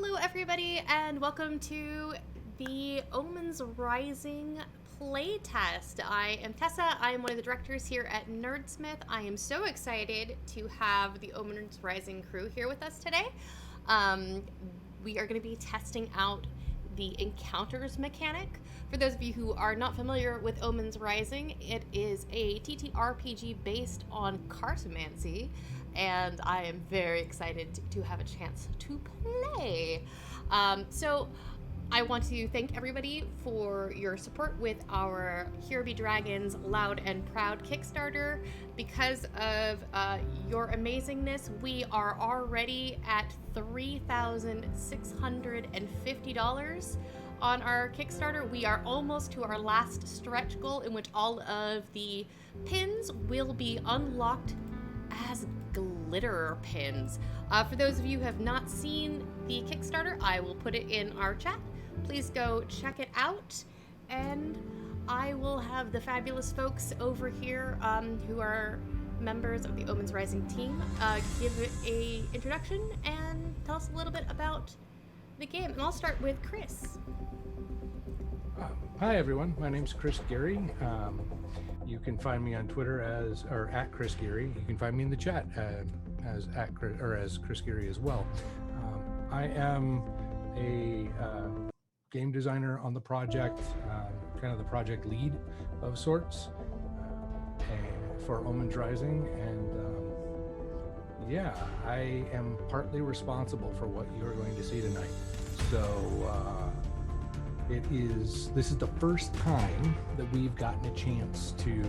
Hello everybody and welcome to the Omens Rising playtest. I am Tessa. I am one of the directors here at Nerdsmith. I am so excited to have the Omens Rising crew here with us today. We are going to be testing out the encounters mechanic. For those of you who are not familiar with Omens Rising, it is a TTRPG based on cartomancy, and I am very excited to have a chance to play. So I want to thank everybody for your support with our Here Be Dragons Loud and Proud Kickstarter. Because of your amazingness, we are already at $3,650 on our Kickstarter. We are almost to our last stretch goal, in which all of the pins will be unlocked as glitter pins. For those of you who have not seen the Kickstarter, I will put it in our chat. Please go check it out, and I will have the fabulous folks over here who are members of the Omens Rising team give it a introduction and tell us a little bit about the game. And I'll start with Chris. Hi everyone, my name's Chris Geary. You can find me on Twitter as at Chris Geary. You can find me in the chat as Chris Geary as well. I am a game designer on the project, kind of the project lead of sorts for Omens Rising, and yeah, I am partly responsible for what you're going to see tonight. So this is the first time that we've gotten a chance to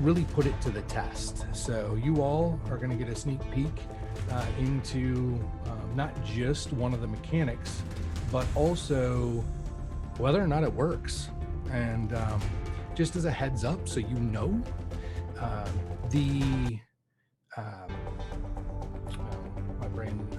really put it to the test. So you all are going to get a sneak peek into not just one of the mechanics, but also whether or not it works. And just as a heads up, so you know,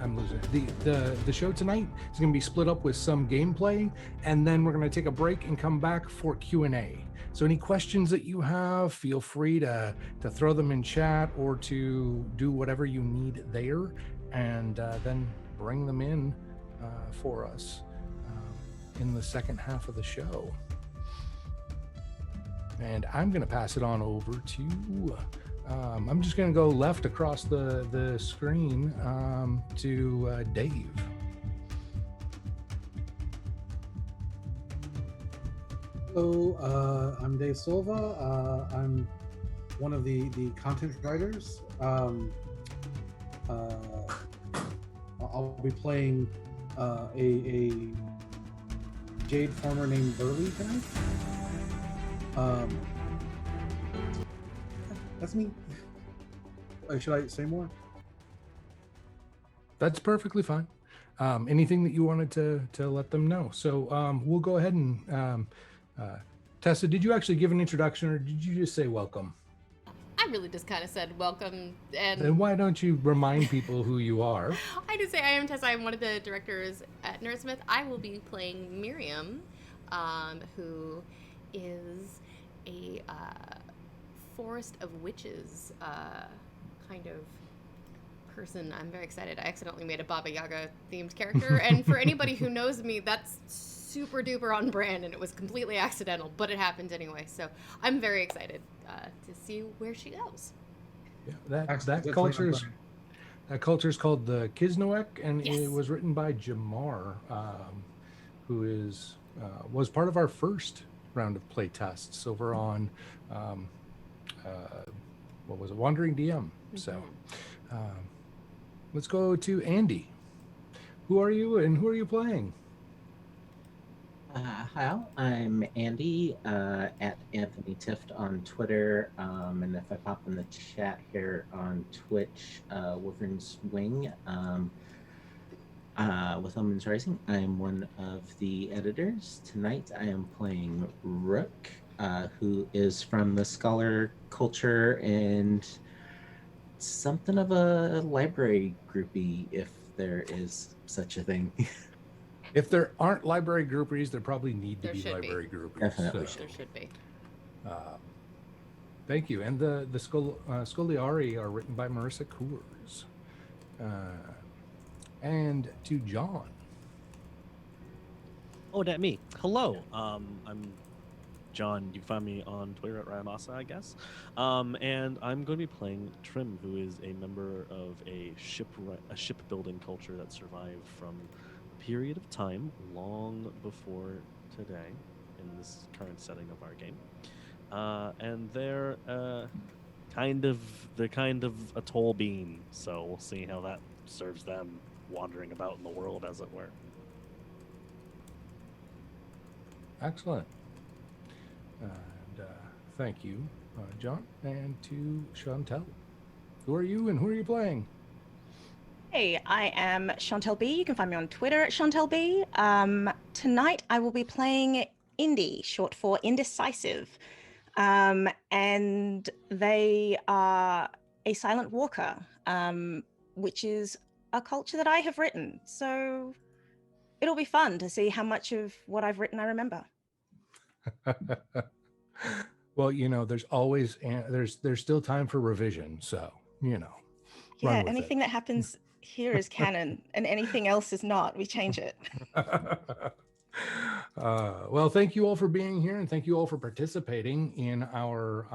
I'm losing it. The show tonight is going to be split up with some gameplay, and then we're going to take a break and come back for Q&A. So any questions that you have, feel free to throw them in chat or to do whatever you need there, and then bring them in for us in the second half of the show. And I'm going to pass it on over to I'm just going to go left across the screen to Dave. Hello, I'm Dave Silva. I'm one of the content writers. I'll be playing a Jade farmer named Burley tonight. That's me. Should I say more? That's perfectly fine. Anything that you wanted to let them know. So we'll go ahead and Tessa, did you actually give an introduction, or did you just say welcome? I really just kind of said welcome. And then why don't you remind people who you are? I just say I am Tessa. I'm one of the directors at Nerdsmith. I will be playing Miriam, who is a forest of witches kind of person. I'm very excited. I accidentally made a Baba Yaga themed character, and for anybody who knows me, that's super duper on brand, and it was completely accidental, but it happened anyway. So I'm very excited to see where she goes. Yeah, that culture is called the Kisnoek, and yes. It was written by Jamar, who was part of our first round of play tests over on what was it, Wandering DM. Mm-hmm. So let's go to Andy. Who are you and who are you playing? Hi, I'm Andy at Anthony Tift on Twitter, and if I pop in the chat here on Twitch, Wyvern's Wing with Omens Rising. I'm one of the editors. Tonight I am playing Rook, who is from the scholar culture and something of a library groupie, if there is such a thing. If there aren't library groupies, there probably need to be library groupies. Definitely. So. There should be. Thank you. And the Scoliari are written by Marissa Coors. and to John. Oh, that me. Hello. I'm John. You can find me on Twitter at Ramasa, I guess. And I'm going to be playing Trim, who is a member of a shipbuilding culture that survived from a period of time long before today in this current setting of our game. And they're kind of a toll bean, so we'll see how that serves them wandering about in the world, as it were. Excellent. And thank you, John, and to Chantel. Who are you and who are you playing? Hey, I am Chantel B. You can find me on Twitter at Chantel B. Tonight I will be playing Indie, short for Indecisive. And they are a silent walker, which is a culture that I have written. So it'll be fun to see how much of what I've written I remember. Well, there's always there's still time for revision, so Yeah, anything that happens here is canon, and anything else is not. We change it. Well, thank you all for being here, and thank you all for participating in our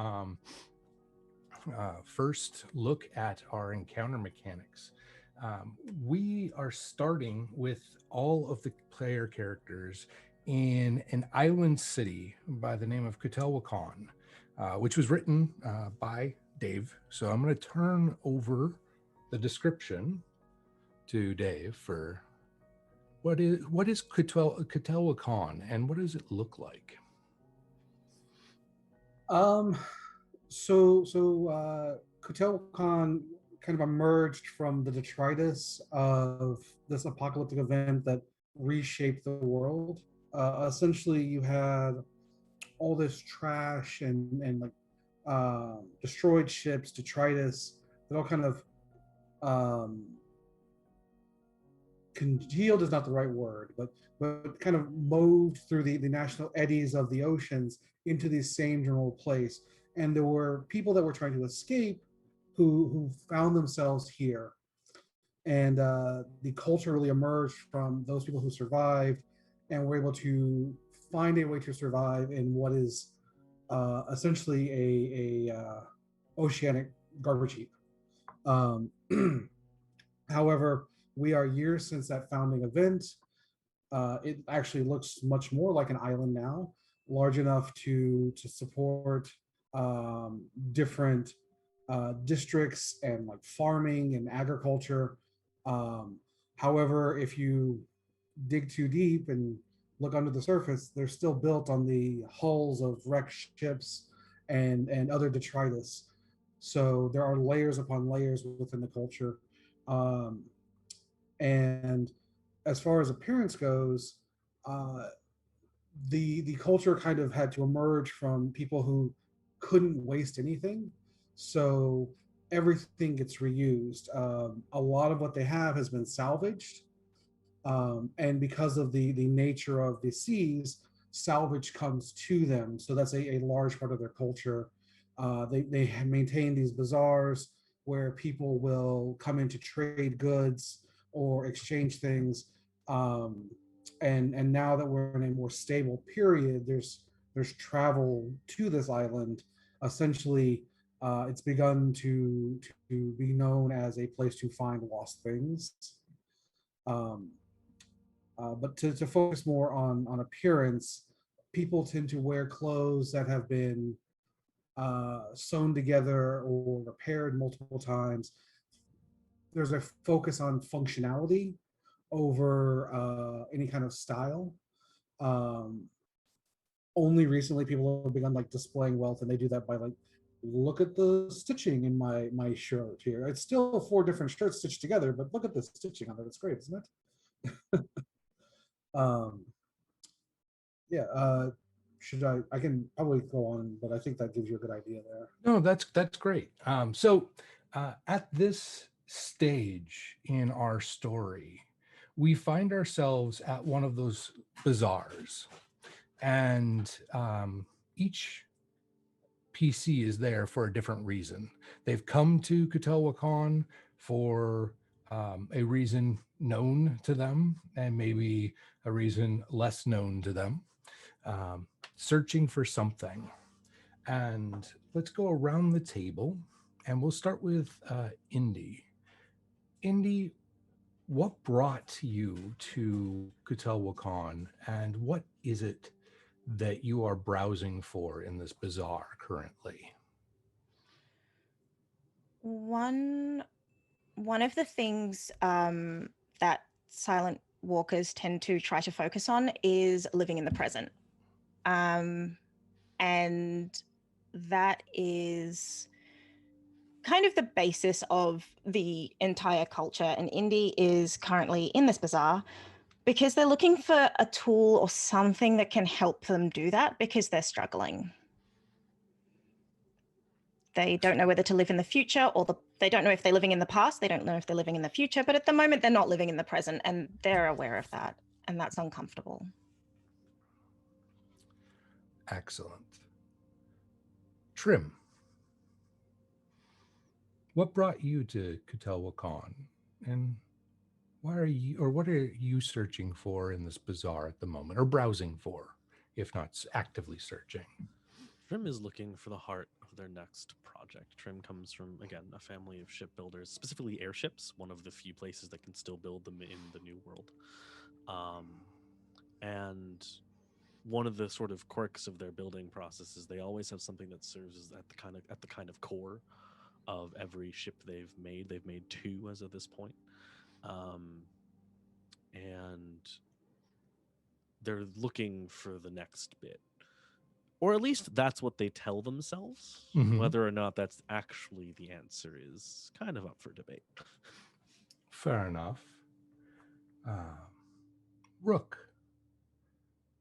first look at our encounter mechanics. We are starting with all of the player characters in an island city by the name of Kutelwakan, which was written by Dave. So I'm going to turn over the description to Dave for what is Kutelwakan and what does it look like? So Kutelwakan kind of emerged from the detritus of this apocalyptic event that reshaped the world. Essentially, you had all this trash and like destroyed ships, detritus, that all kind of congealed is not the right word, but kind of moved through the national eddies of the oceans into this same general place. And there were people that were trying to escape who found themselves here. And the culture really emerged from those people who survived and were able to find a way to survive in what is essentially a oceanic garbage heap. However, we are years since that founding event. It actually looks much more like an island now, large enough to support different districts and like farming and agriculture. However, if you dig too deep and look under the surface, they're still built on the hulls of wrecked ships and other detritus. So there are layers upon layers within the culture. And as far as appearance goes, the culture kind of had to emerge from people who couldn't waste anything. So everything gets reused. A lot of what they have has been salvaged. And because of the nature of the seas, salvage comes to them. So that's a large part of their culture. They maintain these bazaars where people will come in to trade goods or exchange things. And now that we're in a more stable period, there's travel to this island. Essentially, it's begun to be known as a place to find lost things. But to focus more on appearance, people tend to wear clothes that have been sewn together or repaired multiple times. There's a focus on functionality over any kind of style. Only recently people have begun like displaying wealth, and they do that by like, look at the stitching in my shirt here. It's still 4 different shirts stitched together, but look at the stitching on it. It's great, isn't it? Yeah. Should I can probably go on, but I think that gives you a good idea there. No, that's great. So at this stage in our story, we find ourselves at one of those bazaars, and each PC is there for a different reason. They've come to Kutelwakan for a reason known to them and maybe a reason less known to them, searching for something. And let's go around the table and we'll start with Indy. Indy, what brought you to Kutelwakan and what is it that you are browsing for in this bazaar currently? One of the things that silent walkers tend to try to focus on is living in the present. And that is kind of the basis of the entire culture. And Indy is currently in this bazaar because they're looking for a tool or something that can help them do that because they're struggling. They don't know whether to live in the future they don't know if they're living in the past. They don't know if they're living in the future, but at the moment they're not living in the present and they're aware of that. And that's uncomfortable. Excellent. Trim, what brought you to Kutelwakan and what are you searching for in this bazaar at the moment or browsing for, if not actively searching? Trim is looking for the heart of their next project. Trim comes from, again, a family of shipbuilders, specifically airships, one of the few places that can still build them in the New World. And one of the sort of quirks of their building process is they always have something that serves as at the kind of core of every ship they've made. They've made 2 as of this point. And they're looking for the next bit. Or at least that's what they tell themselves. Mhm. Whether or not that's actually the answer is kind of up for debate. Fair enough. Rook,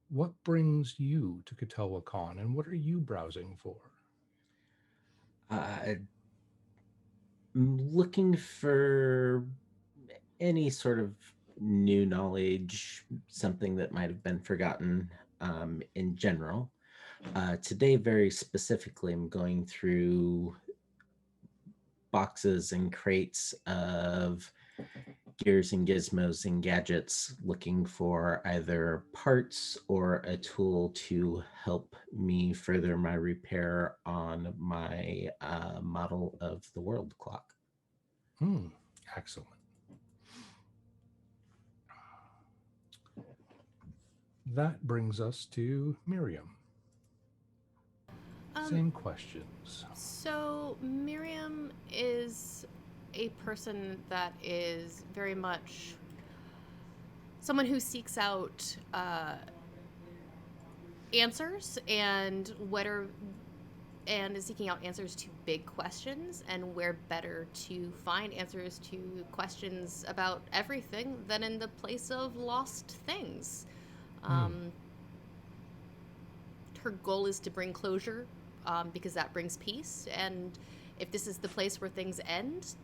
what brings you to Kutelwakan and what are you browsing for? I'm looking for any sort of new knowledge, something that might have been forgotten in general. Today, very specifically, I'm going through boxes and crates of gears and gizmos and gadgets looking for either parts or a tool to help me further my repair on my model of the world clock. Excellent. That brings us to Miriam. Same questions. So Miriam is a person that is very much someone who seeks out answers and is seeking out answers to big questions, and where better to find answers to questions about everything than in the place of lost things. Her goal is to bring closure, because that brings peace, and if this is the place where things end,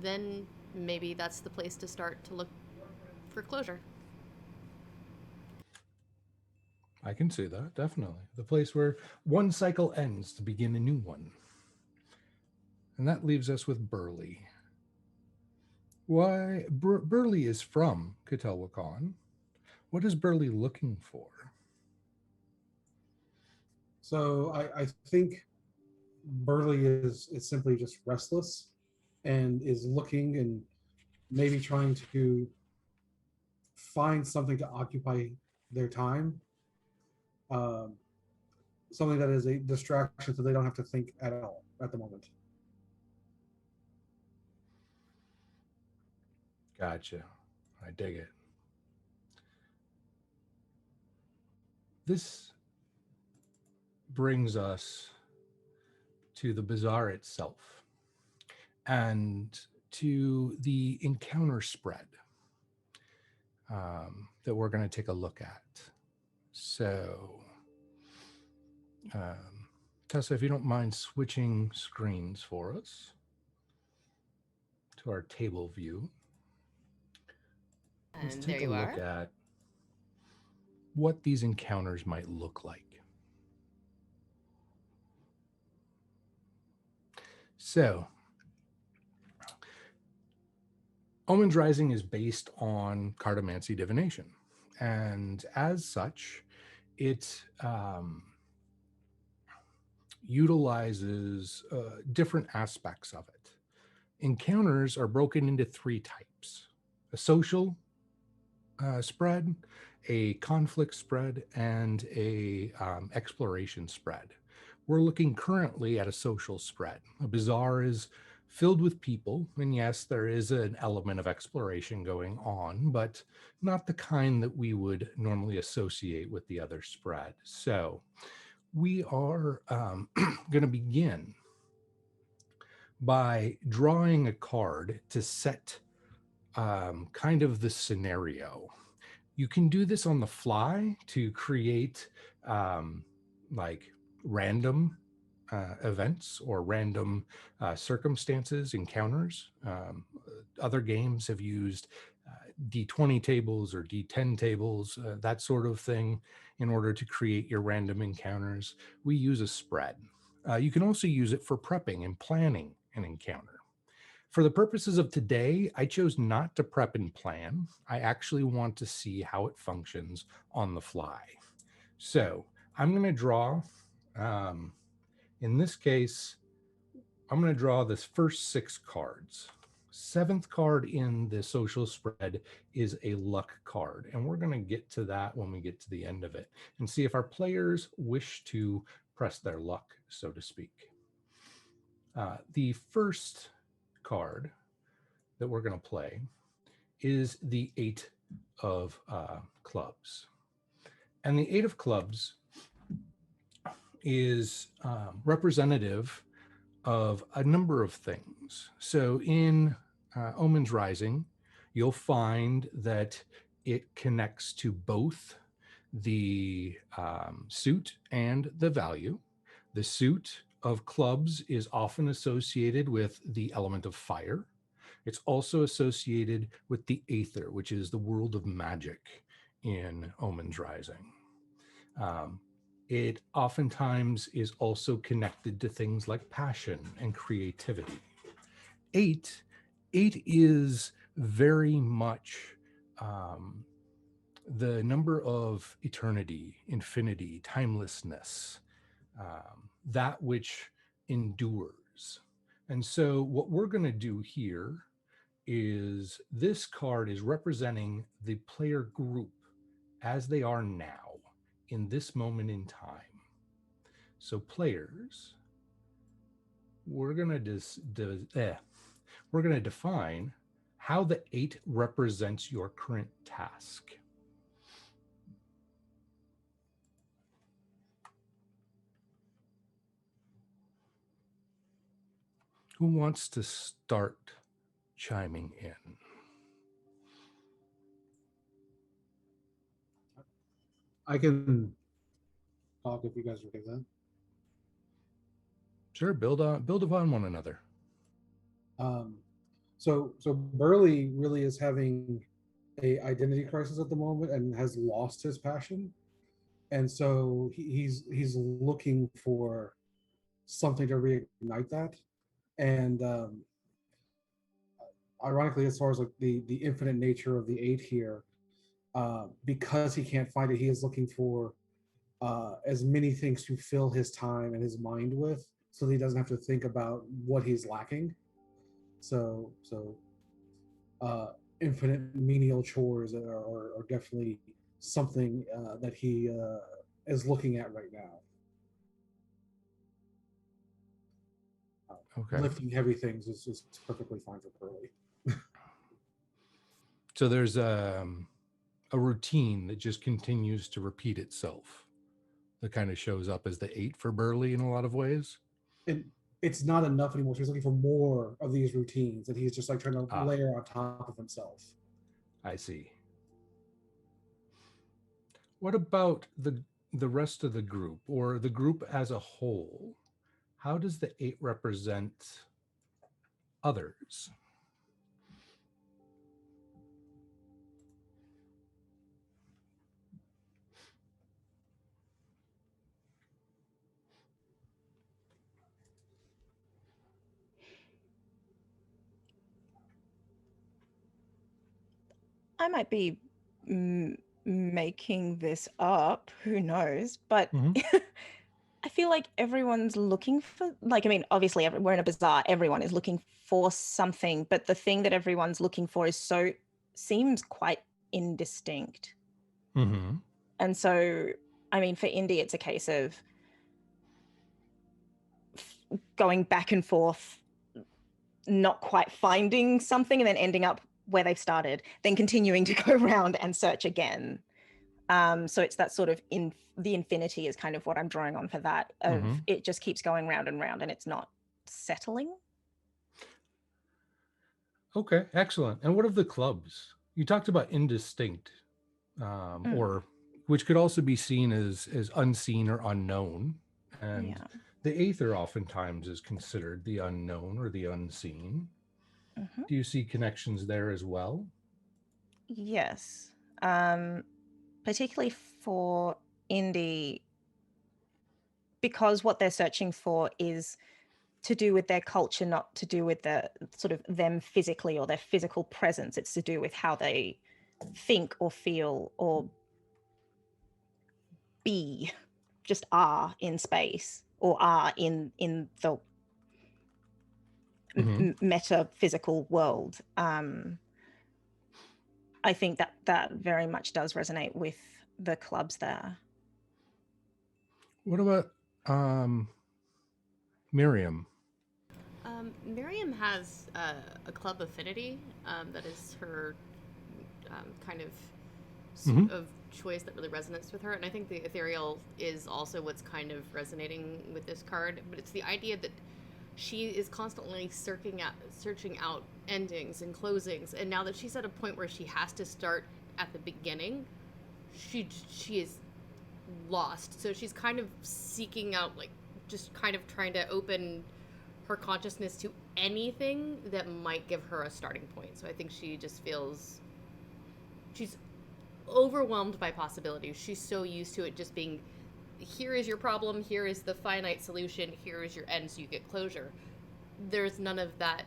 then maybe that's the place to start to look for closure. I can see that, definitely. The place where one cycle ends to begin a new one. And that leaves us with Burley. Why, Burley is from Kutelwakan. What is Burley looking for? So I think Burley is simply just restless and is looking and maybe trying to find something to occupy their time. Something that is a distraction so they don't have to think at all at the moment. Gotcha. I dig it. This brings us to the bazaar itself and to the encounter spread that we're going to take a look at. So, Tessa, if you don't mind switching screens for us to our table view. Let's And take there a you look are. at what these encounters might look like. So, Omens Rising is based on cartomancy divination, and as such, it utilizes different aspects of it. Encounters are broken into three types: a social spread, a conflict spread, and a exploration spread. We're looking currently at a social spread. A bazaar is filled with people, and yes, there is an element of exploration going on, but not the kind that we would normally associate with the other spread. So we are going to begin by drawing a card to set kind of the scenario. You can do this on the fly to create like random events or random circumstances, encounters. Other games have used D20 tables or D10 tables, that sort of thing, in order to create your random encounters. We use a spread. You can also use it for prepping and planning an encounter. For the purposes of today, I chose not to prep and plan. I actually want to see how it functions on the fly. So I'm going to draw, in this case, I'm going to draw this first 6 cards. 7th card in the social spread is a luck card, and we're going to get to that when we get to the end of it and see if our players wish to press their luck, so to speak. The first card that we're going to play is the 8 of clubs. And the 8 of clubs is representative of a number of things. So in Omens Rising, you'll find that it connects to both the suit and the value. The suit of clubs is often associated with the element of fire. It's also associated with the aether, which is the world of magic in Omens Rising. It oftentimes is also connected to things like passion and creativity. 8 is very much the number of eternity, infinity, timelessness, that which endures. And so what we're going to do here is this card is representing the player group as they are now in this moment in time. So players, we're going to define how the 8 represents your current task. Who wants to start chiming in? I can talk if you guys are okay with that. Sure, build upon one another. So Burley really is having a identity crisis at the moment and has lost his passion, and so he's looking for something to reignite that. And ironically, as far as like the infinite nature of the 8 here, because he can't find it, he is looking for as many things to fill his time and his mind with, so that he doesn't have to think about what he's lacking. So infinite menial chores are definitely something that he is looking at right now. Okay. Lifting heavy things is just perfectly fine for Curly. So there's a routine that just continues to repeat itself that kind of shows up as the 8 for Burley in a lot of ways. And it's not enough anymore. So he's looking for more of these routines that he's just like trying to layer on top of himself. I see. What about the rest of the group, or the group as a whole? How does the 8 represent others? I might be making this up, who knows, but I feel like everyone's looking for, like, I mean, obviously we're in a bazaar, everyone is looking for something, but the thing that everyone's looking for seems quite indistinct. And so, I mean, for Indy, it's a case of going back and forth, not quite finding something and then ending up where they've started, then continuing to go around and search again. So it's that sort of the infinity is kind of what I'm drawing on for that. It just keeps going round and round and it's not settling. Okay, excellent. And what of the clubs? You talked about indistinct, or which could also be seen as unseen or unknown. And the aether oftentimes is considered the unknown or the unseen. Do you see connections there as well? Yes. Particularly for Indy, because what they're searching for is to do with their culture, not to do with the sort of them physically or their physical presence. It's to do with how they think or feel or be, just are in space or are in the metaphysical world. I think that very much does resonate with the clubs there. What about Miriam? Miriam has a club affinity that is her kind of of choice that really resonates with her, and I think the ethereal is also what's kind of resonating with this card. But it's the idea that she is constantly searching out endings and closings, and now that she's at a point where she has to start at the beginning, she is lost. So she's kind of seeking out, like, just kind of trying to open her consciousness to anything that might give her a starting point. So I think she just feels she's overwhelmed by possibilities. She's so used to it just being, here is your problem, here is the finite solution, here is your end so you get closure. There's none of that.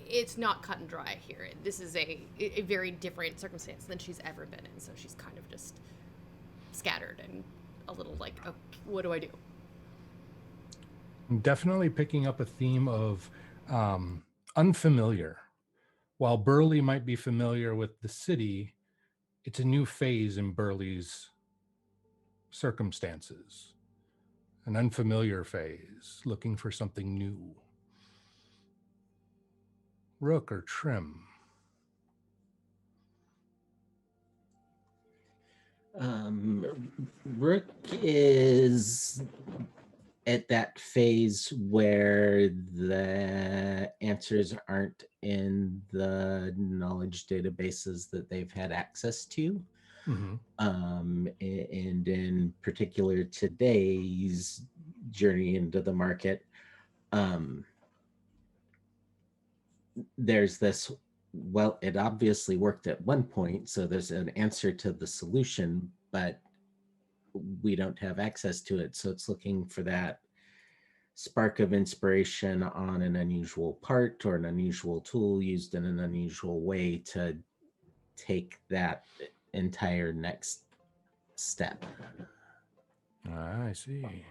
It's not cut and dry here. This is a very different circumstance than she's ever been in. So she's kind of just scattered and a little like, oh, what do I do? I'm definitely picking up a theme of unfamiliar. While Burley might be familiar with the city, it's a new phase in Burley's circumstances. An unfamiliar phase, looking for something new. Rook or Trim? Rook is at that phase where the answers aren't in the knowledge databases that they've had access to. And in particular, today's journey into the market, there's this, well, it obviously worked at one point, so there's an answer to the solution, but we don't have access to it. So it's looking for that spark of inspiration on an unusual part or an unusual tool used in an unusual way to take that entire next step. I see.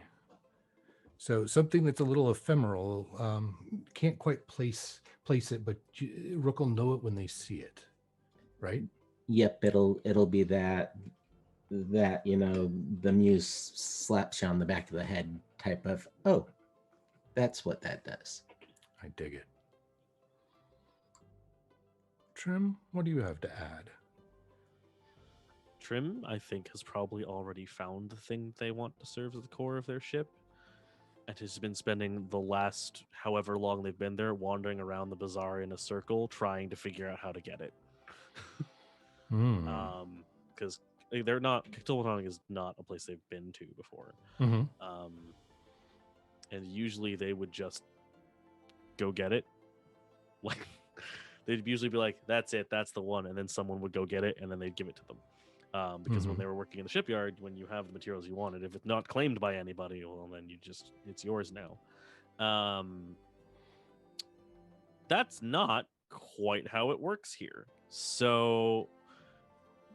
So something that's a little ephemeral, can't quite place it, but Rook will know it when they see it, right? Yep, it'll be that the muse slaps you on the back of the head type of, oh, that's what that does. I dig it. Trim, what do you have to add? Trim, I think, has probably already found the thing they want to serve as the core of their ship, and has been spending the last however long they've been there wandering around the bazaar in a circle trying to figure out how to get it. Because they're not, Cthulhu is not a place they've been to before. And usually they would just go get it. Like, they'd usually be like, that's it, that's the one, and then someone would go get it, and then they'd give it to them. Because when they were working in the shipyard, when you have the materials you wanted, if it's not claimed by anybody, well, then it's yours now. That's not quite how it works here. So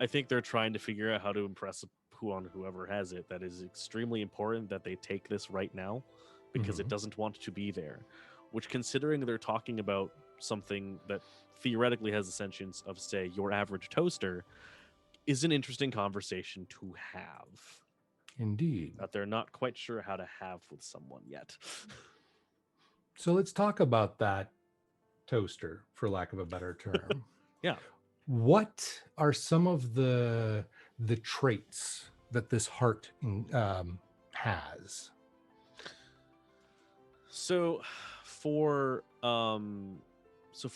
I think they're trying to figure out how to impress whoever has it. That is extremely important that they take this right now because it doesn't want to be there. Which, considering they're talking about something that theoretically has the sentience of, say, your average toaster, is an interesting conversation to have. Indeed. That they're not quite sure how to have with someone yet. So let's talk about that toaster, for lack of a better term. Yeah. What are some of the traits that this heart has? So for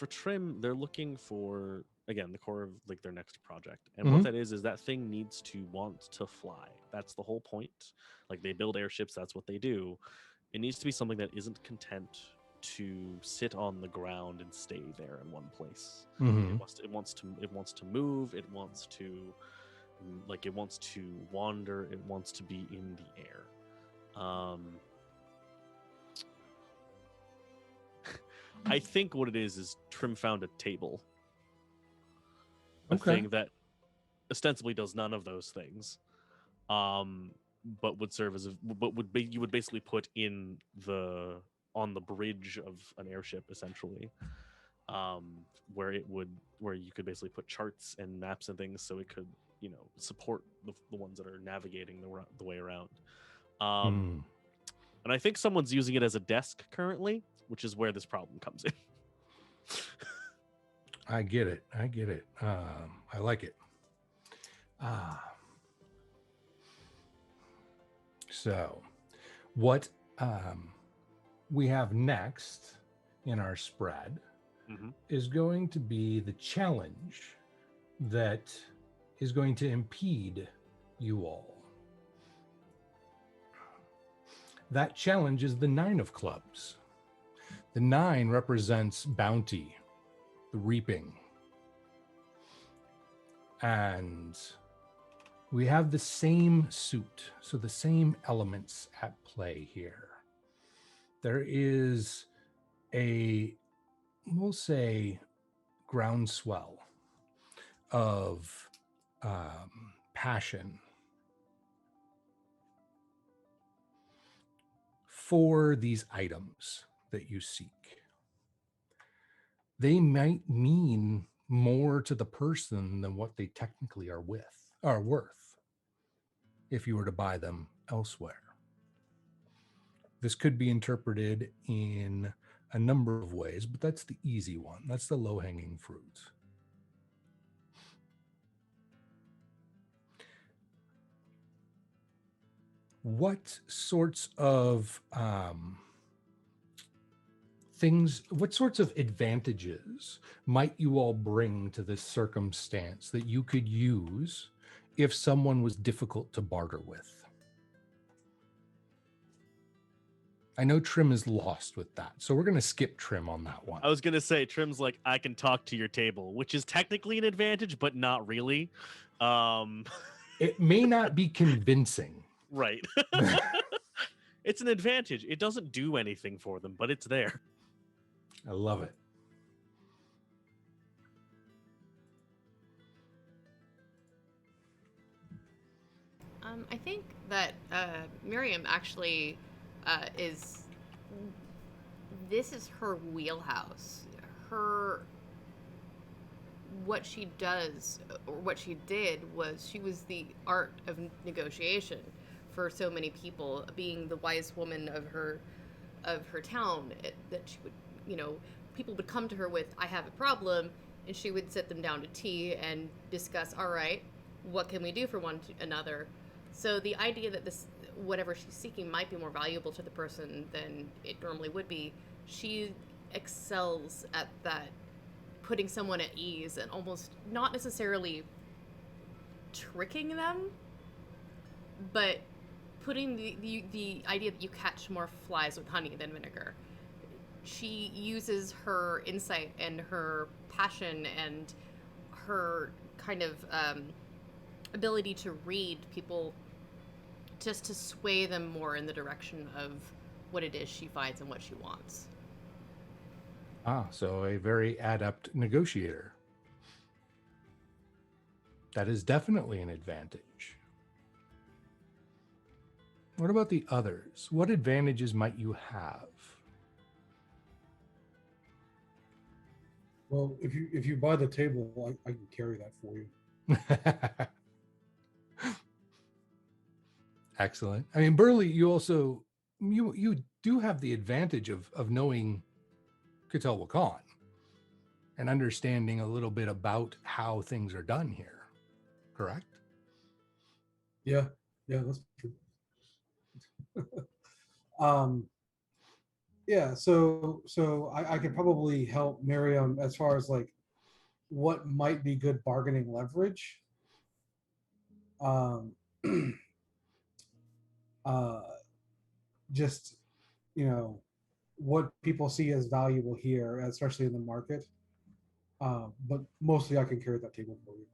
Trim, they're looking for, again, the core of like their next project. And what that is that thing needs to want to fly. That's the whole point. Like, they build airships, that's what they do. It needs to be something that isn't content to sit on the ground and stay there in one place. It wants to move, it wants to wander, it wants to be in the air. I think what it is Trim found a table. A thing that ostensibly does none of those things. But would serve as you would basically put on the bridge of an airship, essentially. Where you could basically put charts and maps and things so it could, support the ones that are navigating the way around. And I think someone's using it as a desk currently, which is where this problem comes in. I get it. I like it. So what we have next in our spread is going to be the challenge that is going to impede you all. That challenge is the 9 of clubs. The 9 represents bounty, the reaping. And we have the same suit, so the same elements at play here. There is we'll say, groundswell of passion for these items that you seek. They might mean more to the person than what they technically are worth if you were to buy them elsewhere. This could be interpreted in a number of ways, but that's the easy one. That's the low-hanging fruit. What sorts of what sorts of advantages might you all bring to this circumstance that you could use if someone was difficult to barter with? I know Trim is lost with that, so we're going to skip Trim on that one. I was going to say, Trim's like, I can talk to your table, which is technically an advantage, but not really. It may not be convincing. Right. It's an advantage. It doesn't do anything for them, but it's there. I love it. I think that Miriam actually this is her wheelhouse. What she does, or what she did, was she was the art of negotiation for so many people, being the wise woman of her town, that she would, people would come to her with, I have a problem, and she would sit them down to tea and discuss, all right, what can we do for one another? So the idea that this, whatever she's seeking, might be more valuable to the person than it normally would be, she excels at that, putting someone at ease and almost not necessarily tricking them, but putting the idea that you catch more flies with honey than vinegar. She uses her insight and her passion and her kind of ability to read people just to sway them more in the direction of what it is she finds and what she wants. So a very adept negotiator. That is definitely an advantage. What about the others? What advantages might you have? Well, if you buy the table, I can carry that for you. Excellent. I mean, Burley, you also you do have the advantage of knowing Catel Wakan and understanding a little bit about how things are done here, correct? Yeah, that's true. um, yeah, so I could probably help Miriam as far as like what might be good bargaining leverage. Um, uh, just what people see as valuable here, especially in the market. But mostly I can carry that table for you.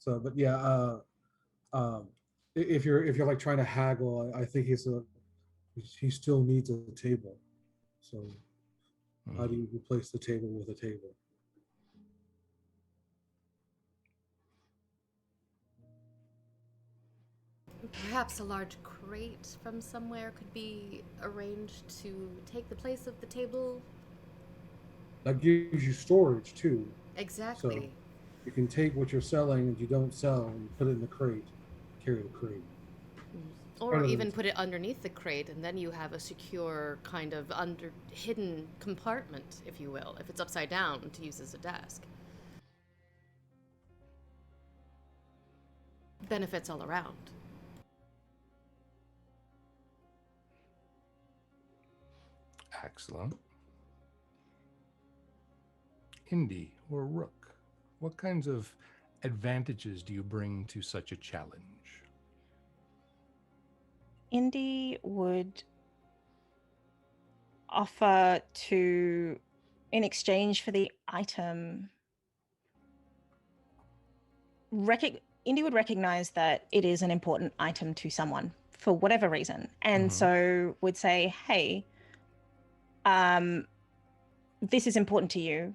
So, but yeah, if you're like trying to haggle, I think he still needs a table. So how do you replace the table with a table? Perhaps a large crate from somewhere could be arranged to take the place of the table. That gives you storage too. Exactly. So you can take what you're selling and you don't sell and put it in the crate, carry the crate. Or even put it underneath the crate, and then you have a secure kind of hidden compartment, if you will, if it's upside down, to use as a desk. Benefits all around. Excellent. Indy or Rook, what kinds of advantages do you bring to such a challenge? Indy would offer to, in exchange for the item, Indy would recognize that it is an important item to someone for whatever reason, and so would say, hey, this is important to you.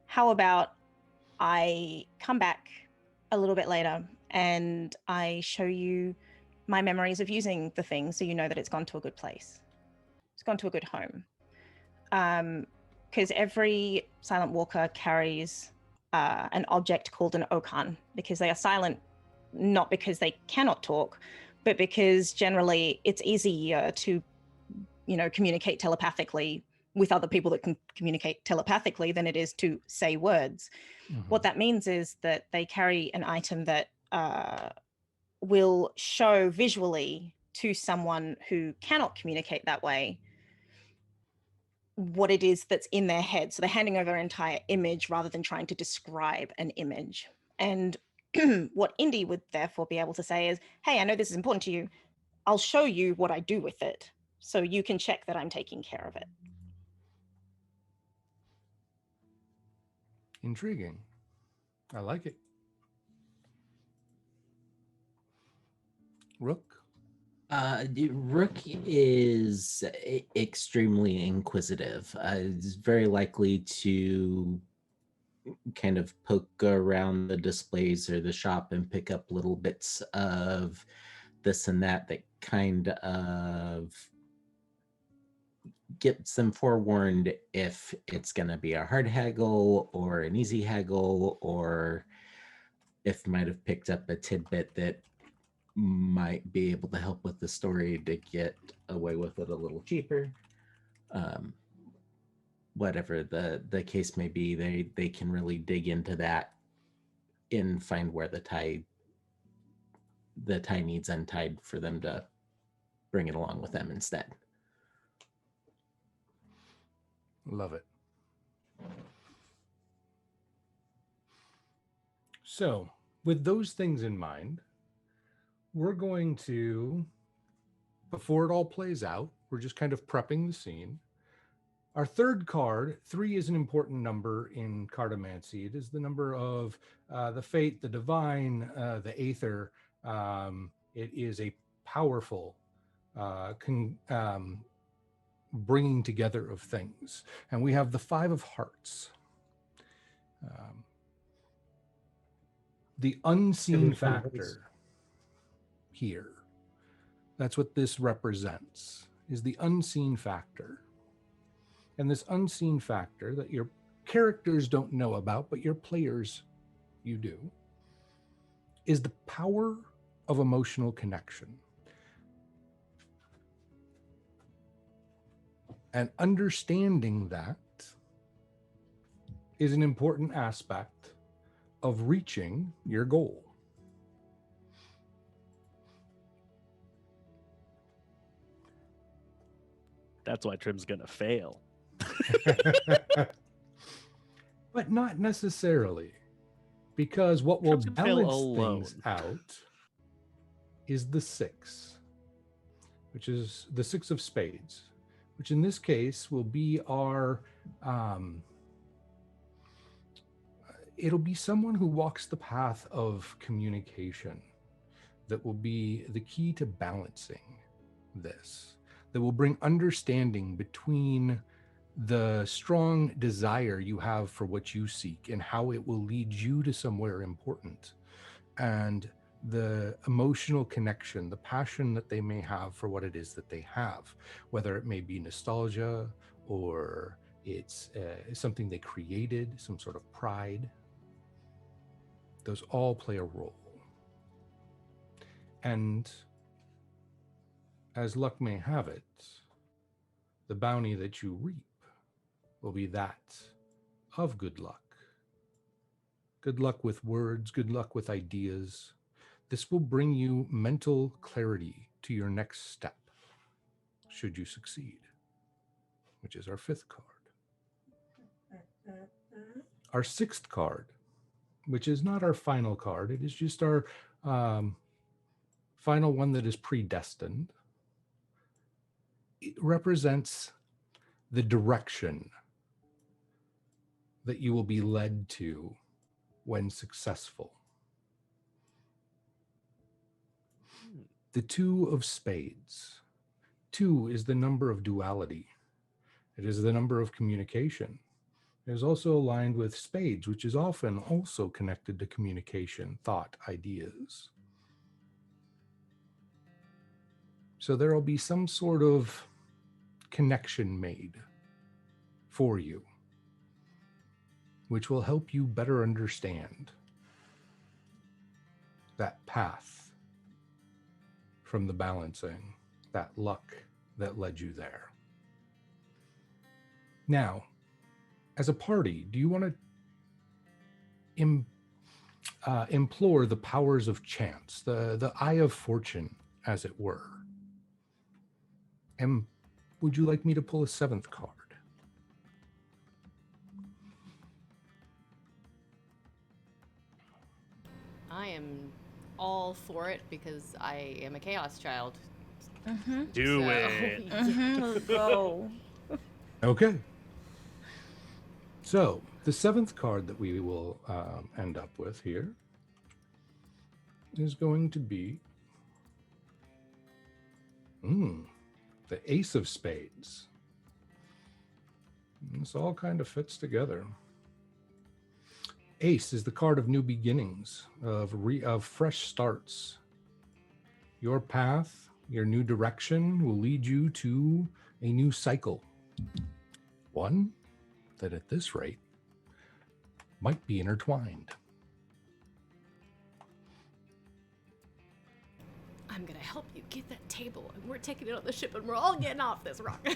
How about I come back a little bit later and I show you my memories of using the thing, so you know that it's gone to a good place. It's gone to a good home. Because every silent walker carries an object called an okan, because they are silent, not because they cannot talk, but because generally it's easier to, communicate telepathically with other people that can communicate telepathically than it is to say words. What that means is that they carry an item that will show visually to someone who cannot communicate that way what it is that's in their head. So they're handing over an entire image rather than trying to describe an image. And what Indy would therefore be able to say is, hey, I know this is important to you. I'll show you what I do with it, so you can check that I'm taking care of it. Intriguing. I like it. Rook? Rook is extremely inquisitive. Is very likely to kind of poke around the displays or the shop and pick up little bits of this and that kind of gets them forewarned if it's going to be a hard haggle or an easy haggle, or if might have picked up a tidbit that might be able to help with the story to get away with it a little cheaper. Whatever the case may be, they can really dig into that and find where the tie needs untied for them to bring it along with them instead. Love it. So, with those things in mind, we're going to, before it all plays out, we're just kind of prepping the scene. Our third card, 3 is an important number in cartomancy. It is the number of the fate, the divine, the aether. It is a powerful bringing together of things. And we have the 5 of hearts. The unseen factor here. That's what this represents, is the unseen factor. And this unseen factor that your characters don't know about, but your players, you do, is the power of emotional connection. And understanding that is an important aspect of reaching your goal. That's why Trim's gonna fail. But not necessarily, because what will Trim's gonna fail balance alone. things out is the 6, which is the 6 of spades, which in this case will be our it'll be someone who walks the path of communication that will be the key to balancing this, that will bring understanding between the strong desire you have for what you seek and how it will lead you to somewhere important, and the emotional connection, the passion that they may have for what it is that they have, whether it may be nostalgia or it's something they created, some sort of pride. Those all play a role. And as luck may have it, the bounty that you reap will be that of good luck. Good luck with words, good luck with ideas. This will bring you mental clarity to your next step, should you succeed, which is our 5th card. Our 6th card, which is not our final card, it is just our final one that is predestined. It represents the direction that you will be led to when successful. The 2 of spades. 2 is the number of duality. It is the number of communication. It is also aligned with spades, which is often also connected to communication, thought, ideas. So there will be some sort of connection made for you, which will help you better understand that path from the balancing, that luck that led you there. Now, as a party, do you want to implore the powers of chance, the eye of fortune, as it were? And would you like me to pull a 7th card? I am all for it because I am a chaos child. Do it. Let's go. Okay. So the 7th card that we will end up with here is going to be the Ace of Spades. And this all kind of fits together. Ace is the card of new beginnings, of fresh starts. Your path, your new direction will lead you to a new cycle. One that at this rate might be intertwined. I'm gonna help you get that table, and we're taking it on the ship, and we're all getting off this rock.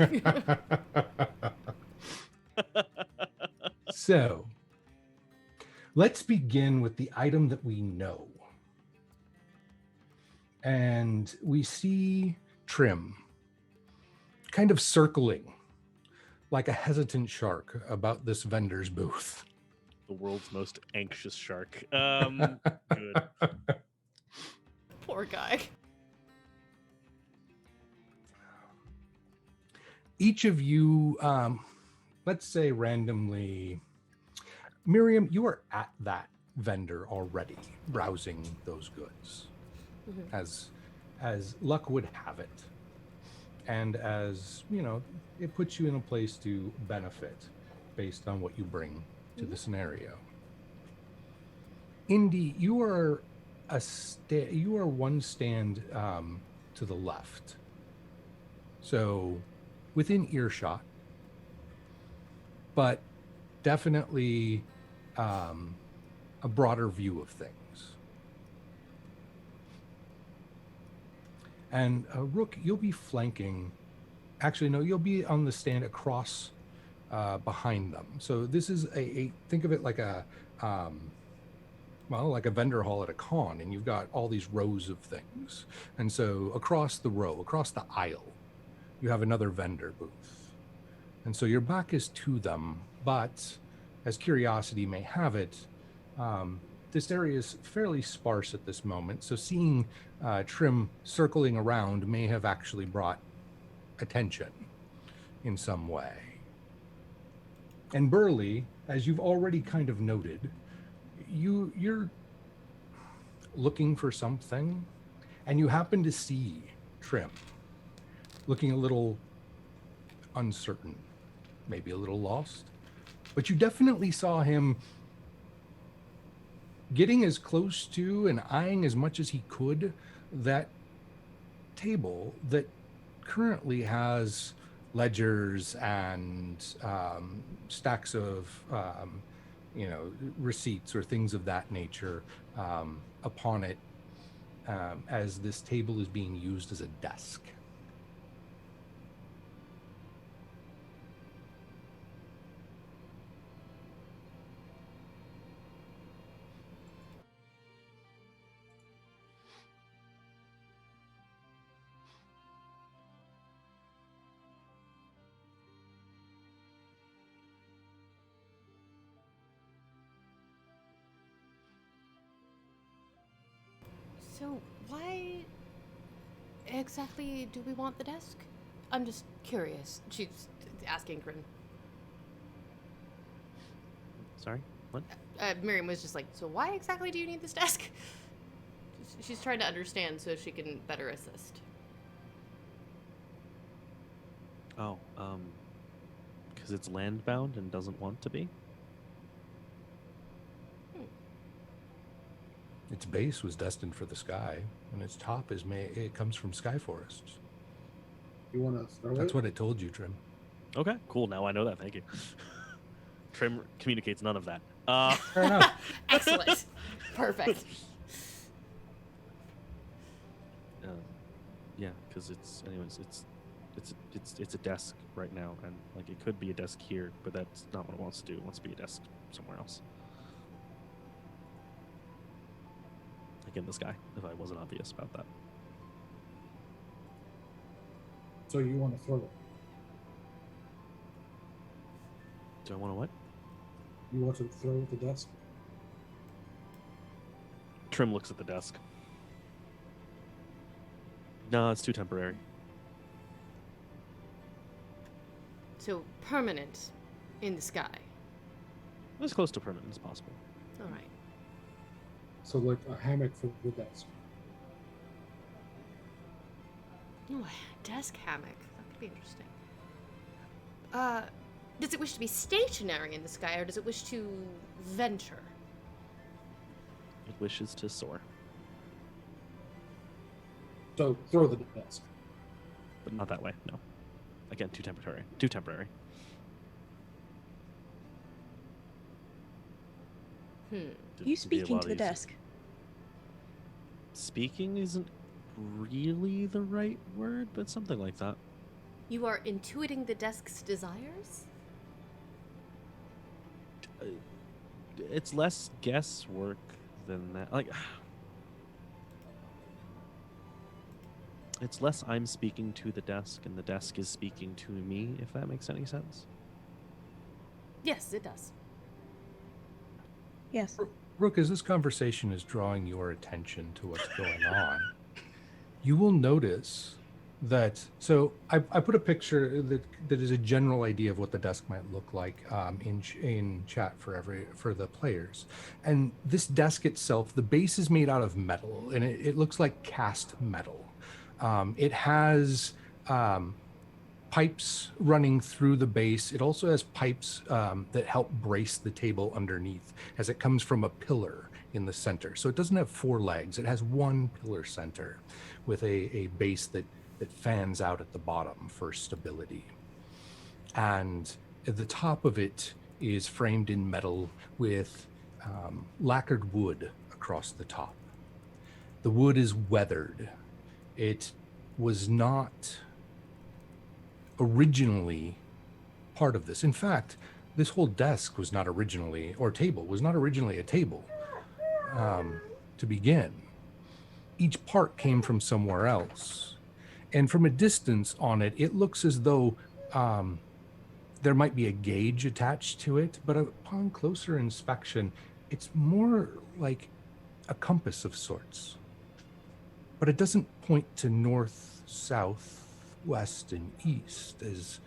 So, let's begin with the item that we know. And we see Trim kind of circling like a hesitant shark about this vendor's booth. The world's most anxious shark. Good. Poor guy. Each of you, let's say randomly, Miriam, you are at that vendor already, browsing those goods, as luck would have it. and as you know, it puts you in a place to benefit based on what you bring to the scenario. Indy, you are you are one stand to the left, so within earshot, but definitely a broader view of things. And Rook, you'll be flanking. Actually, no, you'll be on the stand across behind them. So this is a think of it like a well, like a vendor hall at a con, and you've got all these rows of things. And so across the row, across the aisle, you have another vendor booth. And so your back is to them, but as curiosity may have it, this area is fairly sparse at this moment. So seeing Trim circling around may have actually brought attention in some way. And Burley, as you've already kind of noted, you're looking for something, and you happen to see Trim looking a little uncertain, maybe a little lost, but you definitely saw him getting as close to and eyeing as much as he could that table that currently has ledgers and stacks of receipts or things of that nature upon it, as this table is being used as a desk. So why exactly do we want the desk? I'm just curious. She's asking Grin. Sorry, what? Miriam was just like, so why exactly do you need this desk? She's trying to understand so she can better assist. Oh, because it's land-bound and doesn't want to be? Its base was destined for the sky, and its top it comes from sky forests. You want to throw it? That's what it told you, Trim. Okay, cool. Now I know that. Thank you. Trim communicates none of that. Fair enough. Excellent. Perfect. Yeah, because it's a desk right now, and like it could be a desk here, but that's not what it wants to do. It wants to be a desk somewhere else. Like in the sky, if I wasn't obvious about that. So you want to throw it? Do I want to what? You want to throw at the desk? Trim looks at the desk. No, it's too temporary. So permanent in the sky. As close to permanent as possible. All right. So like a hammock for the desk. Oh, a desk hammock. That could be interesting. Does it wish to be stationary in the sky, or does it wish to venture? It wishes to soar, So throw the desk. but not that way. No. Again, too temporary. Too temporary. You speaking to the desk? Speaking isn't really the right word, but something like that. You are intuiting the desk's desires? It's less guesswork than that. Like, it's less I'm speaking to the desk and the desk is speaking to me, if that makes any sense. Yes, it does. Yes. Rook, as this conversation is drawing your attention to what's going on, you will notice that, so I put a picture that is a general idea of what the desk might look like in chat for the players. And this desk itself, the base is made out of metal, and it looks like cast metal. It has pipes running through the base. It also has pipes that help brace the table underneath as it comes from a pillar in the center. So it doesn't have 4 legs. It has one pillar center with a base that fans out at the bottom for stability. And at the top of it is framed in metal with lacquered wood across the top. The wood is weathered. It was not originally part of this. In fact, this whole desk was not originally, or table was not originally a table to begin. Each part came from somewhere else. And from a distance on it, it looks as though there might be a gauge attached to it, but upon closer inspection, it's more like a compass of sorts. But it doesn't point to north, south, west, and east, as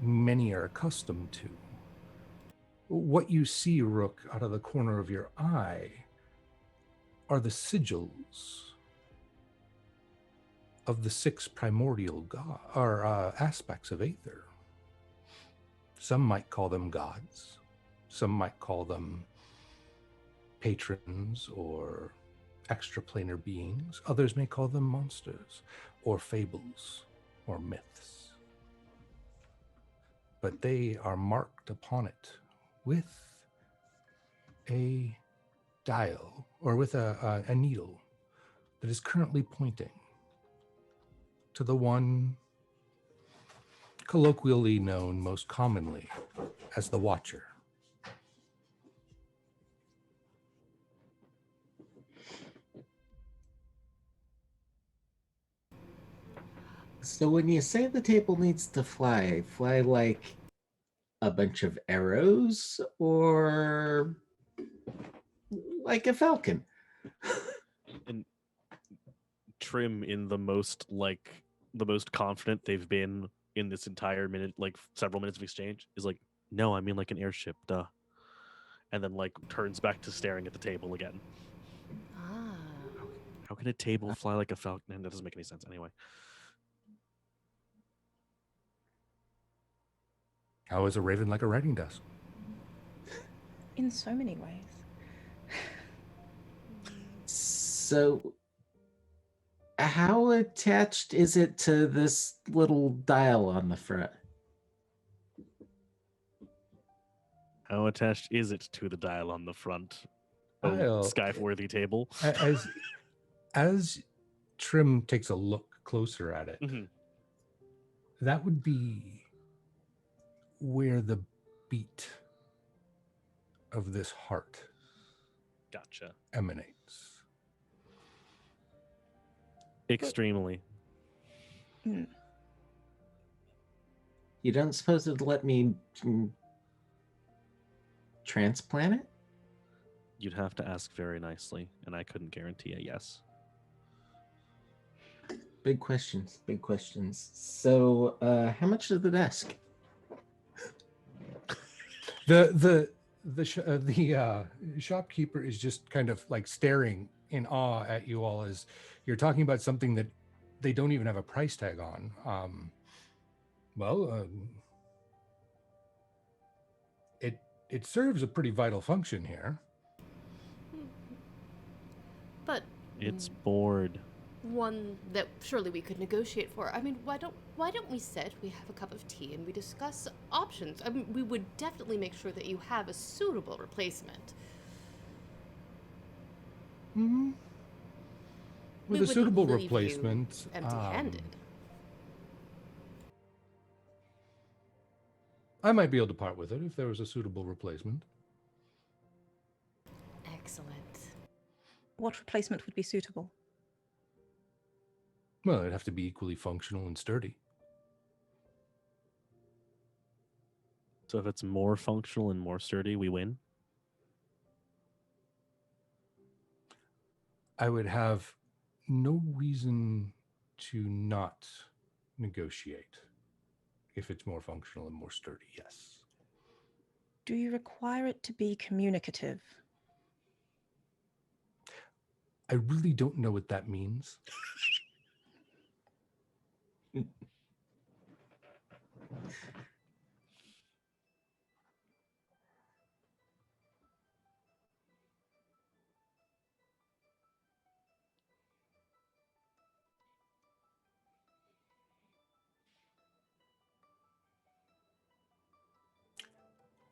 many are accustomed to. What you see, Rook, out of the corner of your eye are the sigils of the 6 primordial aspects of aether. Some might call them gods. Some might call them patrons or extraplanar beings. Others may call them monsters or fables or myths. But they are marked upon it with a dial or with a needle that is currently pointing to the one colloquially known most commonly as the Watcher. So when you say the table needs to fly like a bunch of arrows or like a falcon? And Trim, in the most confident they've been in this entire minute, like several minutes of exchange, is like, no, I mean like an airship, duh. And then like turns back to staring at the table again. Ah. How can a table fly like a falcon? That doesn't make any sense anyway. How is a raven like a writing desk? In so many ways. So how attached is it to this little dial on the front? How attached is it to the dial on the front? Dial. Skyworthy table. As Trim takes a look closer at it, that would be where the beat of this heart emanates. Extremely. You don't suppose it'd let me transplant it? You'd have to ask very nicely, and I couldn't guarantee a yes. Big questions. So, how much is the desk? The shopkeeper is just kind of like staring in awe at you all as you're talking about something that they don't even have a price tag on. It serves a pretty vital function here. But it's bored. One that surely we could negotiate for. I mean, why don't we sit, we have a cup of tea, and we discuss options? I mean, we would definitely make sure that you have a suitable replacement. Mm-hmm. With a suitable replacement, empty-handed. I might be able to part with it if there was a suitable replacement. Excellent. What replacement would be suitable? Well, it'd have to be equally functional and sturdy. So if it's more functional and more sturdy, we win? I would have no reason to not negotiate if it's more functional and more sturdy, yes. Do you require it to be communicative? I really don't know what that means.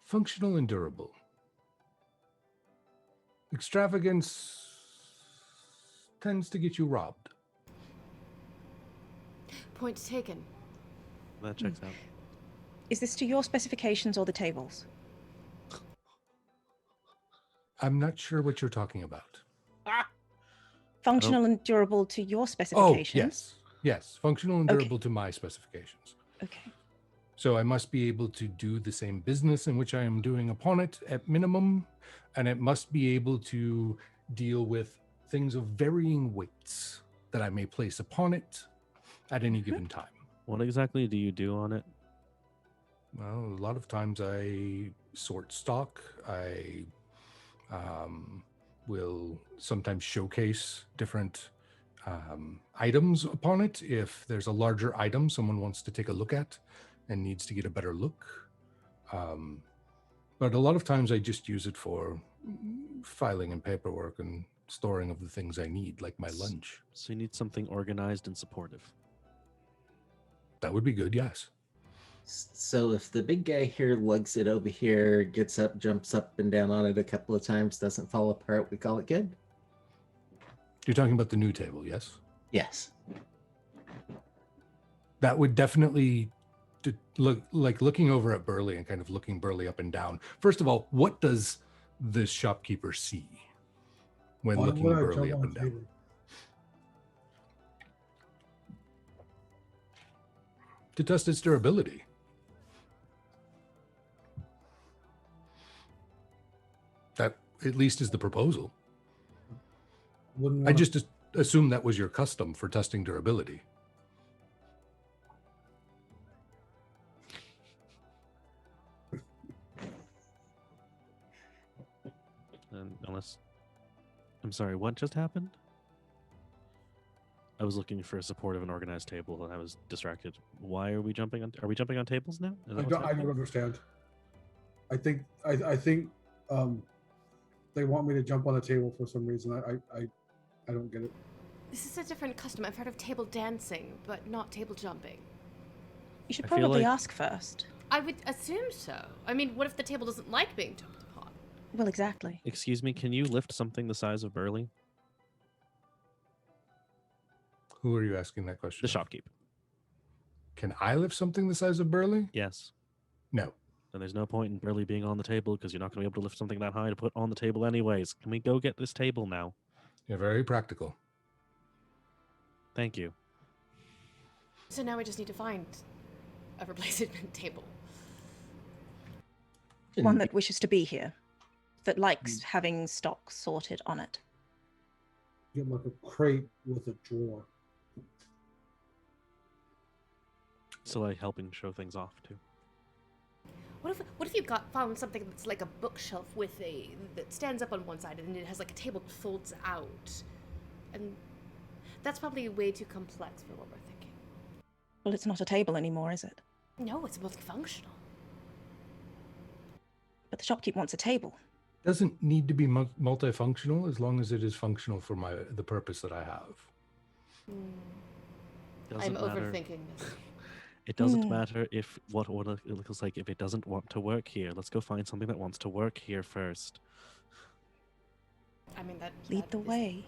Functional and durable. Extravagance tends to get you robbed. Point taken. That checks out. Is this to your specifications or the tables? I'm not sure what you're talking about. Functional and durable to your Oh, specifications? yes. Yes. Functional and Okay. durable to my specifications. Okay. So I must be able to do the same business in which I am doing upon it at minimum, and it must be able to deal with things of varying weights that I may place upon it at any given time. What exactly do you do on it? Well, a lot of times I sort stock. I will sometimes showcase different items upon it. If there's a larger item someone wants to take a look at and needs to get a better look. But a lot of times I just use it for filing and paperwork and storing of the things I need, like my lunch. So you need something organized and supportive. That would be good, yes. So if the big guy here lugs it over here, gets up, jumps up and down on it a couple of times, doesn't fall apart, we call it good? You're talking about the new table, yes? Yes. That would definitely look like looking over at Burley and kind of looking Burley up and down. First of all, what does the shopkeeper see when Why looking would I Burley jump up on and the down? table? To test its durability. That at least is the proposal. Wouldn't I wanna- just assumed that was your custom for testing durability. And unless, I'm sorry, what just happened? I was looking for a supportive and organized table, and I was distracted. Why are we jumping on? Are we jumping on tables now? Is that I what's don't happening? understand. I think they want me to jump on a table for some reason. I don't get it. This is a different custom. I've heard of table dancing, but not table jumping. You should I feel probably like- ask first. I would assume so. I mean, what if the table doesn't like being jumped upon? Well, exactly. Excuse me, can you lift something the size of Burley? Who are you asking that question? The of? shopkeep. Can I lift something the size of Burley? Yes. No. Then there's no point in Burley being on the table because you're not going to be able to lift something that high to put on the table anyways. Can we go get this table now? You're very practical. Thank you. So now we just need to find a replacement table. One that wishes to be here, that likes having stock sorted on it. Get like a crate with a drawer. So like helping show things off too. What if you found something that's like a bookshelf with that stands up on one side and then it has like a table that folds out, and that's probably way too complex for what we're thinking. Well, it's not a table anymore, is it? No, it's multifunctional. But the shopkeep wants a table. Doesn't need to be multifunctional as long as it is functional for the purpose that I have. I'm Doesn't matter. overthinking this. It doesn't matter if what order it looks like. If it doesn't want to work here, let's go find something that wants to work here first. I mean that. Lead that the is- way.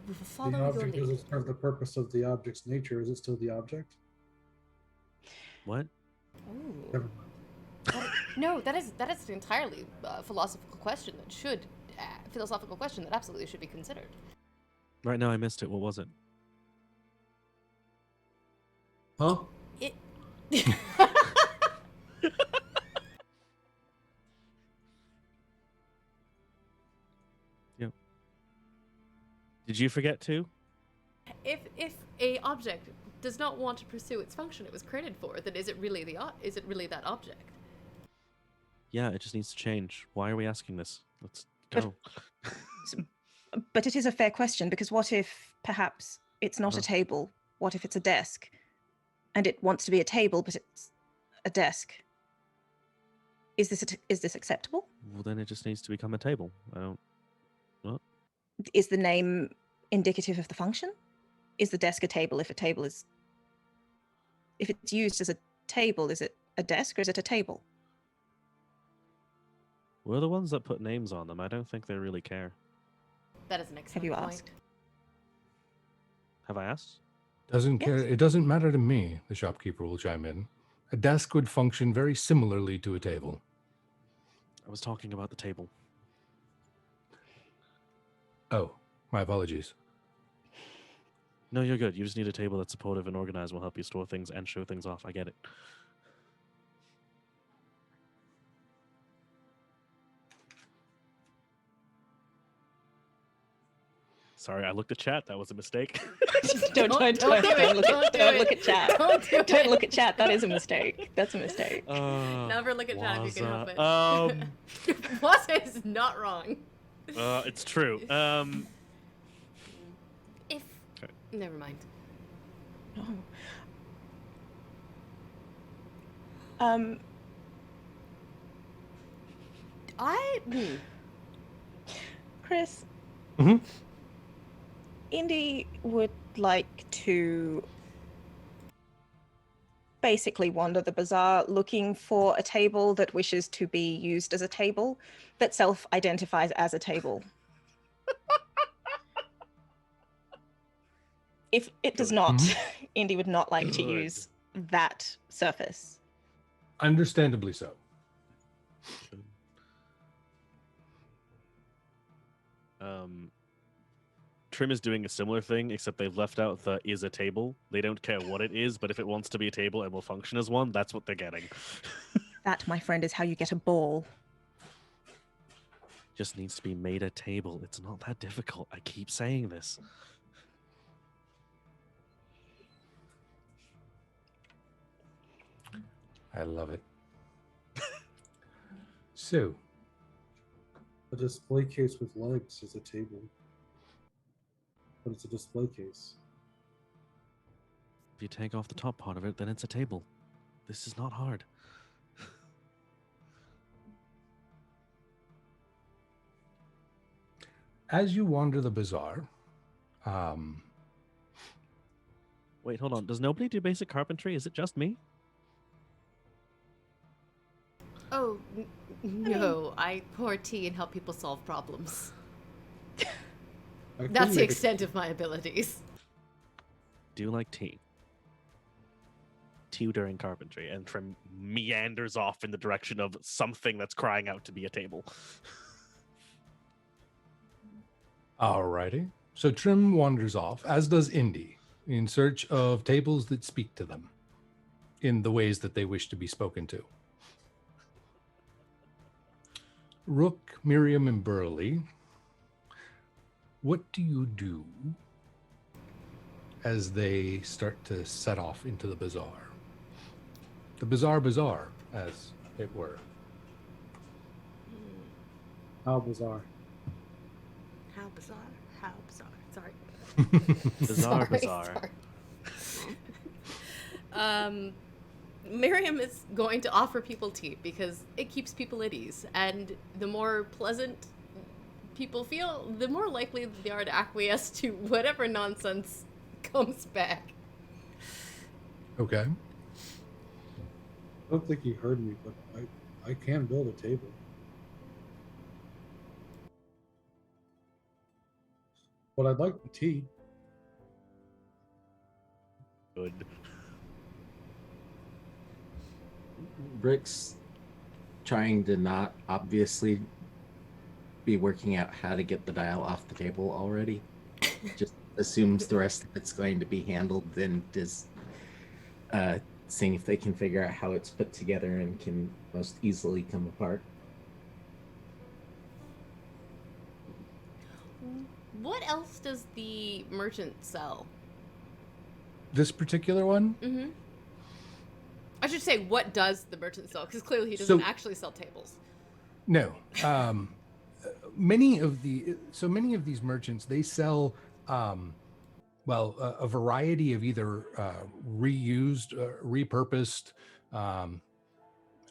We will The follow your object lead. doesn't serve the purpose of the object's nature. Is it still the object? What? Ooh. Never mind. No, that is an entirely philosophical question that absolutely should be considered. Right now I missed it. What was it? Huh? It. Did you forget to? If a object does not want to pursue its function it was created for, then is it really that object? Yeah, it just needs to change. Why are we asking this? Let's But- go. But it is a fair question, because what if perhaps it's not a Uh-huh. table? What if it's a desk? and it wants to be a table, but it's a desk. Is this acceptable? Well, then it just needs to become a table. I don't. What? Is the name indicative of the function? Is the desk a table if it's used as a table, is it a desk or is it a table? We're the ones that put names on them. I don't think they really care. That is an excellent Have you point. asked? Have I asked? Doesn't care. Yes. It doesn't matter to me, the shopkeeper will chime in. A desk would function very similarly to a table. I was talking about the table. Oh, my apologies. No, you're good. You just need a table that's supportive and organized, will help you store things and show things off. I get it. Sorry, I looked at chat. That was a mistake. Don't look at chat. Don't Look at chat. That is a mistake. That's a mistake. Never look at chat if you can help it. Waza is not wrong. It's true. If Okay. never mind. No. Chris. Mhm. Indy would like to basically wander the bazaar looking for a table that wishes to be used as a table, that self-identifies as a table. If it does Good. not, Mhm. Indy would not like to Good. use that surface. Understandably so. Trim is doing a similar thing, except they've left out the is a table. They don't care what it is, but if it wants to be a table and will function as one, that's what they're getting. That, my friend, is how you get a ball. Just needs to be made a table. It's not that difficult. I keep saying this. I love it. So, A display case with legs is a table, but it's a display case. If you take off the top part of it, then it's a table. This is not hard. as you wander the bazaar, Wait, hold on. Does nobody do basic carpentry? Is it just me? Oh, no. I pour tea and help people solve problems. I could That's the make a- extent of my abilities. Do you like tea? Tea during carpentry, and Trim meanders off in the direction of something that's crying out to be a table. alrighty. So Trim wanders off, as does Indy, in search of tables that speak to them in the ways that they wish to be spoken to. Rook, Miriam, and Burley, what do you do as they start to set off into the bazaar? The bazaar, as it were. How bizarre. How bizarre. How bizarre. Sorry. Bizarre, Sorry, bizarre. sorry. Miriam is going to offer people tea because it keeps people at ease. And the more pleasant people feel, the more likely they are to acquiesce to whatever nonsense comes back. Okay. I don't think you heard me, but I can build a table. But I'd like the tea. Good. Rick's trying to not obviously be working out how to get the dial off the table already. Just assumes the rest of it's going to be handled, then does seeing if they can figure out how it's put together and can most easily come apart. What else does the merchant sell? This particular one? Mm-hmm. I should say, what does the merchant sell? Because clearly he doesn't So- actually sell tables. No. Many of these merchants, they sell well, a variety of either reused, repurposed, um,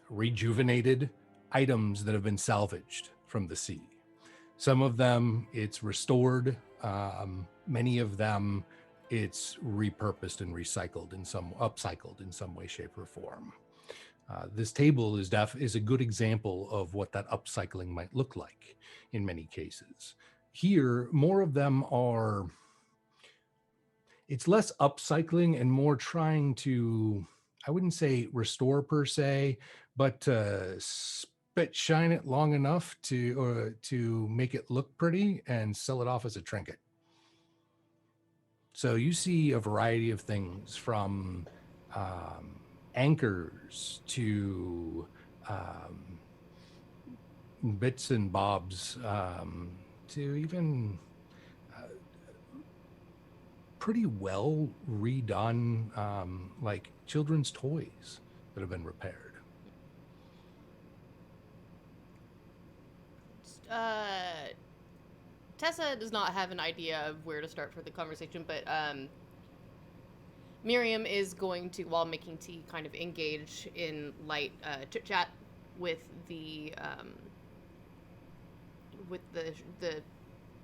rejuvenated items that have been salvaged from the sea. Some of them it's restored. Many of them it's repurposed and recycled upcycled in some way, shape, or form. This table is a good example of what that upcycling might look like in many cases. Here, more of them are. It's less upcycling and more trying to, I wouldn't say restore per se, but shine it long enough to make it look pretty and sell it off as a trinket. So you see a variety of things from anchors to bits and bobs to even pretty well redone like children's toys that have been repaired. Tessa does not have an idea of where to start for the conversation, but Miriam is going to, while making tea, kind of engage in light chit chat with the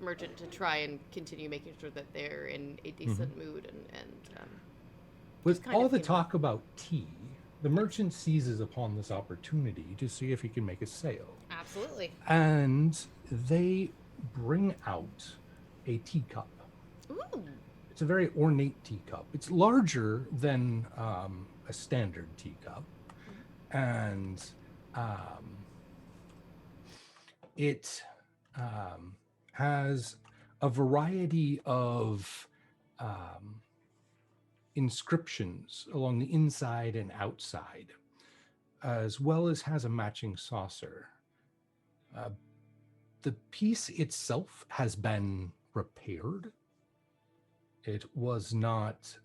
merchant to try and continue making sure that they're in a decent mood and with all the talk about tea, the merchant seizes upon this opportunity to see if he can make a sale. Absolutely. And they bring out a teacup. Ooh. It's a very ornate teacup. It's larger than a standard teacup, and it has a variety of inscriptions along the inside and outside, as well as has a matching saucer. The piece itself has been repaired. It was not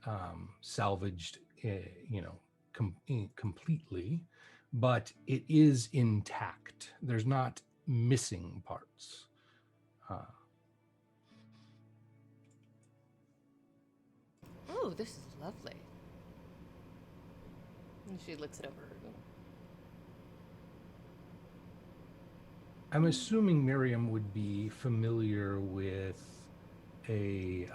salvaged, completely, but it is intact. There's not missing parts. Oh, this is lovely. And she looks it over. I'm assuming Miriam would be familiar with a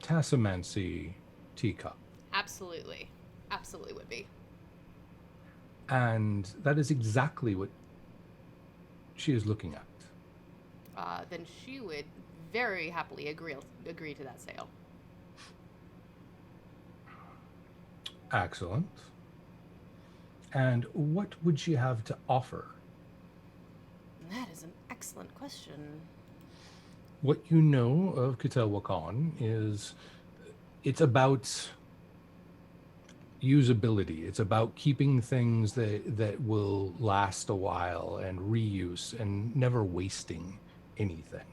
tassomancy teacup. Absolutely. Absolutely would be. And that is exactly what she is looking at. Then she would very happily agree to that sale. Excellent. And what would she have to offer? That is an excellent question. What you know of Kitelwakan is it's about usability. It's about keeping things that will last a while and reuse and never wasting anything.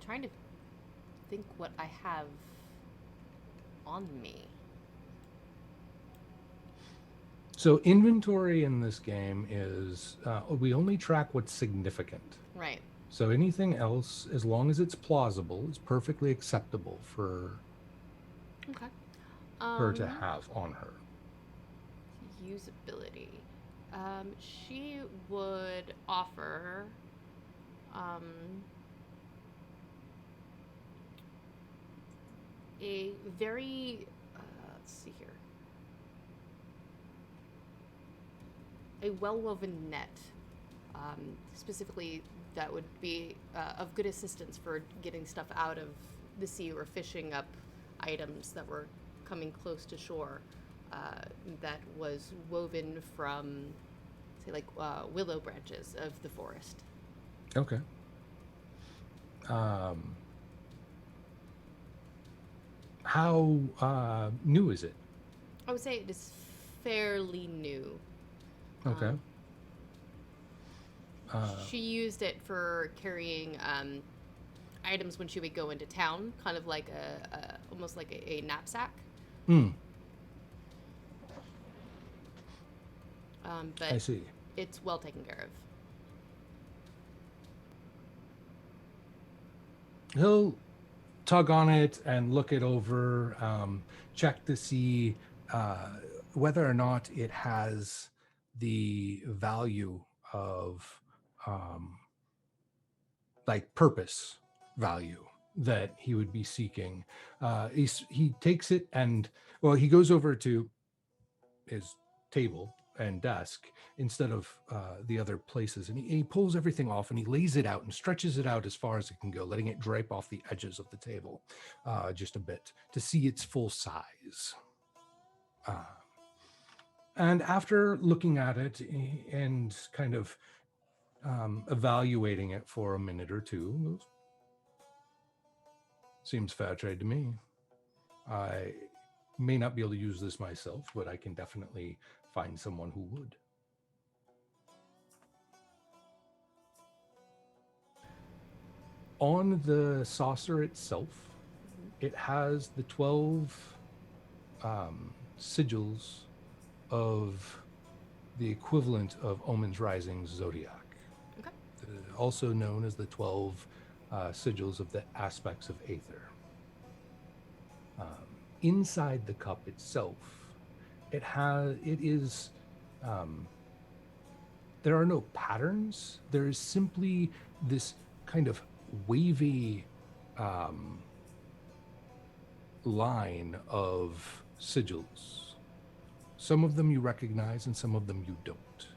Trying to think what I have on me. So inventory in this game is we only track what's significant. Right. So anything else, as long as it's plausible, is perfectly acceptable for her to have on her. Usability. She would offer a very let's see here, a well-woven net, specifically that would be of good assistance for getting stuff out of the sea or fishing up items that were coming close to shore, that was woven from, say, like willow branches of the forest. Okay. How new is it? I would say it is fairly new. Okay. She used it for carrying items when she would go into town, kind of like almost like a knapsack. I but see. it's well taken care of. He'll tug on it and look it over, check to see whether or not it has the value of like purpose value that he would be seeking. He takes it and, well, he goes over to his table and desk instead of the other places, and he pulls everything off and he lays it out and stretches it out as far as it can go, letting it drape off the edges of the table just a bit to see its full size. And after looking at it and kind of evaluating it for a minute or two, goes, seems fair trade to me. I may not be able to use this myself, but I can definitely find someone who would. On the saucer itself, it has the 12 sigils of the equivalent of Omens Rising's zodiac. Okay. Also known as the 12 sigils of the aspects of aether. Inside the cup itself, there are no patterns. There is simply this kind of wavy line of sigils. Some of them you recognize and some of them you don't.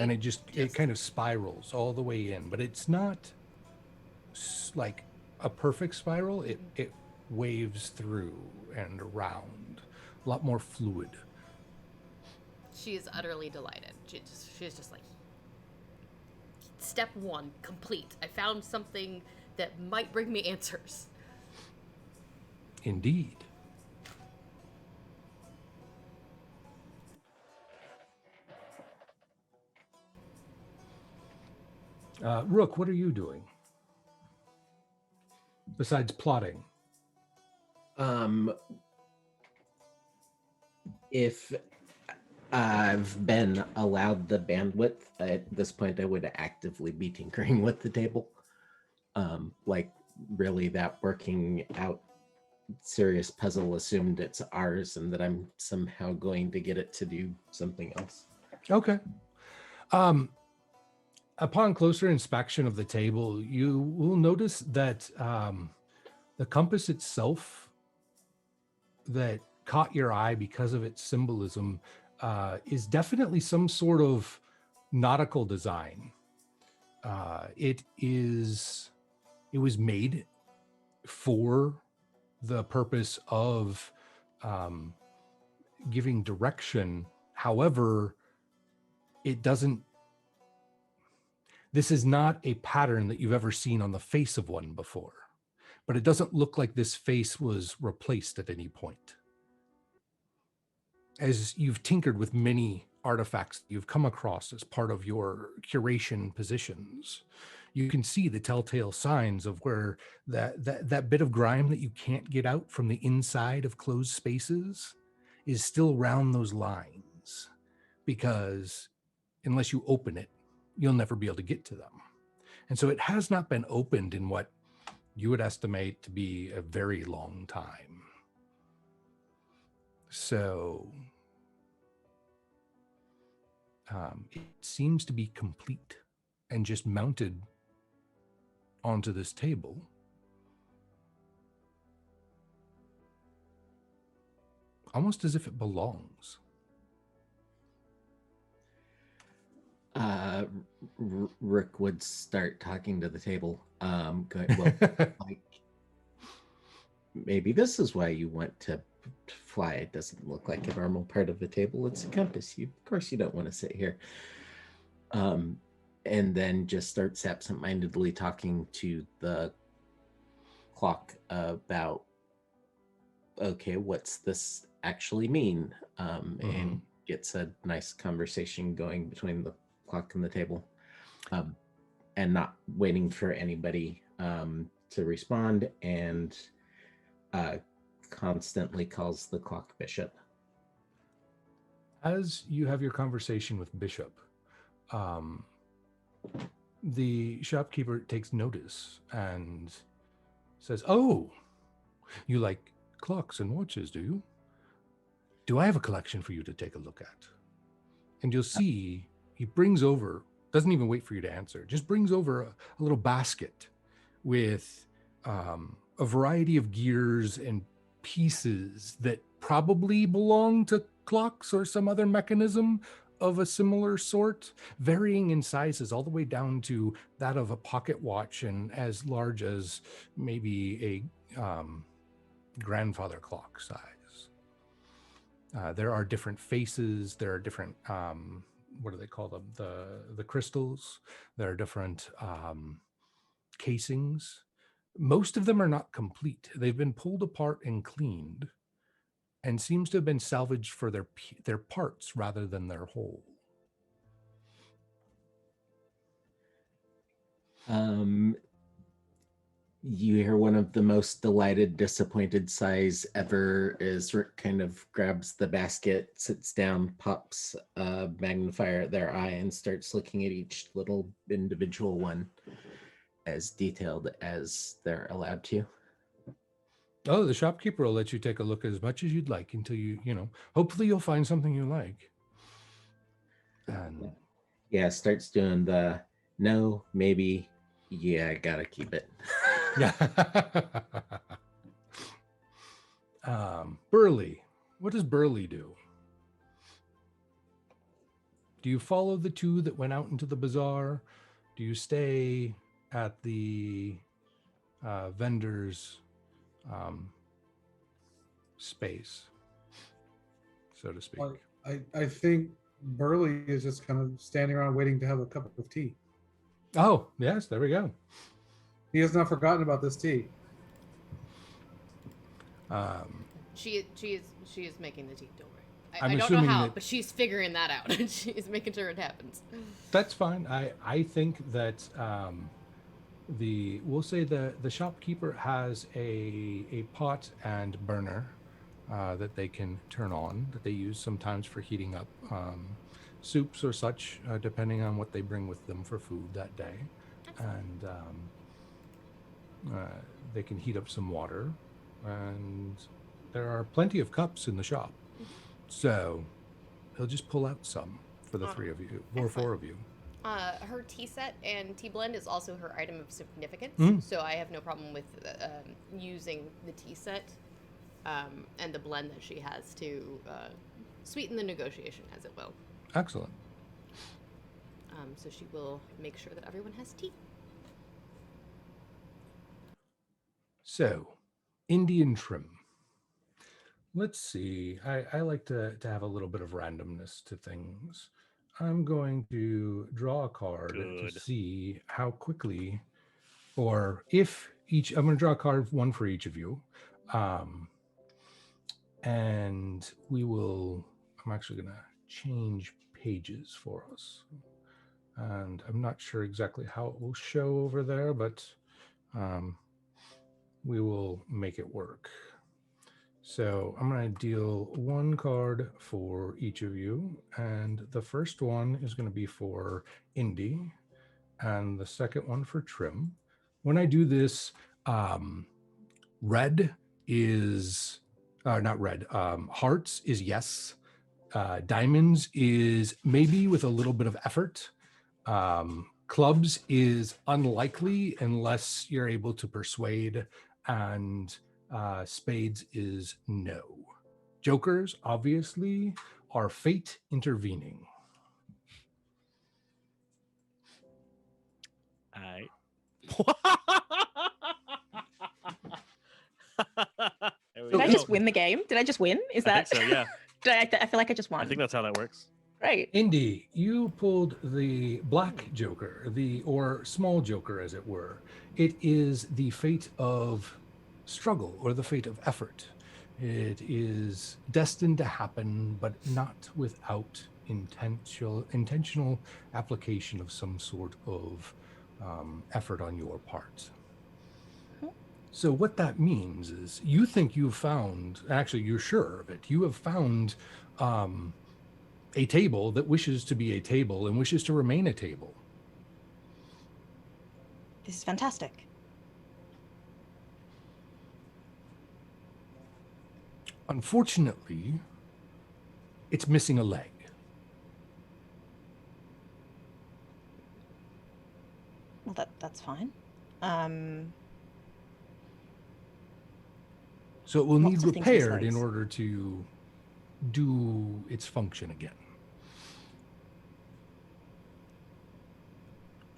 And it kind of spirals all the way in, but it's not like a perfect spiral. It waves through and around, a lot more fluid. She is utterly delighted. She's just like, step 1 complete. I found something that might bring me answers. Indeed. Rook, what are you doing besides plotting? If I've been allowed the bandwidth at this point, I would actively be tinkering with the table. Like really that working out serious puzzle assumed it's ours and that I'm somehow going to get it to do something else. Okay. Upon closer inspection of the table, you will notice that the compass itself that caught your eye because of its symbolism is definitely some sort of nautical design. It was made for the purpose of giving direction. However, this is not a pattern that you've ever seen on the face of one before, but it doesn't look like this face was replaced at any point. As you've tinkered with many artifacts that you've come across as part of your curation positions, you can see the telltale signs of where that bit of grime that you can't get out from the inside of closed spaces is still around those lines, because unless you open it, you'll never be able to get to them. And so it has not been opened in what you would estimate to be a very long time. So it seems to be complete and just mounted onto this table. Almost as if it belongs. Rick would start talking to the table. Going, well, like, maybe this is why you want to fly. It doesn't look like a normal part of the table. It's a compass. Of course you don't want to sit here. And then just starts absentmindedly talking to the clock about, okay, what's this actually mean? And gets a nice conversation going between the clock and the table, and not waiting for anybody to respond, and constantly calls the clock bishop. As you have your conversation with Bishop, the shopkeeper takes notice and says, "Oh, you like clocks and watches, do you? Do I have a collection for you to take a look at?" And you'll see he brings over, doesn't even wait for you to answer, just brings over a little basket with a variety of gears and pieces that probably belong to clocks or some other mechanism of a similar sort, varying in sizes all the way down to that of a pocket watch and as large as maybe a grandfather clock size. There are different faces. There are different, what do they call them? The crystals. There are different casings. Most of them are not complete. They've been pulled apart and cleaned and seems to have been salvaged for their parts rather than their whole. You hear one of the most delighted, disappointed sighs ever as Rick kind of grabs the basket, sits down, pops a magnifier at their eye, and starts looking at each little individual one as detailed as they're allowed to. Oh, the shopkeeper will let you take a look as much as you'd like until hopefully you'll find something you like. And yeah, starts doing the no, maybe, yeah, I gotta keep it. yeah. Burley. What does Burley do? Do you follow the two that went out into the bazaar? Do you stay at the vendor's space, so to speak? Well, I think Burley is just kind of standing around waiting to have a cup of tea. Oh, yes, there we go. He has not forgotten about this tea. She is making the tea. Don't worry. I I'm don't know assuming how, but she's figuring that out. She's making sure it happens. That's fine. I think that we'll say the shopkeeper has a pot and burner that they can turn on, that they use sometimes for heating up soups or such, depending on what they bring with them for food that day. And they can heat up some water, and there are plenty of cups in the shop. So he'll just pull out some for the three of you, or four of you. Her tea set and tea blend is also her item of significance, so I have no problem with using the tea set and the blend that she has to sweeten the negotiation, as it will. Excellent. So she will make sure that everyone has tea. So, Indian trim. Let's see. I like to have a little bit of randomness to things. I'm going to draw a card to see how quickly, or if each, I'm going to draw a card, one for each of you. And I'm actually going to change pages for us. And I'm not sure exactly how it will show over there, but we will make it work. So I'm going to deal one card for each of you. And the first one is going to be for Indy, and the second one for Trim. When I do this, red is, not red, hearts is yes. Diamonds is maybe with a little bit of effort. Clubs is unlikely unless you're able to persuade, and spades is no. Jokers, obviously, are fate intervening. Did I just win the game? Did I just win? Is that? I think so, yeah. I feel like I just won. I think that's how that works. Right. Indy, you pulled the black joker, or small joker, as it were. It is the fate of struggle, or the fate of effort. It is destined to happen, but not without intentional application of some sort of effort on your part. So what that means is you think you've found, actually you're sure of it, you have found a table that wishes to be a table and wishes to remain a table. This is fantastic. Unfortunately, it's missing a leg. Well, that's fine. So it will need Lots of things miss repaired in legs. order to do its function again.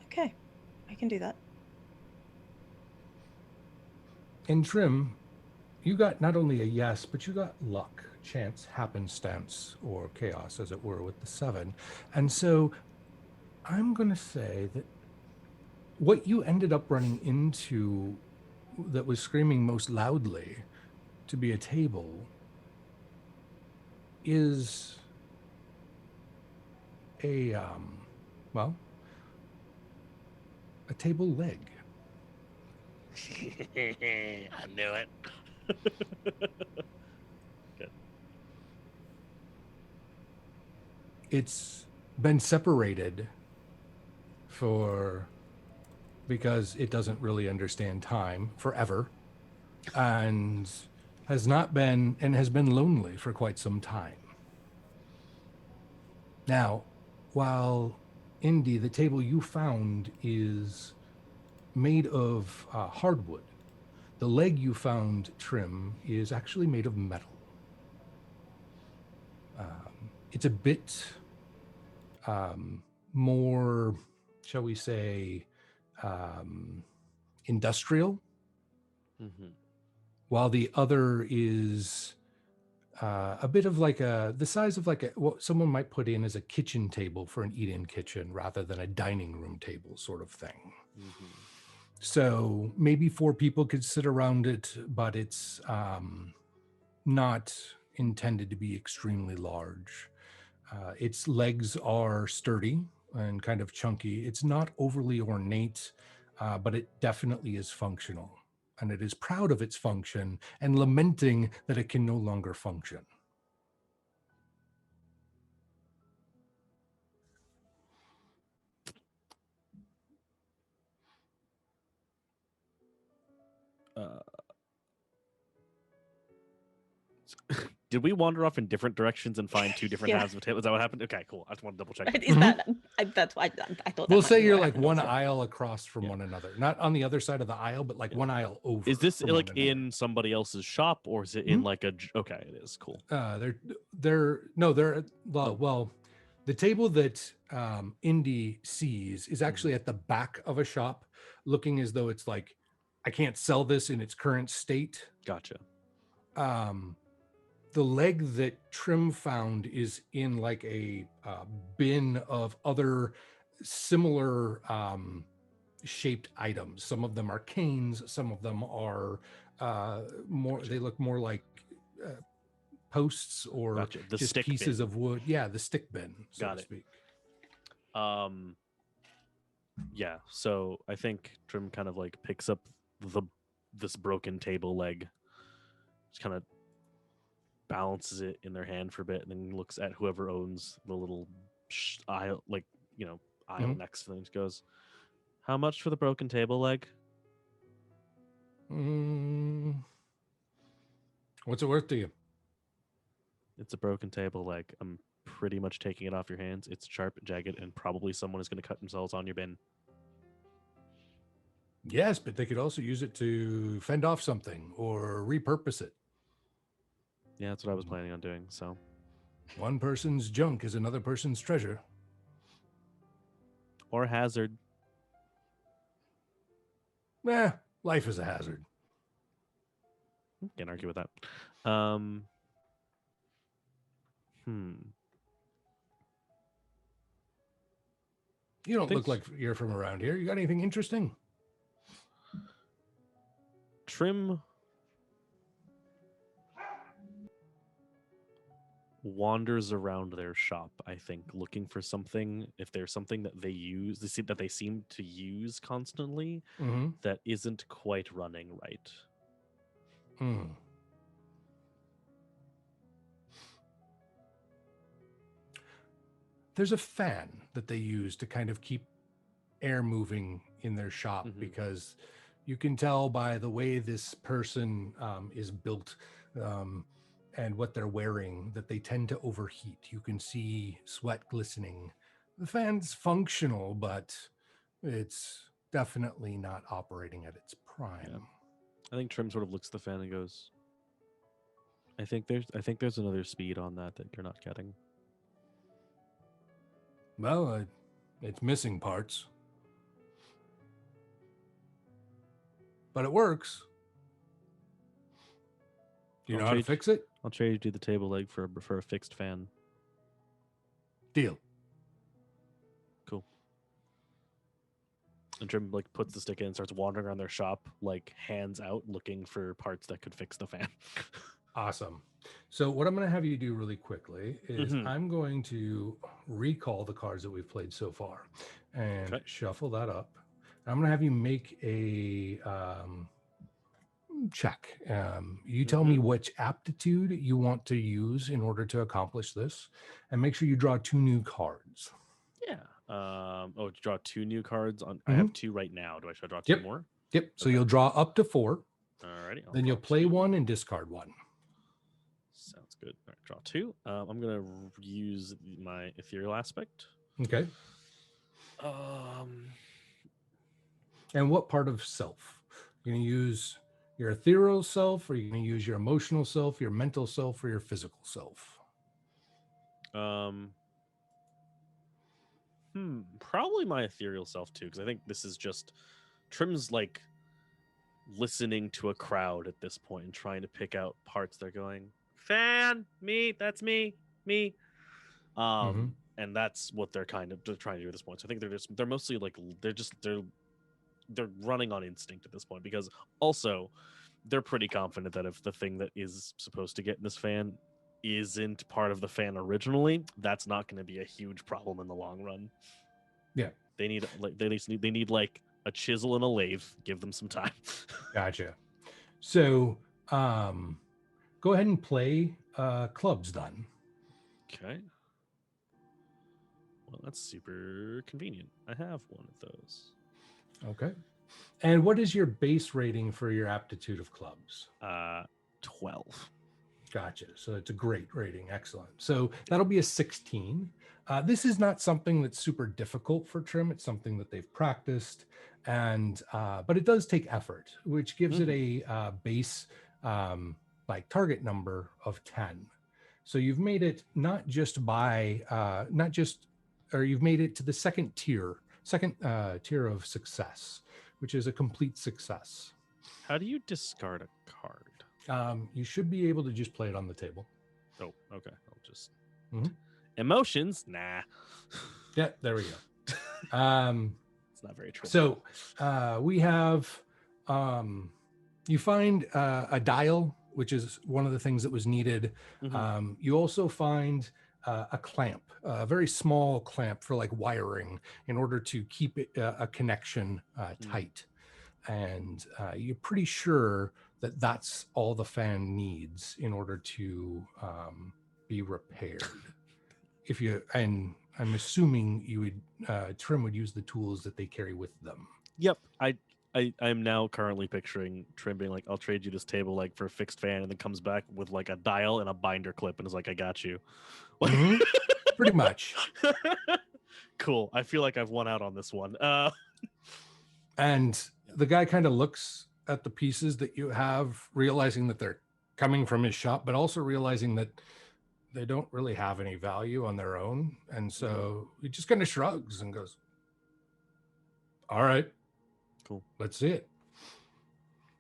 Okay, I can do that. In Trim, you got not only a yes, but you got luck, chance, happenstance, or chaos, as it were, with the 7. And so I'm going to say that what you ended up running into that was screaming most loudly to be a table is a, well, a table leg. I knew it. Good. It's been separated because it doesn't really understand time forever, and has been lonely for quite some time. Now, while Indy, the table you found is made of hardwood, the leg you found, Trim, is actually made of metal. It's a bit more, shall we say, industrial, while the other is a bit of like the size of like what someone might put in as a kitchen table for an eat-in kitchen rather than a dining room table sort of thing. So maybe 4 people could sit around it, but it's not intended to be extremely large. Its legs are sturdy and kind of chunky. It's not overly ornate, but it definitely is functional. And it is proud of its function and lamenting that it can no longer function. Did we wander off in different directions and find 2 different Yeah. halves of a table? Is that what happened? Okay, cool. I just want to double check. Is that that's why I thought that We'll might say be you're what like happened one also. aisle across from one another. Not on the other side of the aisle, but like one aisle over. Is this from like one another. in somebody else's shop, or is it in like a? Okay, it is cool. They're well, the table that Indy sees is actually at the back of a shop, looking as though it's like, I can't sell this in its current state. Gotcha. The leg that Trim found is in like a bin of other similar shaped items. Some of them are canes, some of them are more, they look more like posts or Gotcha. The just stick pieces bin. of wood. Yeah, the stick bin, so Got to it. speak. Yeah, so I think Trim kind of like picks up this broken table leg, just kind of balances it in their hand for a bit, and then looks at whoever owns the little aisle, like, aisle next to them. Just goes, "How much for the broken table leg?" What's it worth to you? It's a broken table leg. I'm pretty much taking it off your hands. It's sharp, jagged, and probably someone is going to cut themselves on your bin. Yes, but they could also use it to fend off something or repurpose it. Yeah, that's what I was planning on doing. So, one person's junk is another person's treasure. Or hazard. Life is a hazard. Can't argue with that. You don't look like you're from around here. You got anything interesting? Trim wanders around their shop, I think, looking for something. If there's something that they seem to use constantly Mm-hmm. that isn't quite running right. Mm. There's a fan that they use to kind of keep air moving in their shop, because you can tell by the way this person is built and what they're wearing that they tend to overheat. You can see sweat glistening. The fan's functional, but it's definitely not operating at its prime. Yeah. I think Trim sort of looks at the fan and goes, I think there's another speed on that you're not getting. Well, it's missing parts, but it works. Do you know how to fix it? I'll trade you the table leg for a fixed fan. Deal. Cool. And Trim like puts the stick in and starts wandering around their shop, like hands out, looking for parts that could fix the fan. Awesome. So what I'm going to have you do really quickly is I'm going to recall the cards that we've played so far and shuffle that up. I'm going to have you make a check. You tell me which aptitude you want to use in order to accomplish this, and make sure you draw 2 new cards. Yeah. Draw 2 new cards on. I have 2 right now. Should I draw 2 more? Yep. So you'll draw up to 4. Alrighty. Then you'll play 1 and discard 1. Sounds good. All right, draw 2. I'm gonna use my ethereal aspect. Okay. And what part of self? You're gonna use your ethereal self, or you're gonna use your emotional self, your mental self, or your physical self? Probably my ethereal self too, because I think this is just Trim's like listening to a crowd at this point and trying to pick out parts. They're going, fan, me, that's me. And that's what they're kind of trying to do at this point. So I think they're mostly like they're running on instinct at this point, because also they're pretty confident that if the thing that is supposed to get in this fan isn't part of the fan originally, that's not going to be a huge problem in the long run. Yeah, they need like a chisel and a lathe. Give them some time. Gotcha. So go ahead and play clubs then. Okay. Well, that's super convenient. I have one of those. Okay. And what is your base rating for your aptitude of clubs? 12. Gotcha. So it's a great rating. Excellent. So that'll be a 16. This is not something that's super difficult for Trim. It's something that they've practiced, and but it does take effort, which gives it a base like target number of 10. So you've made it you've made it to the second tier of success, which is a complete success. How do you discard a card? You should be able to just play it on the table. Oh, okay. I'll just emotions. Nah. Yeah, there we go. It's not very true. So we have you find a dial, which is one of the things that was needed. You also find a clamp, a very small clamp for like wiring in order to keep it a connection tight. And you're pretty sure that that's all the fan needs in order to be repaired. And I'm assuming you would Trim would use the tools that they carry with them. Yep. I'm now currently picturing Trim being like, I'll trade you this table like for a fixed fan, and then comes back with like a dial and a binder clip and is like, I got you. Pretty much. Cool. I feel like I've won out on this one. And the guy kind of looks at the pieces that you have, realizing that they're coming from his shop, but also realizing that they don't really have any value on their own. And so he just kind of shrugs and goes, all right, cool. Let's see it.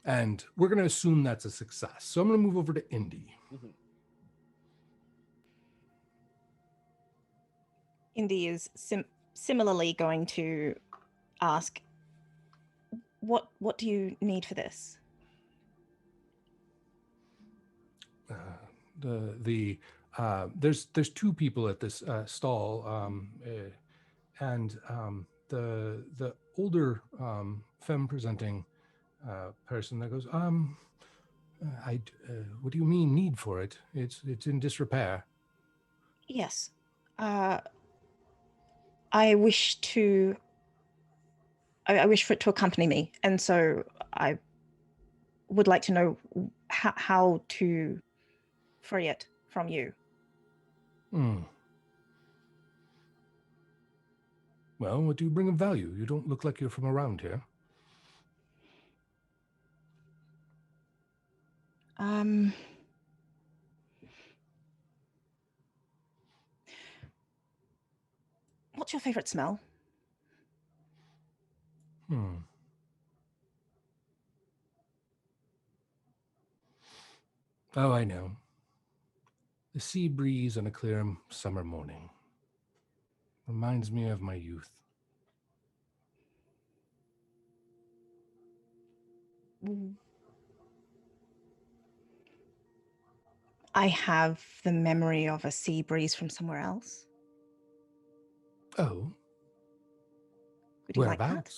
And we're going to assume that's a success. So I'm going to move over to Indy. Indy is similarly going to ask, what do you need for this? there's two people at this stall, and the older femme presenting person that goes, what do you mean need for it? It's in disrepair. Yes. I wish for it to accompany me, and so I would like to know how to free it from you. Well, what do you bring of value? You don't look like you're from around here. What's your favorite smell? Oh, I know. The sea breeze on a clear summer morning. Reminds me of my youth. I have the memory of a sea breeze from somewhere else. Oh. Would you like that?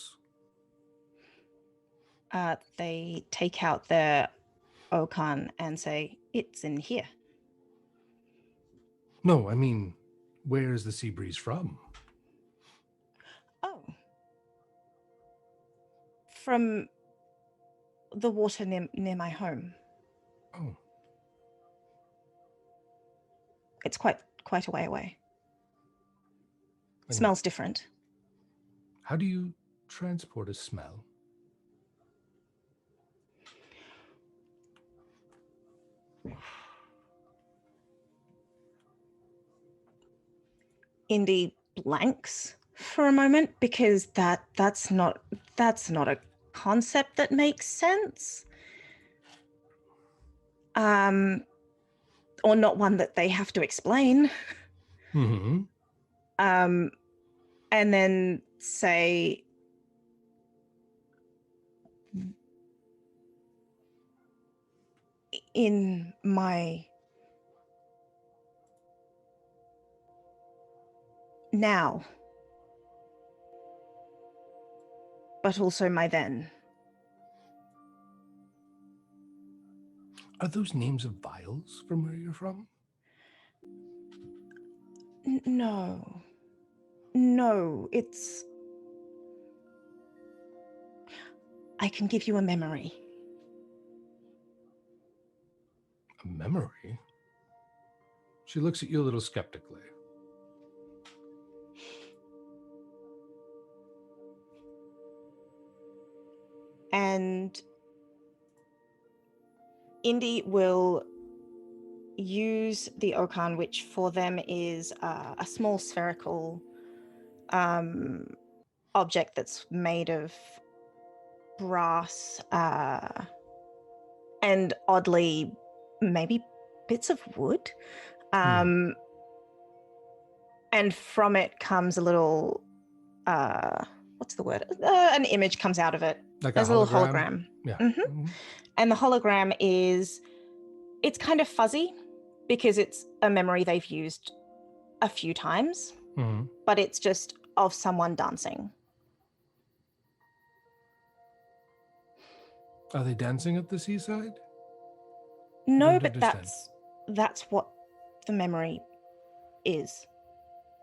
Whereabouts? They take out their Okan and say, it's in here. No, I mean, where is the sea breeze from? Oh. From the water near my home. Oh. It's quite a way away. And Smells different. How do you transport a smell? Indy blanks for a moment because that's not a concept that makes sense. Or not one that they have to explain. Mm-hmm. And then say, in my now, but also my then. Are those names of vials from where you're from? No, it's... I can give you a memory. A memory? She looks at you a little skeptically. And Indy will use the Okan, which for them is a small spherical object that's made of brass and oddly maybe bits of wood. And from it comes a little what's the word? An image comes out of it. Like There's a little hologram. Yeah. Mm-hmm. And the hologram it's kind of fuzzy because it's a memory they've used a few times, but it's just of someone dancing. Are they dancing at the seaside? No, but that's what the memory is.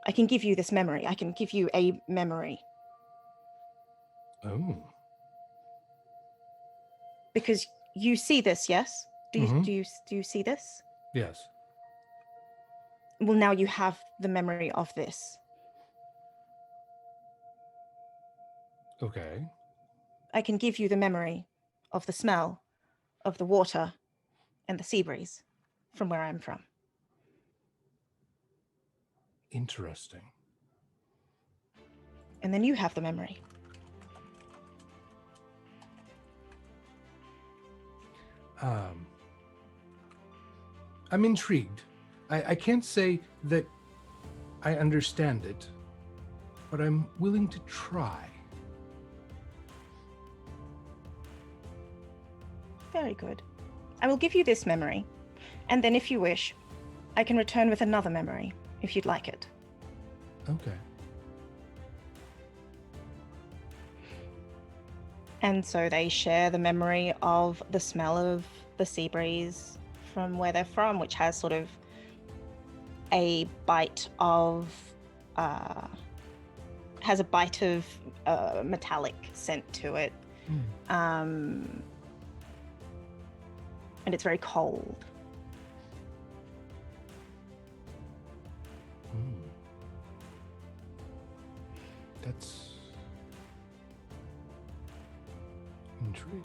I can give you this memory. I can give you a memory. Oh. Because you see this, yes? Do you see this? Yes. Well, now you have the memory of this. Okay. I can give you the memory of the smell of the water and the sea breeze from where I'm from. Interesting. And then you have the memory. I'm intrigued. I can't say that I understand it, but I'm willing to try. Very good. I will give you this memory. And then if you wish, I can return with another memory, if you'd like it. Okay. And so they share the memory of the smell of the sea breeze from where they're from, which has sort of a bite of metallic scent to it. And it's very cold. That's intriguing.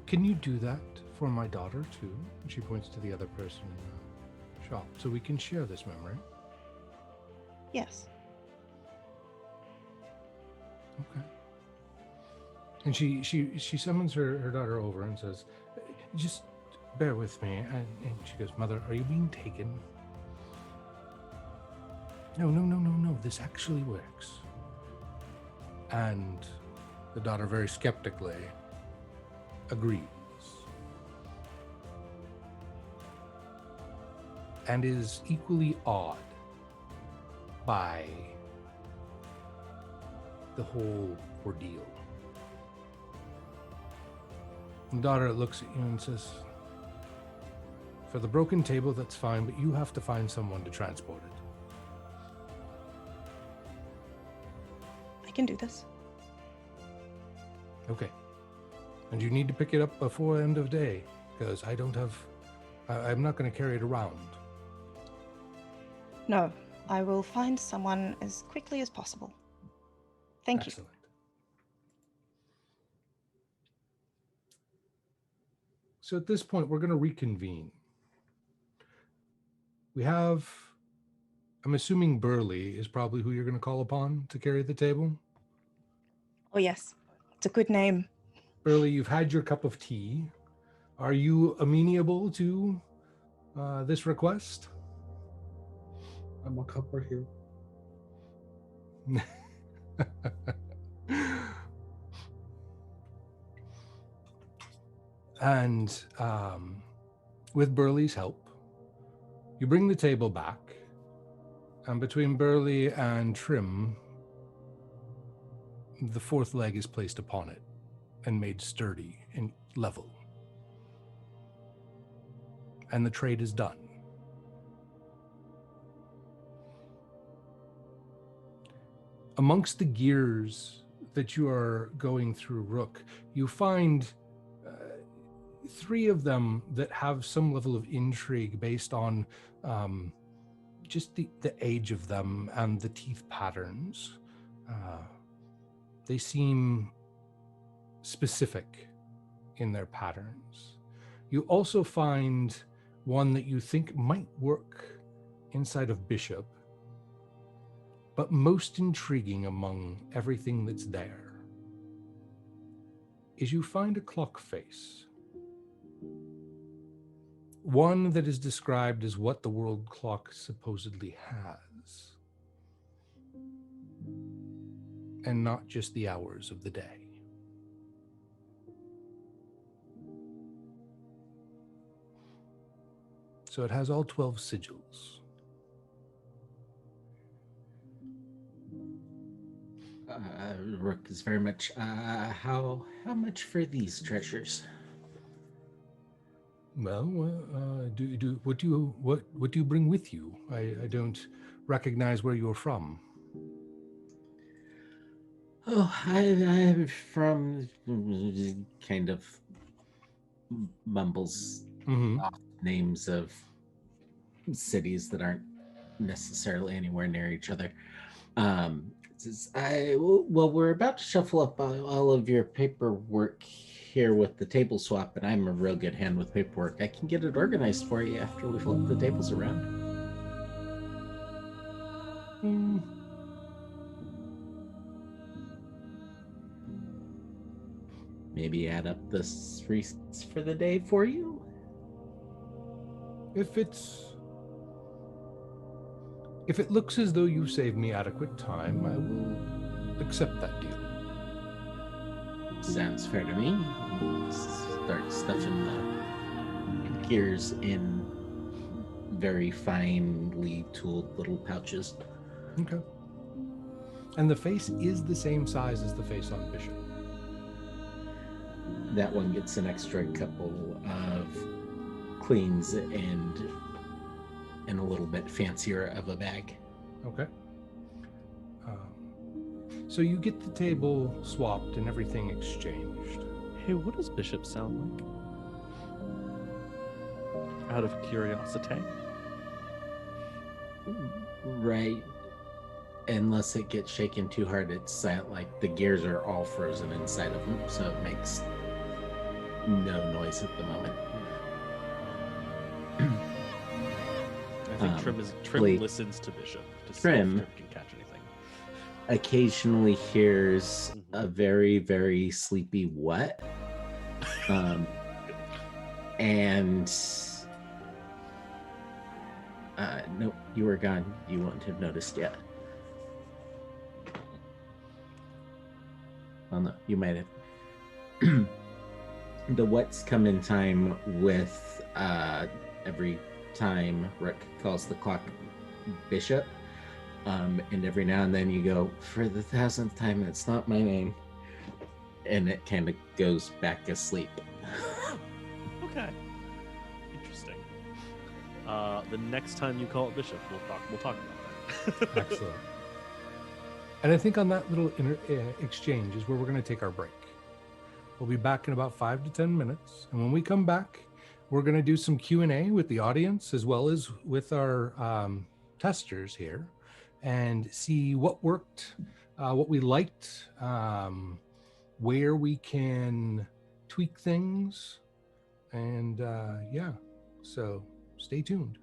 Can you do that for my daughter too? She points to the other person in the shop, so we can share this memory. Yes. Okay. And she summons her daughter over and says, "Just bear with me." And she goes, "Mother, are you being taken?" No. This actually works. And the daughter very skeptically agrees. And is equally awed by the whole ordeal. The daughter looks at you and says, "For the broken table, that's fine, but you have to find someone to transport it." I can do this. Okay. And you need to pick it up before end of day, because I'm not going to carry it around. No, I will find someone as quickly as possible. Thank Excellent. So at this point, we're going to reconvene. We have, I'm assuming Burley is probably who you're going to call upon to carry the table. Oh, yes. It's a good name. Burley, you've had your cup of tea. Are you amenable to this request? I'm a cup right here. And with Burley's help, you bring the table back, and between Burley and Trim, the fourth leg is placed upon it and made sturdy and level. And the trade is done. Amongst the gears that you are going through Rook, you find 3 of them that have some level of intrigue based on just the age of them and the teeth patterns. They seem specific in their patterns. You also find one that you think might work inside of Bishop, but most intriguing among everything that's there is you find a clock face. One that is described as what the world clock supposedly has, and not just the hours of the day. So it has all 12 sigils. Rook is very much. How much for these treasures? Well, what do you bring with you? I don't recognize where you're from. Oh, I'm from kind of mumbles off names of cities that aren't necessarily anywhere near each other. We're about to shuffle up all of your paperwork here with the table swap, and I'm a real good hand with paperwork. I can get it organized for you after we flip the tables around. Maybe add up the receipts for the day for you? If it looks as though you saved me adequate time, I will accept that deal. Sounds fair to me. Start stuffing the gears in very finely tooled little pouches. Okay. And the face is the same size as the face on Bishop. That one gets an extra couple of cleans and a little bit fancier of a bag. Okay. So you get the table swapped and everything exchanged. Hey, what does Bishop sound like? Out of curiosity. Right. Unless it gets shaken too hard, it's like the gears are all frozen inside of them, so it makes no noise at the moment. I think Trim listens to Bishop to see if Trim Trim can catch anything. Occasionally hears a very, very sleepy what? And nope, you were gone. You wouldn't have noticed yet. Well, no, you might have. The what's come in time with every time Rook calls the clock Bishop. And every now and then you go, for the 1000th time, it's not my name. And it kind of goes back asleep. Okay. Interesting. The next time you call it Bishop, we'll talk about that. Excellent. And I think on that little exchange is where we're going to take our break. We'll be back in about 5 to 10 minutes. And when we come back, we're going to do some Q&A with the audience as well as with our testers here and see what worked, what we liked, where we can tweak things. And yeah, so stay tuned.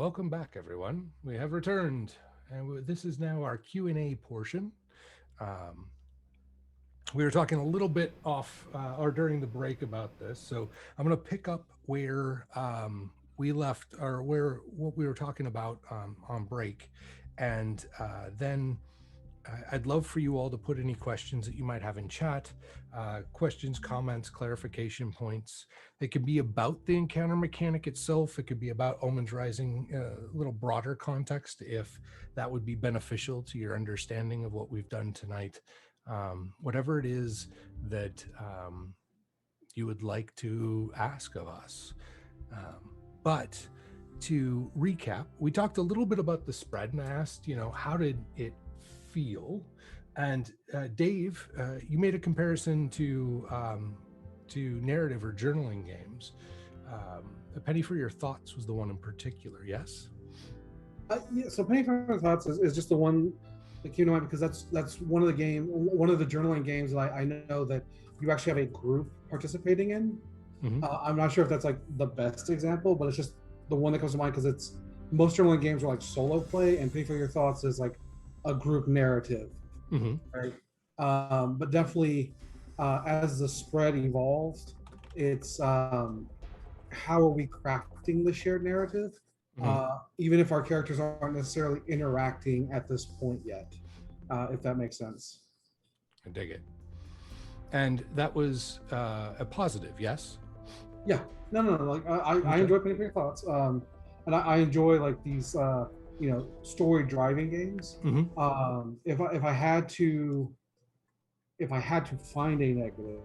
welcome back, everyone. We have returned, and this is now our Q&A portion. We were talking a little bit off or during the break about this, so I'm going to pick up where we left, or what we were talking about on break, and then I'd love for you all to put any questions that you might have in chat, questions, comments, clarification points. They could be about the encounter mechanic itself. It could be about Omens Rising, a little broader context, if that would be beneficial to your understanding of what we've done tonight. Whatever it is that you would like to ask of us. But to recap, we talked a little bit about the spread and I asked, how did it feel? And Dave, you made a comparison to narrative or journaling games. A Penny for Your Thoughts was the one in particular, yes? Yeah, so Penny for Your Thoughts is just the one that came to mind, because that's one of the journaling games that I know that you actually have a group participating in. Mm-hmm. I'm not sure if that's like the best example, but it's just the one that comes to mind, because it's most journaling games are like solo play, and Penny for Your Thoughts is like a group narrative. Mm-hmm. Right? But definitely as the spread evolved, it's how are we crafting the shared narrative? Even if our characters aren't necessarily interacting at this point yet, if that makes sense. I dig it. And that was a positive, yes? Yeah. No. Like I enjoy Penny for Your Thoughts, and I enjoy like these story driving games. Mm-hmm. If I had to find a negative,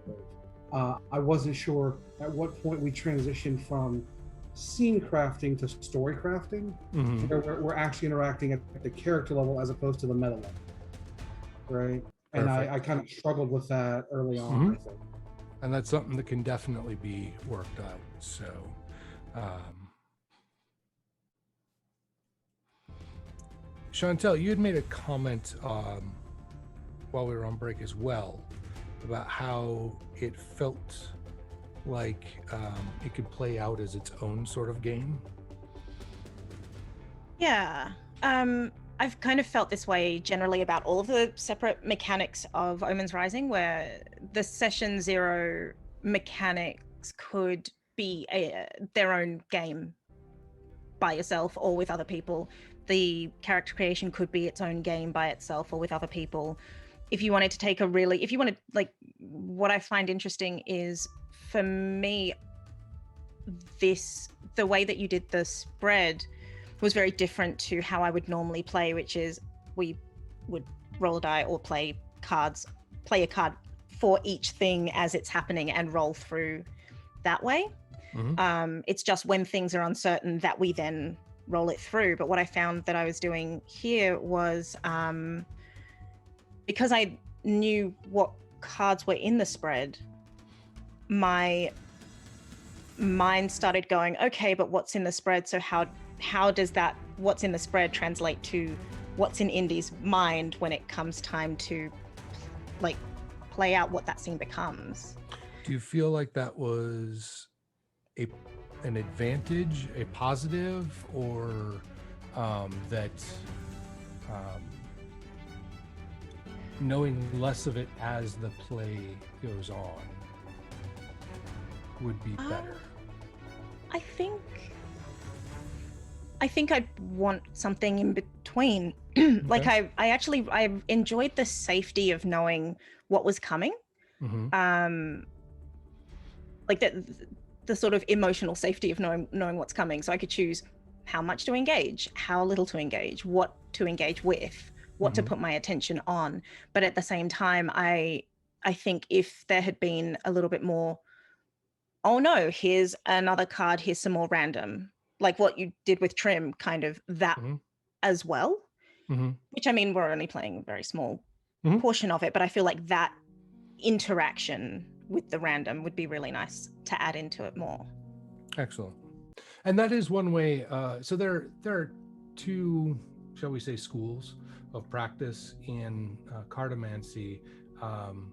I wasn't sure at what point we transitioned from scene crafting to story crafting, Mm-hmm. where we're actually interacting at the character level as opposed to the meta level, right? And I kind of struggled with that early on. Mm-hmm. I think. And that's something that can definitely be worked out. So Chantel, you had made a comment while we were on break as well about how it felt like it could play out as its own sort of game. Yeah. I've kind of felt this way generally about all of the separate mechanics of Omens Rising, where the session 0 mechanics could be their own game by yourself or with other people. The character creation could be its own game by itself or with other people. If you wanted to take what I find interesting is, for me, the way that you did the spread was very different to how I would normally play, which is we would roll a die or play a card for each thing as it's happening and roll through that way. Mm-hmm. It's just when things are uncertain that we then roll it through. But what I found that I was doing here was, because I knew what cards were in the spread, my mind started going, okay, but what's in the spread? So how does that what's in the spread translate to what's in Indy's mind when it comes time to play out what that scene becomes? Do you feel like that was an advantage, a positive, or that knowing less of it as the play goes on would be better? I think I'd want something in between. Like I enjoyed the safety of knowing what was coming. Mm-hmm. Like the sort of emotional safety of knowing what's coming. So I could choose how much to engage, how little to engage, what to engage with, what to put my attention on. But at the same time, I think if there had been a little bit more, oh no, here's another card, here's some more random, like what you did with Trim, kind of that as well. Which, I mean, we're only playing a very small portion of it, but I feel like that interaction with the random would be really nice to add into it more. Excellent. And that is one way. So there are two, shall we say, schools of practice in cartomancy.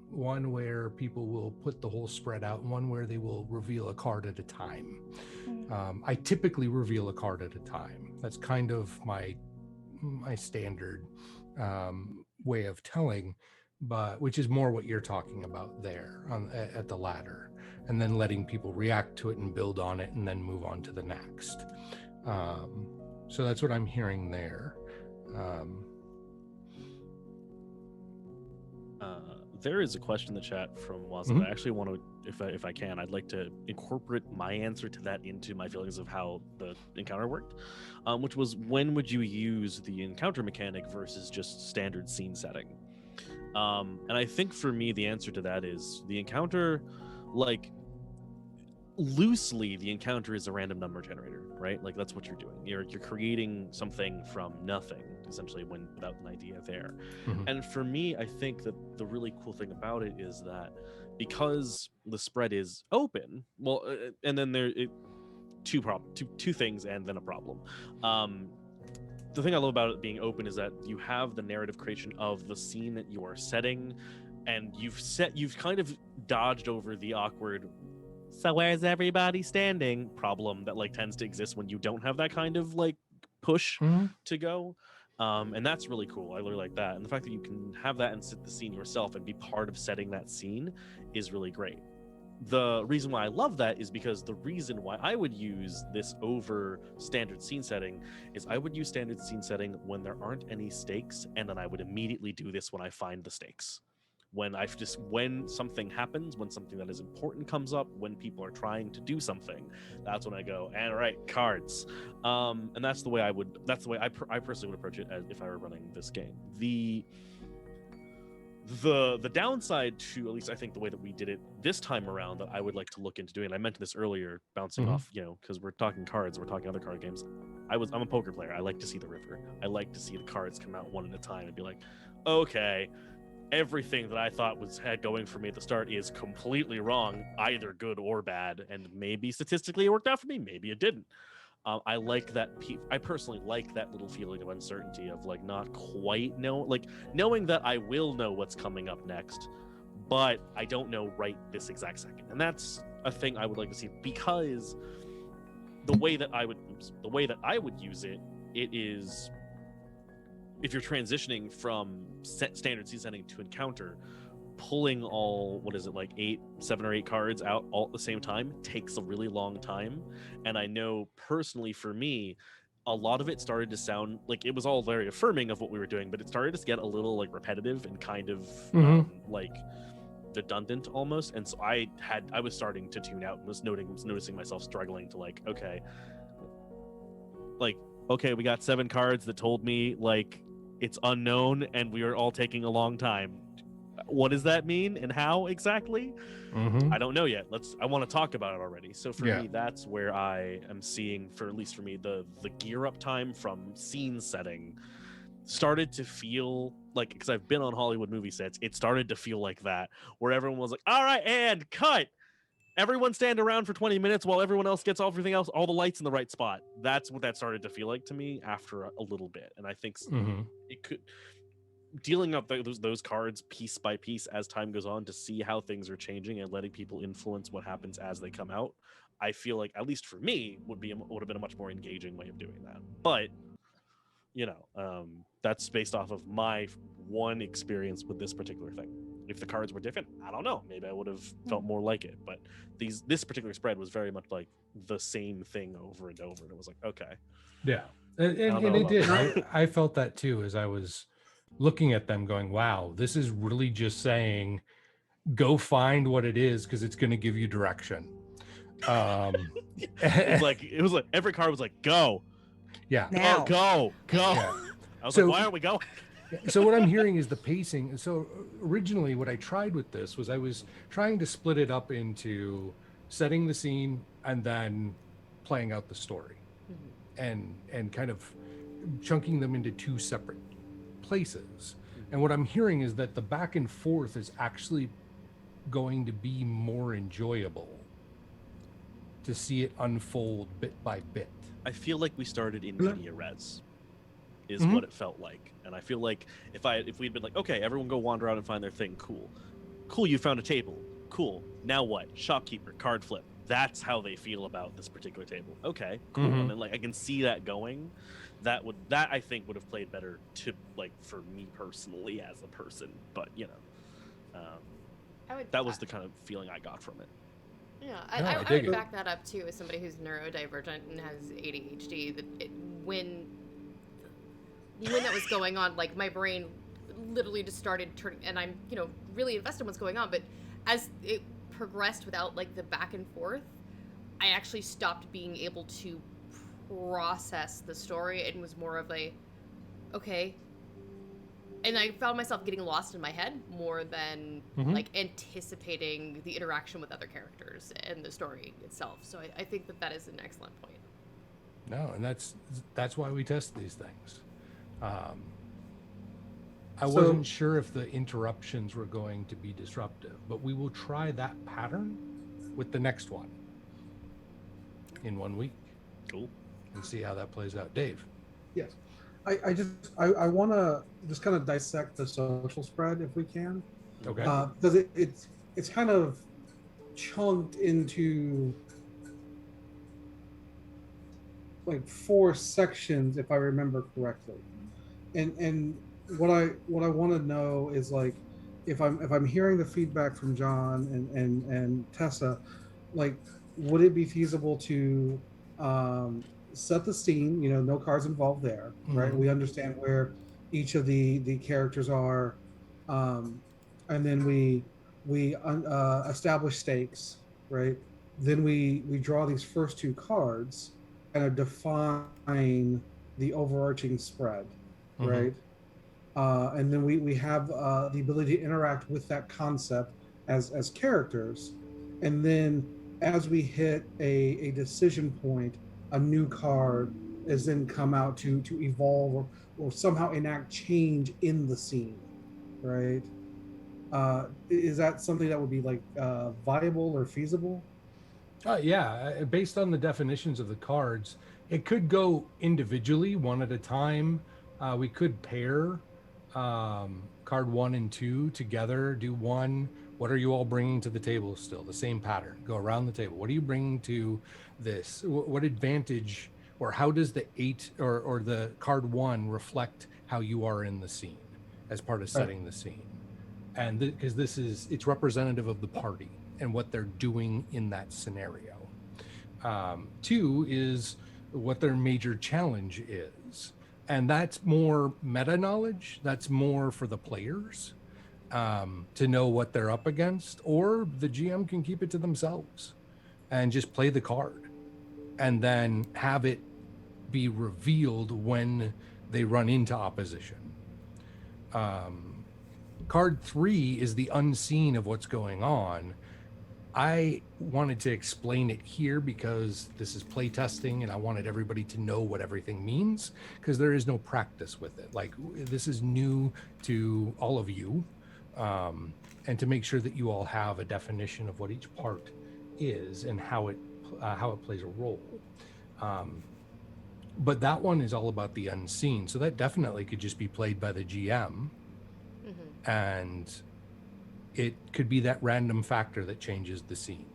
One where people will put the whole spread out, and one where they will reveal a card at a time. I typically reveal a card at a time. That's kind of my standard way of telling, but which is more what you're talking about there at the ladder, and then letting people react to it and build on it and then move on to the next. So that's what I'm hearing there. There is a question in the chat from Waza. Mhm. I actually want to, if I can, I'd like to incorporate my answer to that into my feelings of how the encounter worked, which was, when would you use the encounter mechanic versus just standard scene setting? And I think for me, the answer to that is the encounter, like, loosely, the encounter is a random number generator, right? Like, that's what you're doing. You're creating something from nothing, essentially, without an idea there. Mhm. And for me, I think that the really cool thing about it is that because the spread is open, well, and then two things and then a problem. The thing I love about it being open is that you have the narrative creation of the scene that you are setting, and you've kind of dodged over the awkward, so where's everybody standing problem that like tends to exist when you don't have that kind of like push Mhm. to go. And that's really cool. I really like that. And the fact that you can have that and set the scene yourself and be part of setting that scene is really great. The reason why I love that is because the reason why I would use this over standard scene setting is I would use standard scene setting when there aren't any stakes, and then I would immediately do this when I find the stakes. When something happens, when something that is important comes up, when people are trying to do something, that's when I go, and all right, cards. And that's the way I personally would approach it as if I were running this game. The downside to, at least I think the way that we did it this time around, that I would like to look into doing, and I mentioned this earlier, bouncing off, because we're talking cards, we're talking other card games. I'm a poker player. I like to see the river. I like to see the cards come out one at a time and be like, okay, everything that I thought had going for me at the start is completely wrong, either good or bad, and maybe statistically it worked out for me, maybe it didn't. I like that. I personally like that little feeling of uncertainty of like not quite knowing that I will know what's coming up next, but I don't know right this exact second. And that's a thing I would like to see, because the way that I would use it is, if you're transitioning from standard scene setting to encounter, pulling all, 7 or 8 cards out all at the same time takes a really long time. And I know personally for me, a lot of it started to sound like it was all very affirming of what we were doing, but it started to get a little like repetitive and kind of like redundant almost. And so I was starting to tune out and was noticing myself struggling to like, okay, we got 7 cards that told me like it's unknown and we are all taking a long time. What does that mean and how exactly? I don't know yet. I want to talk about it already. So for me, that's where I am seeing, at least for me, the gear up time from scene setting started to feel like, because I've been on Hollywood movie sets, it started to feel like that, where everyone was like, all right, and cut. Everyone stand around for 20 minutes while everyone else gets everything else, all the lights in the right spot. That's what that started to feel like to me after a little bit. And I think it could, dealing up those cards piece by piece as time goes on to see how things are changing and letting people influence what happens as they come out, I feel like, at least for me, would have been a much more engaging way of doing that. But that's based off of my one experience with this particular thing. If the cards were different, I don't know, maybe I would have felt more like it. But this particular spread was very much like the same thing over and over, and it was like, okay, and it did. I felt that too as I was looking at them going, wow, this is really just saying go find what it is, because it's going to give you direction. it was like every card was like, go now. go Yeah. I was like, why aren't we going? So what I'm hearing is the pacing. So originally what I tried with this was I was trying to split it up into setting the scene and then playing out the story, and kind of chunking them into 2 separate places. And what I'm hearing is that the back and forth is actually going to be more enjoyable to see it unfold bit by bit. I feel like we started in media res is what it felt like. And I feel like if we'd been like, okay, everyone go wander out and find their thing, cool, you found a table, cool, now what? Shopkeeper, card flip, that's how they feel about this particular table. Okay, cool. Mhm. And then like I can see that going. That I think would have played better to like for me personally as a person. But you know, that was the kind of feeling I got from it. Yeah, No, I I dig would it. back that up too as somebody who's neurodivergent and has ADHD. When that was going on, like my brain literally just started turning, and I'm really invested in what's going on. But as it progressed without like the back and forth, I actually stopped being able to process the story and was more of a okay. And I found myself getting lost in my head more than like anticipating the interaction with other characters and the story itself. So I think that is an excellent point. No, and that's why we test these things. I So- wasn't sure if the interruptions were going to be disruptive, but we will try that pattern with the next one in 1 week Cool. and see how that plays out. Dave. Yes. I want to just kind of dissect the social spread if we can, Okay. because it's kind of chunked into like 4 sections if I remember correctly, and what I want to know is like if I'm hearing the feedback from John and Tessa, like would it be feasible to set the scene, no cards involved there, right? Mhm. We understand where each of the characters are, and then we establish stakes, right? Then we draw these first 2 cards and define the overarching spread, Mhm. right? And then we have the ability to interact with that concept as characters, and then as we hit a decision point, a new card is then come out to evolve or somehow enact change in the scene, right? Is that something that would be like viable or feasible? Yeah, based on the definitions of the cards, it could go individually, one at a time. We could pair card 1 and 2 together, do one. What are you all bringing to the table still? The same pattern. Go around the table. What are you bringing to this? What advantage or how does the 8 or the card 1 reflect how you are in the scene as part of setting the scene? And because it's representative of the party and what they're doing in that scenario. 2 is what their major challenge is, and that's more meta knowledge. That's more for the players to know what they're up against, or the GM can keep it to themselves and just play the card and then have it be revealed when they run into opposition. Card 3 is the unseen of what's going on. I wanted to explain it here because this is playtesting and I wanted everybody to know what everything means because there is no practice with it. Like this is new to all of you, and to make sure that you all have a definition of what each part is and how it plays a role. But that one is all about the unseen. So that definitely could just be played by the GM. And it could be that random factor that changes the scene.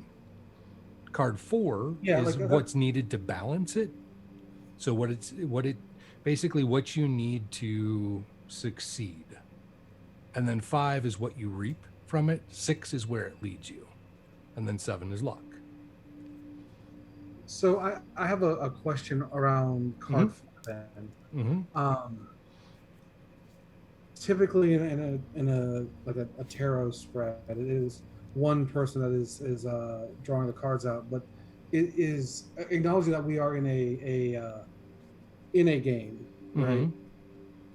Card 4 is what's needed to balance it. So basically what you need to succeed. And then 5 is what you reap from it. 6 is where it leads you. And then 7 is luck. So I have a question around card 4 then. Typically in a tarot spread, it is one person that is drawing the cards out, but it is acknowledging that we are in a game, right?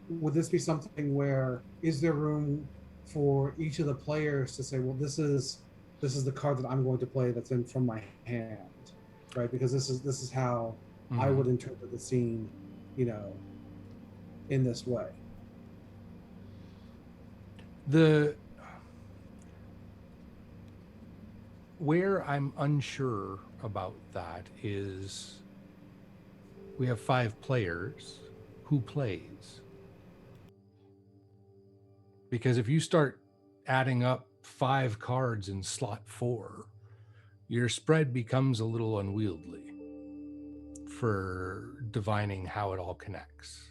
Would this be something where is there room for each of the players to say, well, this is the card that I'm going to play that's in from my hand, right? Because this is how I would interpret the scene, in this way. Where I'm unsure about that is we have 5 players. Who plays? Because if you start adding up 5 cards in slot 4, your spread becomes a little unwieldy for divining how it all connects.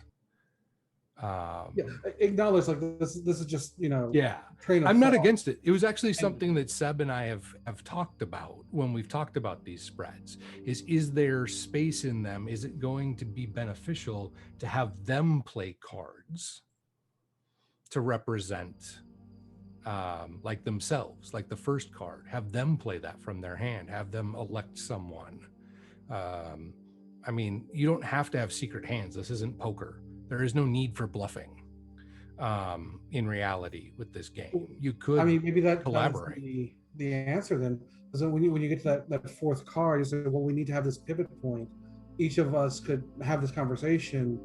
Yeah, acknowledge like this is just, Yeah, train of I'm not thought. against it. It was actually something that Seb and I have talked about when we've talked about these spreads. Is there space in them? Is it going to be beneficial to have them play cards to represent like themselves, like the first card? Have them play that from their hand. Have them elect someone. I mean, you don't have to have secret hands. This isn't poker. There is no need for bluffing. In reality, with this game, you could. I mean, maybe that's collaborate. the answer then. So when you get to that fourth card, you say, well, we need to have this pivot point. Each of us could have this conversation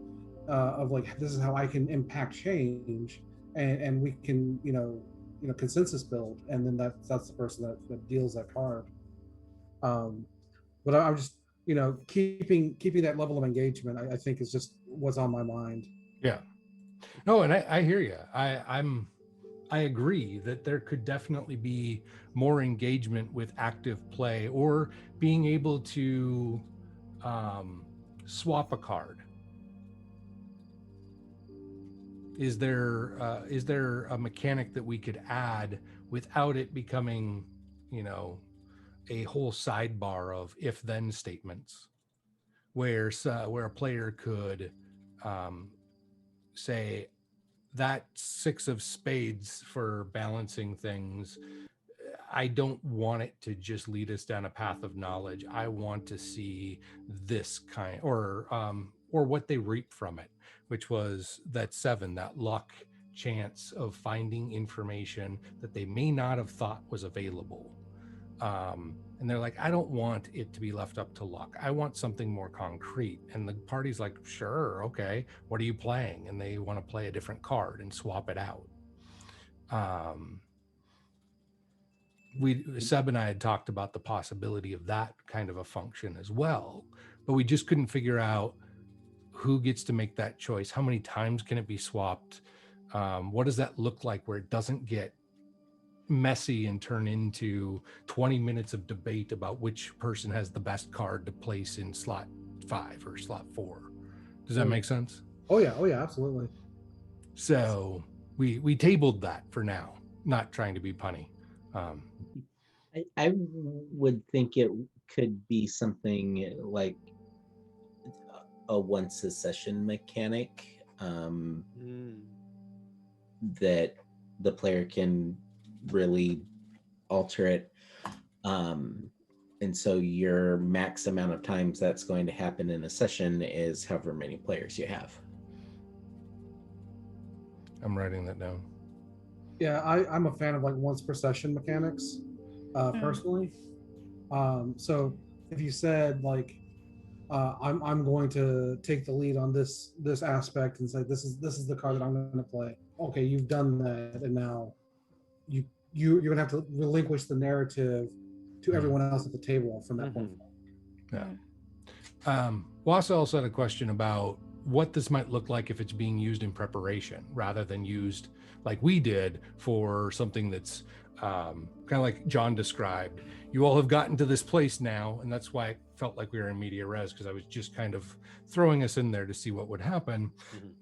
of like, this is how I can impact change, and we can consensus build, and then that's the person that deals that card. But I'm just keeping that level of engagement. I think is just what's on my mind. Yeah. No, and I hear you. I agree that there could definitely be more engagement with active play, or being able to swap a card. Is there a mechanic that we could add without it becoming, a whole sidebar of if-then statements, where a player could say that 6 of spades for balancing things, I don't want it to just lead us down a path of knowledge. I want to see this kind, or what they reap from it, which was that 7, that luck chance of finding information that they may not have thought was available. And they're like, I don't want it to be left up to luck. I want something more concrete. And the party's like, sure, okay, what are you playing? And they want to play a different card and swap it out. Seb and I had talked about the possibility of that kind of a function as well, but we just couldn't figure out who gets to make that choice. How many times can it be swapped? What does that look like where it doesn't get messy and turn into 20 minutes of debate about which person has the best card to place in slot 5 or slot 4? Does that make sense? Oh yeah, absolutely. So we tabled that for now, not trying to be punny. I would think it could be something like a once a session mechanic that the player can really alter it, and so your max amount of times that's going to happen in a session is however many players you have. I'm writing that down. Yeah, I'm a fan of like once per session mechanics, personally. So if you said like, I'm going to take the lead on this aspect and say this is the card that I'm going to play. Okay, you've done that, and now you're going to have to relinquish the narrative to everyone else at the table from that point forward. Yeah. Wasa also had a question about what this might look like if it's being used in preparation rather than used like we did for something that's kind of like John described. You all have gotten to this place now, and that's why it felt like we were in media res, because I was just kind of throwing us in there to see what would happen.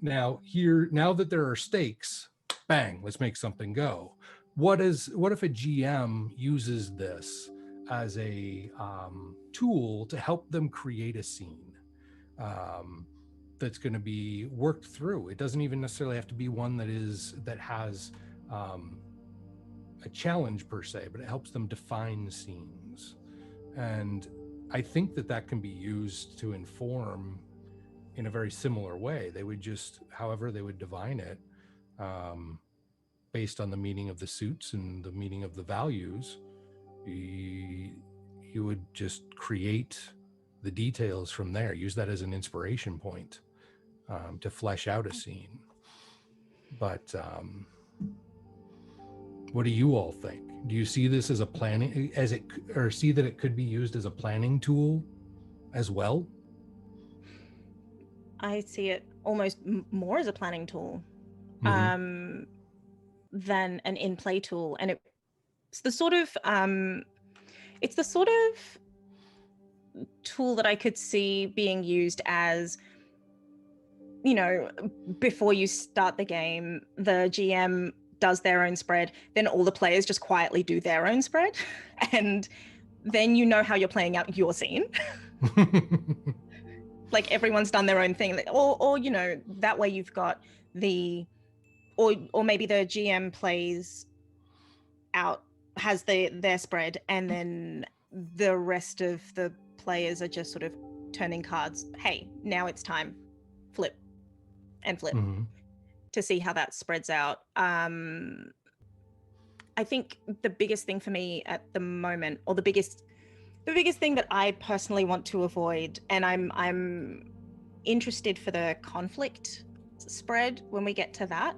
Now that there are stakes, bang, let's make something go. What if a GM uses this as a tool to help them create a scene that's going to be worked through? It doesn't even necessarily have to be one that has a challenge per se, but it helps them define scenes. And I think that can be used to inform in a very similar way. They would just, however they would divine it, based on the meaning of the suits and the meaning of the values, you would just create the details from there. Use that as an inspiration point to flesh out a scene. But what do you all think? Do you see this as a planning, or see that it could be used as a planning tool as well? I see it almost more as a planning tool than an in-play tool, and it's the sort of it's the sort of tool that I could see being used as, before you start the game, the GM does their own spread, then all the players just quietly do their own spread, and then you know how you're playing out your scene. Like everyone's done their own thing, or that way you've got or maybe the GM plays out, has their spread, and then the rest of the players are just sort of turning cards. Hey, now it's time, flip and flip, to see how that spreads out. I think the biggest thing for me at the moment, or the biggest thing that I personally want to avoid, and I'm interested for the conflict spread when we get to that,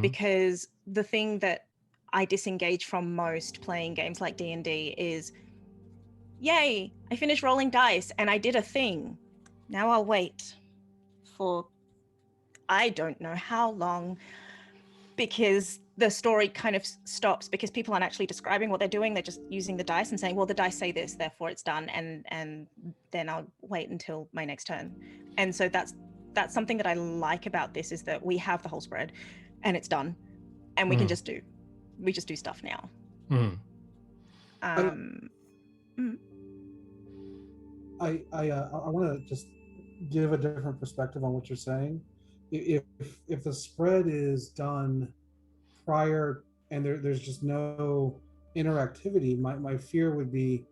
because the thing that I disengage from most playing games like D&D is, yay, I finished rolling dice and I did a thing. Now I'll wait for I don't know how long, because the story kind of stops because people aren't actually describing what they're doing. They're just using the dice and saying, well, the dice say this, therefore it's done. And then I'll wait until my next turn. And so that's something that I like about this, is that we have the whole spread and it's done. And we can just do stuff now. I want to just give a different perspective on what you're saying. If the spread is done prior and there's just no interactivity, my fear would be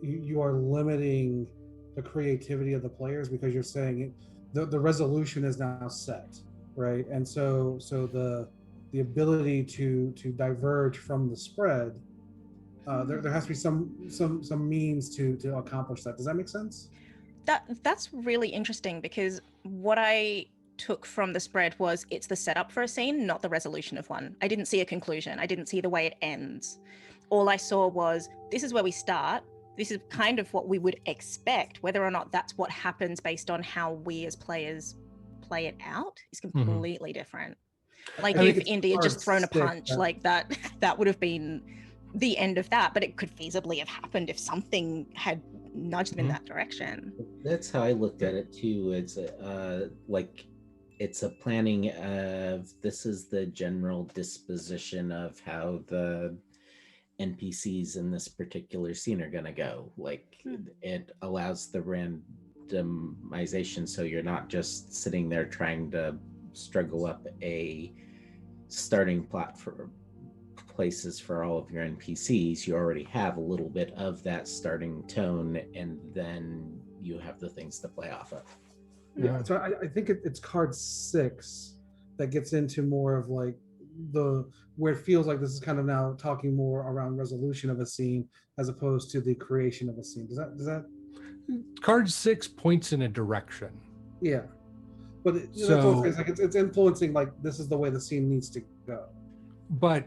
you are limiting the creativity of the players, because you're saying the resolution is now set, right? And so the ability to diverge from the spread, there has to be some means to accomplish that. Does that make sense? That's really interesting, because what I took from the spread was it's the setup for a scene, not the resolution of one. I didn't see a conclusion. I didn't see the way it ends. All I saw was, this is where we start. This is kind of what we would expect. Whether or not that's what happens based on how we as players play it out is completely different. Like if Indy had just thrown a punch like that, that would have been the end of that. But it could feasibly have happened if something had nudged them in that direction. That's how I looked at it too. It's it's a planning of, this is the general disposition of how the NPCs in this particular scene are going to go. It allows the randomization, so you're not just sitting there trying to struggle up a starting plot for places for all of your NPCs. You already have a little bit of that starting tone, and then you have the things to play off of. Yeah, so I think it's card 6 that gets into more of like where it feels like this is kind of now talking more around resolution of a scene as opposed to the creation of a scene. Does that Card 6 points in a direction. Yeah, but it's influencing, like, this is the way the scene needs to go. But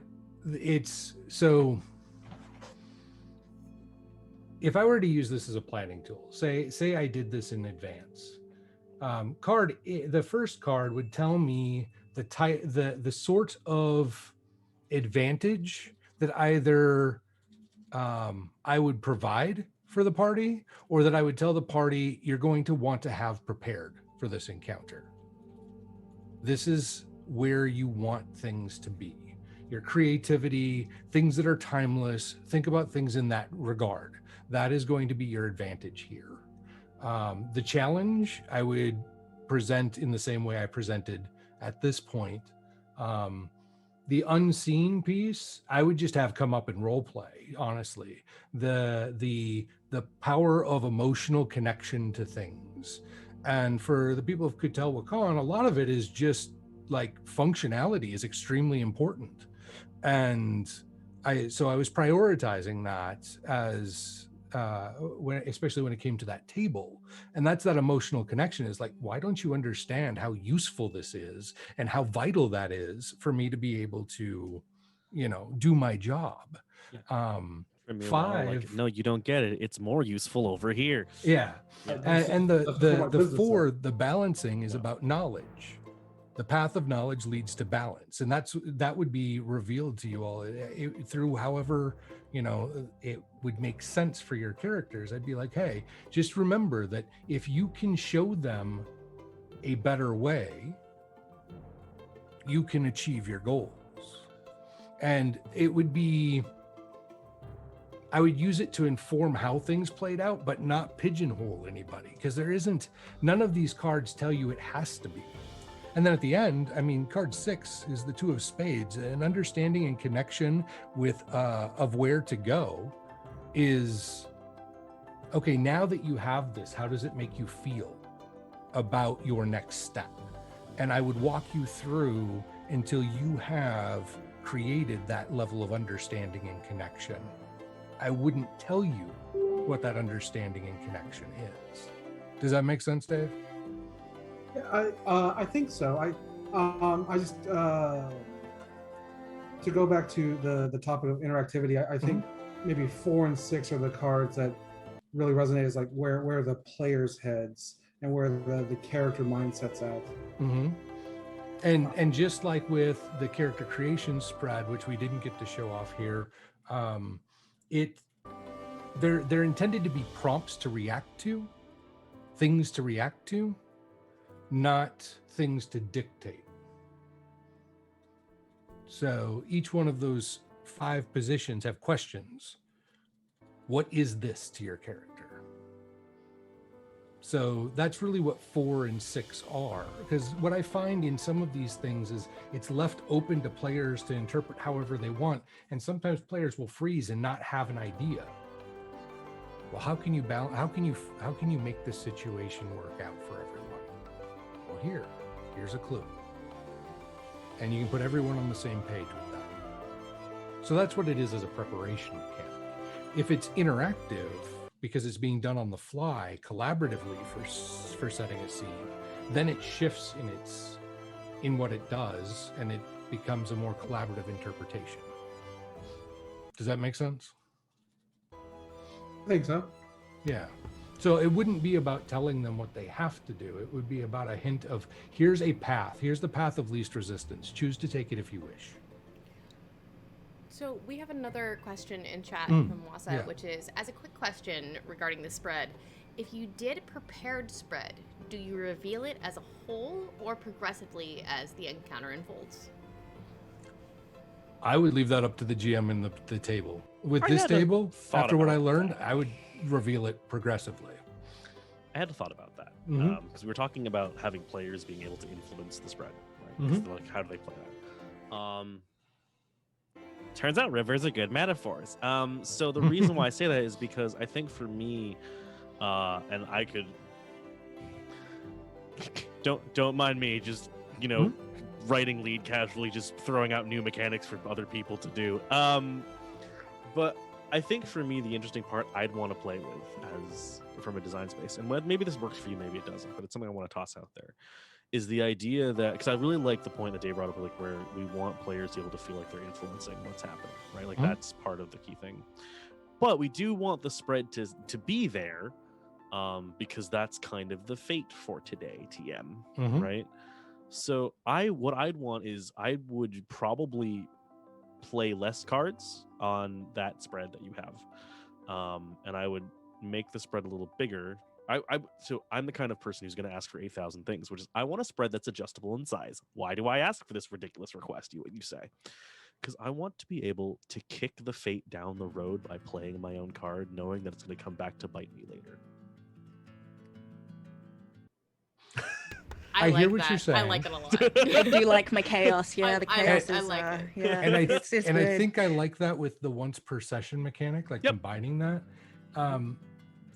it's so, if I were to use this as a planning tool, say I did this in advance, the first card would tell me the sort of advantage that either I would provide for the party, or that I would tell the party, you're going to want to have prepared for this encounter. This is where you want things to be. Your creativity, things that are timeless, think about things in that regard. That is going to be your advantage here. The challenge I would present in the same way I presented at this point. The unseen piece, I would just have come up and role play, honestly. The power of emotional connection to things. And for the people of Kutel Wakan, a lot of it is just like functionality is extremely important. And I was prioritizing that as especially when it came to that table. And that's that emotional connection, is like, why don't you understand how useful this is and how vital that is for me to be able to, do my job. Yeah. 5, no, you don't get it. It's more useful over here. Yeah. And the 4, the balancing is about knowledge. The path of knowledge leads to balance, and that would be revealed to you all through however it would make sense for your characters. I'd be like, hey, just remember that if you can show them a better way, you can achieve your goals. And it would be, I would use it to inform how things played out, but not pigeonhole anybody, because none of these cards tell you it has to be. And then at the end, I mean, card 6 is the 2 of spades. An understanding and connection with of where to go is, okay, now that you have this, how does it make you feel about your next step? And I would walk you through until you have created that level of understanding and connection. I wouldn't tell you what that understanding and connection is. Does that make sense, Dave? Yeah, I think so. I just to go back to the topic of interactivity. I think maybe 4 and 6 are the cards that really resonate as like where the players' heads and where the character mindset's at. Mm-hmm. And just like with the character creation spread, which we didn't get to show off here, they're intended to be prompts to react to, things to react to, not things to dictate. So each one of those 5 positions have questions. What is this to your character? So that's really what 4 and 6 are, because what I find in some of these things is it's left open to players to interpret however they want, and sometimes players will freeze and not have an idea. Well, how can you balance? How can you make this situation work out for everyone? Well, here's a clue, and you can put everyone on the same page with that. So that's what it is as a preparation mechanic. If it's interactive, because it's being done on the fly collaboratively for setting a scene, then it shifts in what it does, and it becomes a more collaborative interpretation. Does that make sense? I think so. Yeah. So it wouldn't be about telling them what they have to do. It would be about a hint of, here's a path. Here's the path of least resistance. Choose to take it if you wish. So we have another question in chat from Wasa, yeah. which is, as a quick question regarding the spread, if you did prepared spread, do you reveal it as a whole or progressively as the encounter unfolds? I would leave that up to the GM in the table. With this table, after what I learned, I would reveal it progressively. I had a thought about that because we were talking about having players being able to influence the spread, right? Like, how do they play that? Turns out rivers are good metaphors. So the reason why I say that is because I think for me, and I could don't mind me just writing lead casually, just throwing out new mechanics for other people to do. But I think for me, the interesting part I'd want to play with as from a design space, and maybe this works for you, maybe it doesn't, but it's something I want to toss out there, is the idea that, because I really like the point that Dave brought up, like where we want players to be able to feel like they're influencing what's happening, right? Like that's part of the key thing. But we do want the spread to be there, because that's kind of the fate for today, TM, right? So what I'd want is I would probably play less cards on that spread that you have, and I would make the spread a little bigger. So I'm the kind of person who's going to ask for 8,000 things, which is I want a spread that's adjustable in size. Why do I ask for this ridiculous request? You say, because I want to be able to kick the fate down the road by playing my own card, knowing that it's going to come back to bite me later. I hear what you're saying. I like it a lot. I do like my chaos. Yeah, the chaos I is. like it. Yeah, and it's I good. think I like that with the once per session mechanic, like combining that.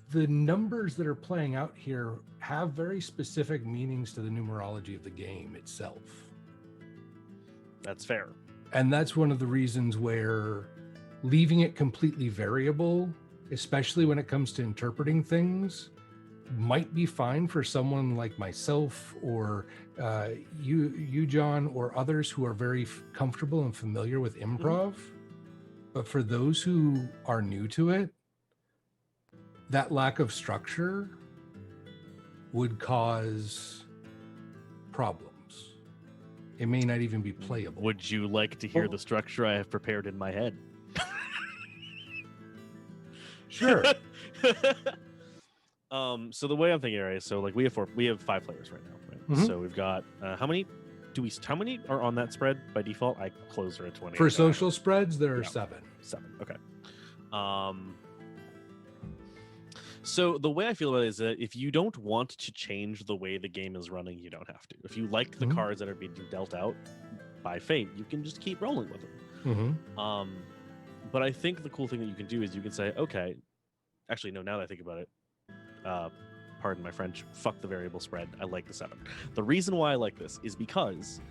The numbers that are playing out here have very specific meanings to the numerology of the game itself. That's fair. And that's one of the reasons where leaving it completely variable, especially when it comes to interpreting things, might be fine for someone like myself or you, John, or others who are very comfortable and familiar with improv. But for those who are new to it, that lack of structure would cause problems. It may not even be playable. Would you like to hear the structure I have prepared in my head? Sure. So the way I'm thinking, right? So like we have 5 players right now, right? Mhm. So we've got how many are on that spread by default? I closed her at 20. For social spreads, there are 7. 7. Okay. So the way I feel about it is that if you don't want to change the way the game is running, you don't have to. If you like the Mhm. cards that are being dealt out by fate, you can just keep rolling with them. Mm-hmm. But I think the cool thing that you can do is you can say, okay, actually, no, now that I think about it, pardon my French, fuck the variable spread. I like the 7. The reason why I like this is because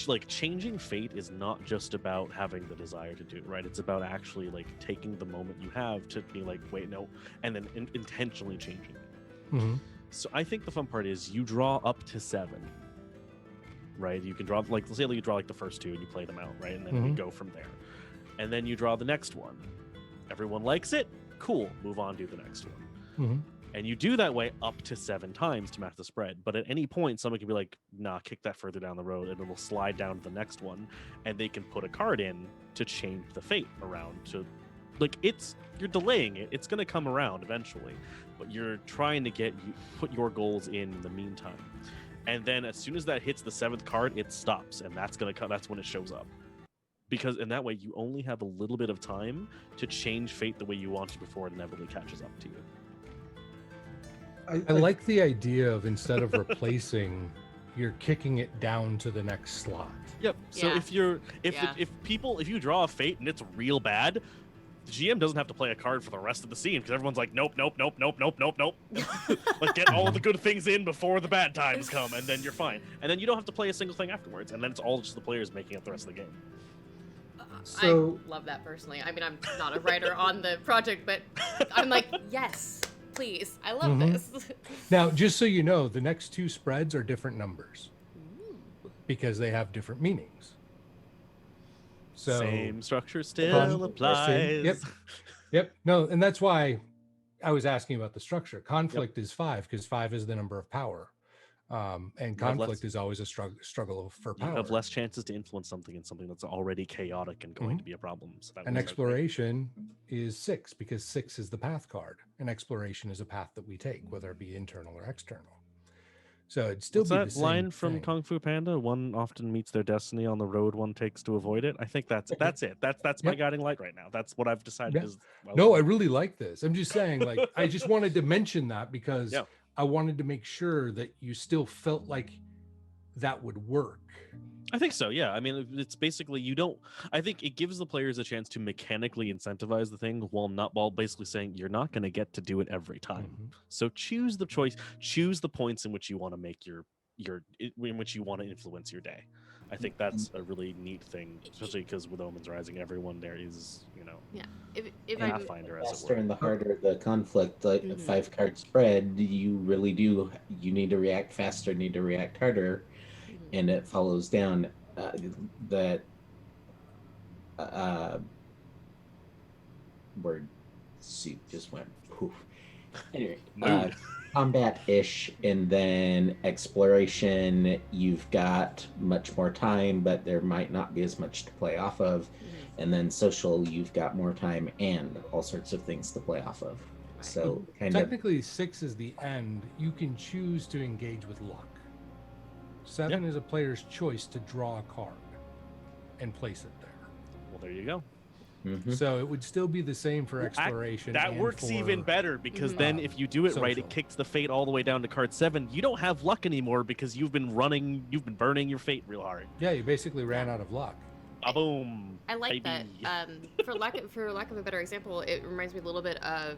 like changing fate is not just about having the desire to do it, right? It's about actually like taking the moment you have to be like, wait, no, and then intentionally changing it. Mm-hmm. So I think the fun part is you draw up to 7, right? You can draw, like, let's say you draw like the first 2 and you play them out, right? And then we go from there. And then you draw the next one. Everyone likes it? Cool. Move on, do the next one. Mm-hmm. And you do that way up to 7 times to match the spread. But at any point, someone can be like, nah, kick that further down the road, and it'll slide down to the next one. And they can put a card in to change the fate around to, like, you're delaying it. It's going to come around eventually. But you're trying to put your goals in the meantime. And then as soon as that hits the 7th card, it stops. And that's when it shows up. Because in that way, you only have a little bit of time to change fate the way you want to before it inevitably catches up to you. I like the idea of instead of replacing, you're kicking it down to the next slot. Yep. So Yeah. if you draw a fate and it's real bad, the GM doesn't have to play a card for the rest of the scene because everyone's like, nope. Like, get all of the good things in before the bad times come, and then you're fine. And then you don't have to play a single thing afterwards, and then it's all just the players making up the rest of the game. So- I love that personally. I mean, I'm not a writer on the project, but I'm like, yes, please. I love Mhm. this. Now, just so you know, the next 2 spreads are different numbers because they have different meanings. So Same structure still applies. Yep. No, and that's why I was asking about the structure. Conflict is 5 because 5 is the number of power. And conflict is always a struggle for power. You have less chances to influence something in something that's already chaotic and going to be a problem. So that And works out great. exploration is 6 because 6 is the path card. And exploration is a path that we take, whether it be internal or external. So it'd still What's be that the same line from thing. Kung Fu Panda? One often meets their destiny on the road one takes to avoid it. I think that's it. That's my Yep. guiding light right now. That's what I've decided. Yeah. No, I really like this. I'm just saying, like, I just wanted to mention that because Yeah. I wanted to make sure that you still felt like that would work. I think so. Yeah. I mean, it's basically I think it gives the players a chance to mechanically incentivize the thing while basically saying you're not going to get to do it every time. Mhm. So choose the choice, choose the points in which you want to make in which you want to influence your day. I think that's a really neat thing, especially because with Omens Rising, everyone there is, Yeah. If Yeah. I'm Pathfinder, as it Faster were. and the harder the conflict, like a Mhm. 5-card spread, you really do. You need to react faster, need to react harder, and it follows down. That word soup just went poof. Anyway, Mood. combat-ish, and then exploration. You've got much more time, but there might not be as much to play off of. And then social, you've got more time and all sorts of things to play off of. So kind of Technically, 6 is the end. You can choose to engage with luck. 7 is a player's choice to draw a card and place it there. Well, there you go. mhm. So it would still be the same for exploration. That and works for, even better because then if you do it right, social. it kicks the fate all the way down to card 7. You don't have luck anymore because you've been burning your fate real hard. Yeah, you basically ran out of luck. Boom. I like baby. that. For lack of a better example, it reminds me a little bit of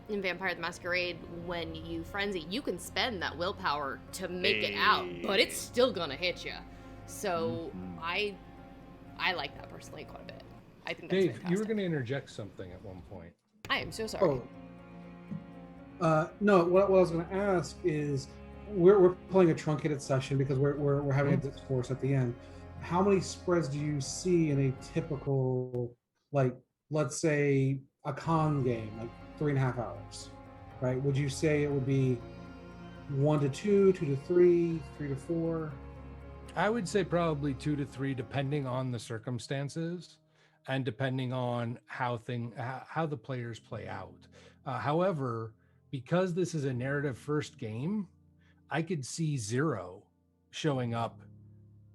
in Vampire the Masquerade, when you frenzy, you can spend that willpower to make it out, but it's still gonna hit you. So I like that personally quite a bit. I think that's Dave, fantastic. you were going to interject something at one point. I am so sorry. No. What I was going to ask is, we're playing a truncated session because we're having a discourse at the end. How many spreads do you see in a typical, like, let's say a con game, like 3.5 hours, right? Would you say it would be 1 to 2, 2 to 3, 3 to 4? I would say probably 2 to 3, depending on the circumstances and depending on how the players play out. However, because this is a narrative first game, I could see 0 showing up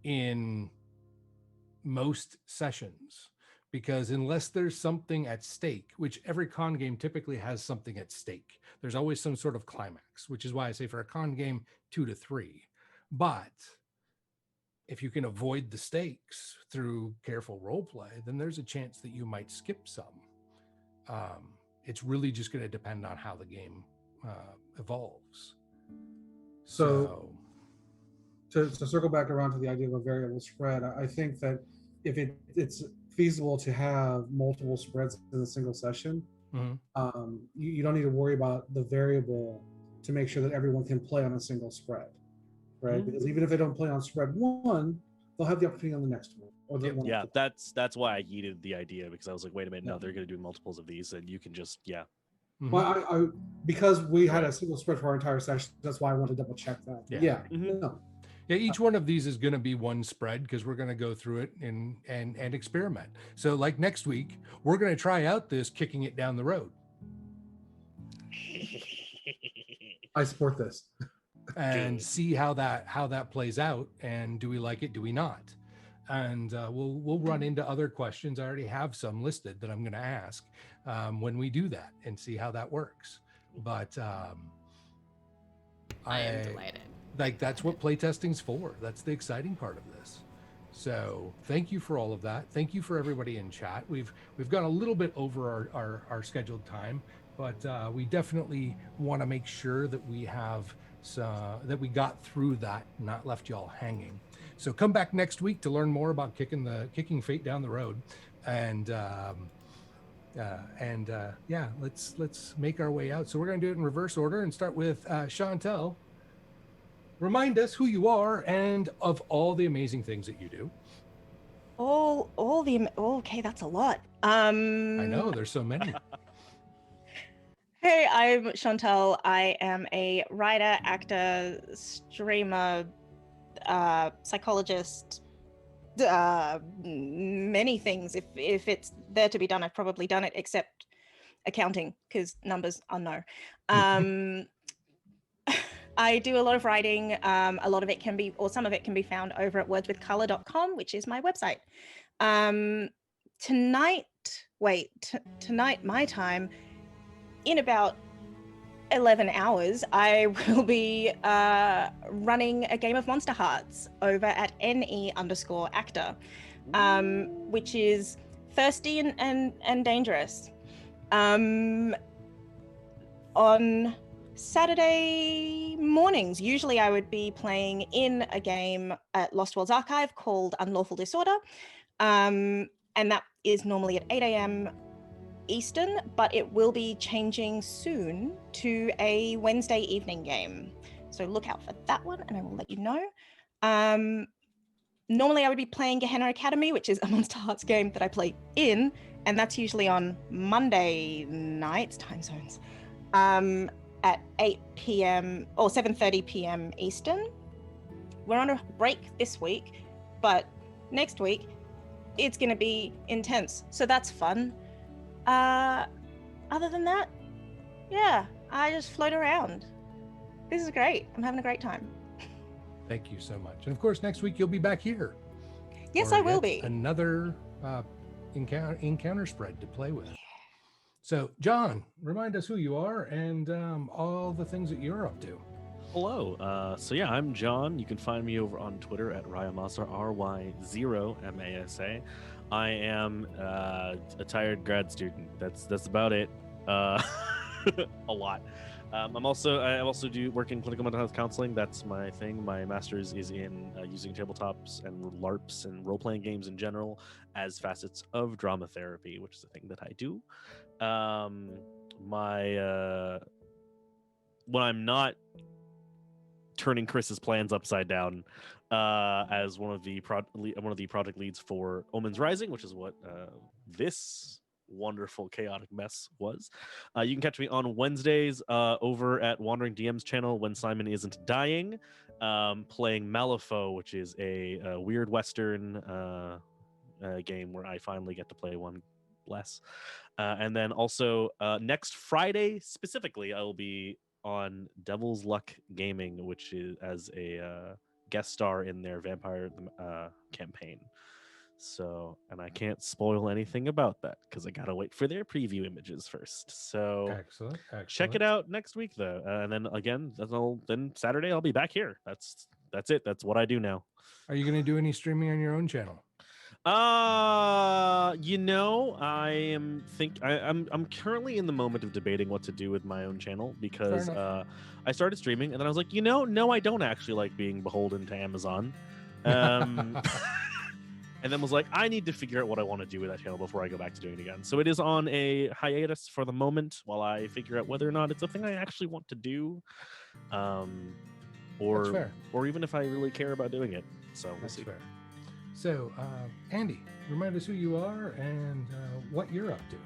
in most sessions, because unless there's something at stake, which every con game typically has something at stake, there's always some sort of climax, which is why I say for a con game 2 to 3. But if you can avoid the stakes through careful role play, then there's a chance that you might skip some. It's really just going to depend on how the game evolves. So to circle back around to the idea of a variable spread, I think that if it's feasible to have multiple spreads in a single session, you don't need to worry about the variable to make sure that everyone can play on a single spread, right? Because even if they don't play on spread 1, they'll have the opportunity on the next one. Or the one Yeah, after. that's why I yeeted the idea, because I was like, wait a minute, no, they're going to do multiples of these, and you can just Well, I because we had a single spread for our entire session, that's why I wanted to double check that. Yeah, each one of these is going to be one spread, because we're going to go through it and experiment. So like next week, we're going to try out this kicking it down the road. I support this. And see how that plays out, and do we like it, do we not? And we'll run into other questions. I already have some listed that I'm going to ask when we do that, and see how that works. But I am delighted. Like, that's what playtesting's for. That's the exciting part of this. So thank you for all of that. Thank you for everybody in chat. We've gone a little bit over our scheduled time, but we definitely want to make sure that we have that we got through that, not left y'all hanging. So come back next week to learn more about kicking fate down the road, and let's make our way out. So we're going to do it in reverse order and start with Chantel. Remind us who you are and of all the amazing things that you do. Okay, that's a lot. I know, there's so many. Hey, I'm Chantel. I am a writer, actor, streamer, psychologist, many things. If it's there to be done, I've probably done it, except accounting, because numbers are no. I do a lot of writing. A lot of it can be, or some of it can be found over at wordswithcolor.com, which is my website. Tonight, my time, in about 11 hours, I will be running a game of Monster Hearts over at NE_actor, which is thirsty and dangerous. On Saturday mornings, usually I would be playing in a game at Lost Worlds Archive called Unlawful Disorder, and that is normally at 8 a.m. Eastern, but it will be changing soon to a Wednesday evening game. So look out for that one, and I will let you know. Normally I would be playing Gehenna Academy, which is a Monster Hearts game that I play in, and that's usually on Monday nights, time zones, at 8 p.m. or 7:30 p.m. Eastern. We're on a break this week, but next week it's going to be intense, so that's fun. Other than that, yeah, I just float around. This is great. I'm having a great time. Thank you so much. And of course, next week you'll be back here. Yes, I will be. Another encounter spread to play with. So, John, remind us who you are and all the things that you're up to. Hello. So yeah, I'm John. You can find me over on Twitter at Ryamasa, RY0MASA. I am a tired grad student. That's about it. A lot. I also do work in clinical mental health counseling. That's my thing. My master's is in using tabletops and LARPs and role-playing games in general as facets of drama therapy, which is a thing that I do. When I'm not turning Chris's plans upside down as one of the project leads for Omens Rising, which is what this wonderful chaotic mess was. You can catch me on Wednesdays over at Wandering DM's channel when Simon isn't dying, playing Malifaux, which is a weird Western game where I finally get to play one less. And then also next Friday specifically, I will be on Devil's Luck Gaming, which is as a guest star in their vampire campaign. So, and I can't spoil anything about that because I gotta wait for their preview images first. So Excellent. check it out next week though, and then again, then Saturday I'll be back here. That's it. That's what I do now. Are you going to do any streaming on your own channel? I'm currently in the moment of debating what to do with my own channel because enough. I started streaming and then I was like, no, I don't actually like being beholden to Amazon. And then was like, I need to figure out what I want to do with that channel before I go back to doing it again. So it is on a hiatus for the moment while I figure out whether or not it's a thing I actually want to do, That's fair. or even if I really care about doing it. So we'll That's see. fair. So, Andy, remind us who you are and what you're up to.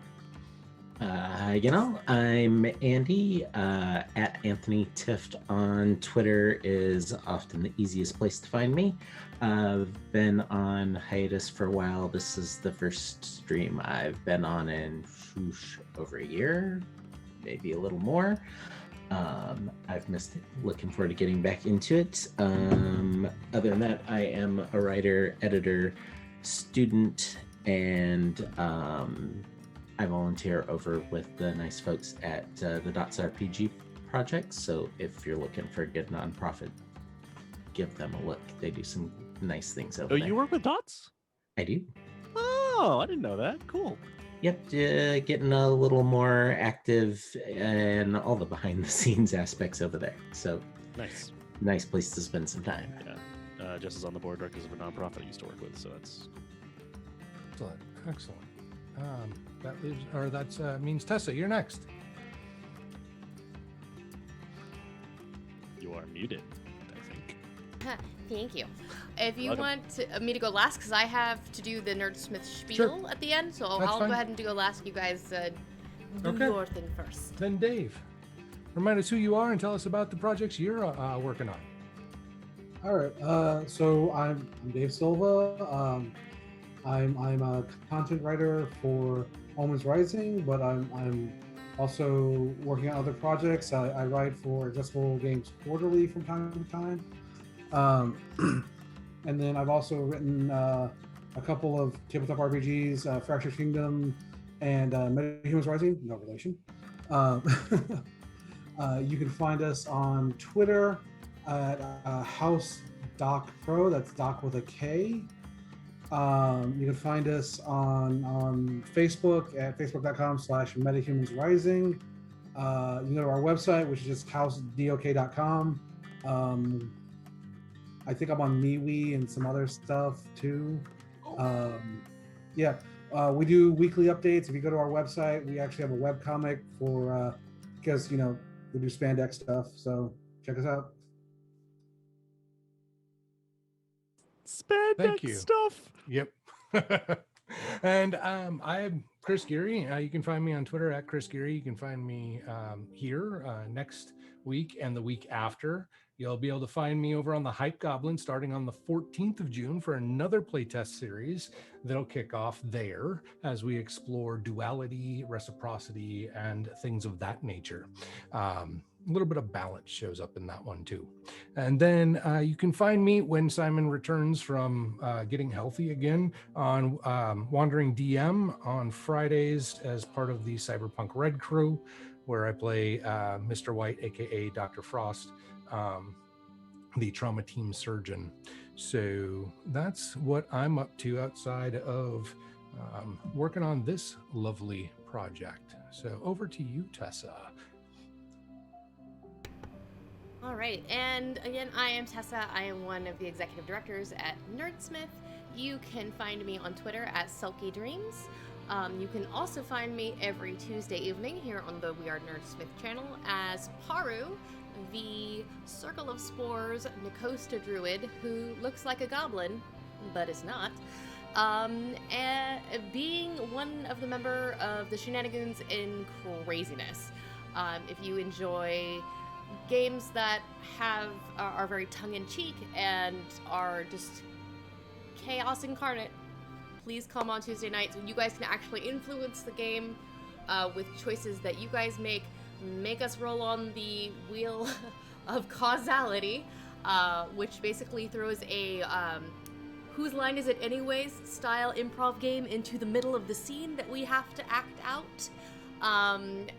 I'm Andy. At Anthony Tift on Twitter is often the easiest place to find me. I've been on hiatus for a while. This is the first stream I've been on in over a year, maybe a little more. I've missed it. Looking forward to getting back into it. Other than that, I am a writer, editor, student, and I volunteer over with the nice folks at the Dots RPG project. So if you're looking for a good nonprofit, give them a look. They do some nice things over there. You work with Dots? I do. Oh, I didn't know that. Cool. Yep, getting a little more active and all the behind the scenes aspects over there. So nice place to spend some time. Yeah, Jess is on the board of directors of a nonprofit I used to work with, so that's Excellent. That means Tessa, you're next. you are muted, I think. Thank you. If you Welcome. want me to go last, because I have to do the Nerdsmith spiel Sure. at the end, so That's I'll fine. go ahead and go last. You guys do Okay. your thing first. Then Dave, remind us who you are and tell us about the projects you're working on. All right. So I'm Dave Silva. I'm a content writer for Omens Rising, but I'm also working on other projects. I write for Accessible Games Quarterly from time to time. And then I've also written a couple of tabletop RPGs, Fractured Kingdom and Omens Rising, no relation. You can find us on Twitter at House Doc Pro. That's Doc with a K. You can find us on Facebook at facebook.com/metahumans-rising. You can go to our website, which is just housedok.com. I think I'm on MeWe and some other stuff too. We do weekly updates. If you go to our website, we actually have a webcomic for because we do spandex stuff. So check us out. Thank you. Spandex stuff. Yep. And I'm Chris Geary. You can find me on Twitter at Chris Geary. You can find me here next week and the week after. You'll be able to find me over on the Hype Goblin starting on the 14th of June for another playtest series that'll kick off there as we explore duality, reciprocity, and things of that nature. A little bit of balance shows up in that one too. And then you can find me when Simon returns from getting healthy again on Wandering DM on Fridays as part of the Cyberpunk Red Crew, where I play Mr. White, aka Dr. Frost, the trauma team surgeon. So that's what I'm up to outside of working on this lovely project. So over to you, Tessa. All right, and again, I am Tessa. I am one of the executive directors at Nerdsmith. You can find me on Twitter at Sulky Dreams. You can also find me every Tuesday evening here on the We Are Nerdsmith channel as Paru, the Circle of Spores Nicosta druid who looks like a goblin, but is not. and being one of the member of the Shenanigans in Craziness. If you enjoy games that are very tongue-in-cheek and are just chaos incarnate, please come on Tuesday nights when you guys can actually influence the game with choices that you guys make us roll on the wheel of causality, which basically throws a whose line is it anyways style improv game into the middle of the scene that we have to act out,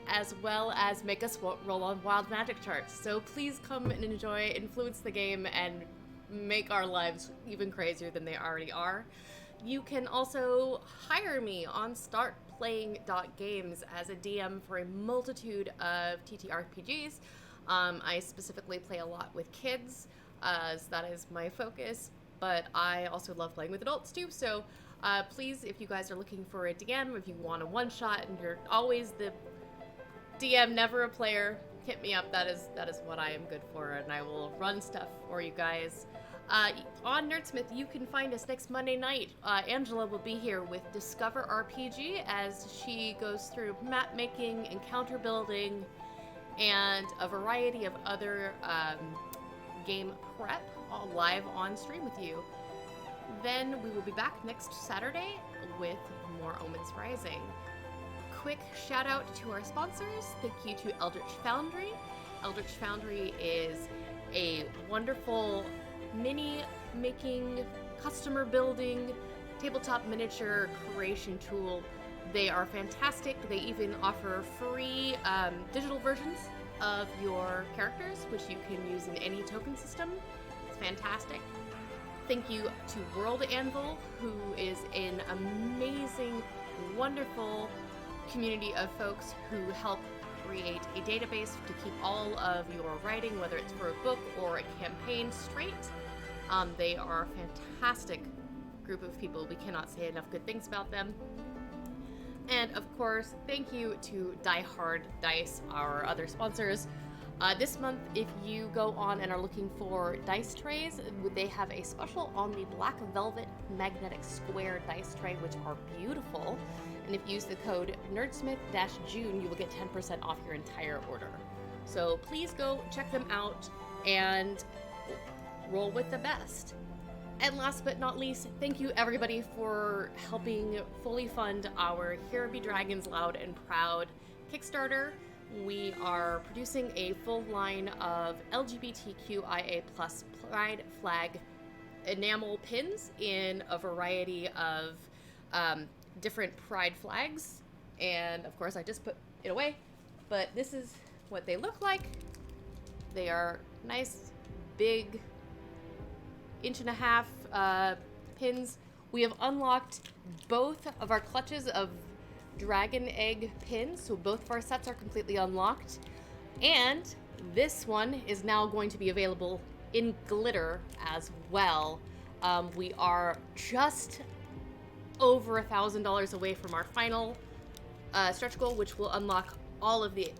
as well as make us roll on wild magic charts. So please come and enjoy, influence the game, and make our lives even crazier than they already are. You can also hire me on startplaying.games as a DM for a multitude of TTRPGs. I specifically play a lot with kids, as that is my focus, but I also love playing with adults too, so please, if you guys are looking for a DM, if you want a one-shot and you're always the DM, never a player, hit me up. That is what I am good for, and I will run stuff for you guys. On Nerdsmith, you can find us next Monday night. Angela will be here with Discover RPG as she goes through map making, encounter building, and a variety of other game prep all live on stream with you. Then we will be back next Saturday with more Omens Rising. Quick shout out to our sponsors. Thank you to Eldritch Foundry. Eldritch Foundry is a wonderful mini making, customer building, tabletop miniature creation tool. They are fantastic. They even offer free digital versions of your characters, which you can use in any token system. It's fantastic. Thank you to World Anvil, who is an amazing, wonderful community of folks who help create a database to keep all of your writing, whether it's for a book or a campaign, straight. They are a fantastic group of people. We cannot say enough good things about them. And of course, thank you to Die Hard Dice, our other sponsors. This month, if you go on and are looking for dice trays, they have a special on the Black Velvet Magnetic Square dice tray, which are beautiful. And if you use the code Nerdsmith-June, you will get 10% off your entire order. So please go check them out and roll with the best. And last but not least, thank you everybody for helping fully fund our Here Be Dragons Loud and Proud Kickstarter. We are producing a full line of LGBTQIA+ Pride flag enamel pins in a variety of different Pride flags. And of course, I just put it away, but this is what they look like. They are nice, big, 1.5 inch pins. We have unlocked both of our clutches of dragon egg pins, so both of our sets are completely unlocked. And this one is now going to be available in glitter as well. We are just over $1,000 away from our final stretch goal, which will unlock all of the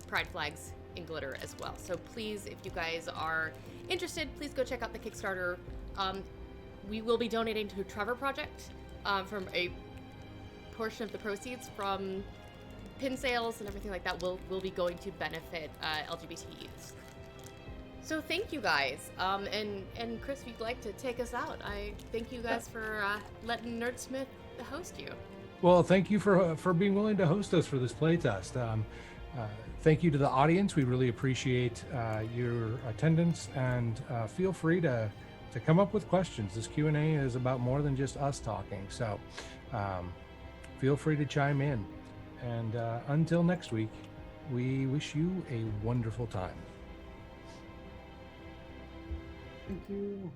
Pride flags in glitter as well. So please, if you guys are interested, please go check out the Kickstarter. We will be donating to Trevor Project from a portion of the proceeds from pin sales and everything like that will be going to benefit LGBT youths. So thank you guys. And Chris, if you'd like to take us out, I thank you guys for letting Nerdsmith host you. Well, thank you for being willing to host us for this playtest. Thank you to the audience. We really appreciate your attendance, and feel free to come up with questions. This Q&A is about more than just us talking, so feel free to chime in. And until next week, we wish you a wonderful time. Thank you.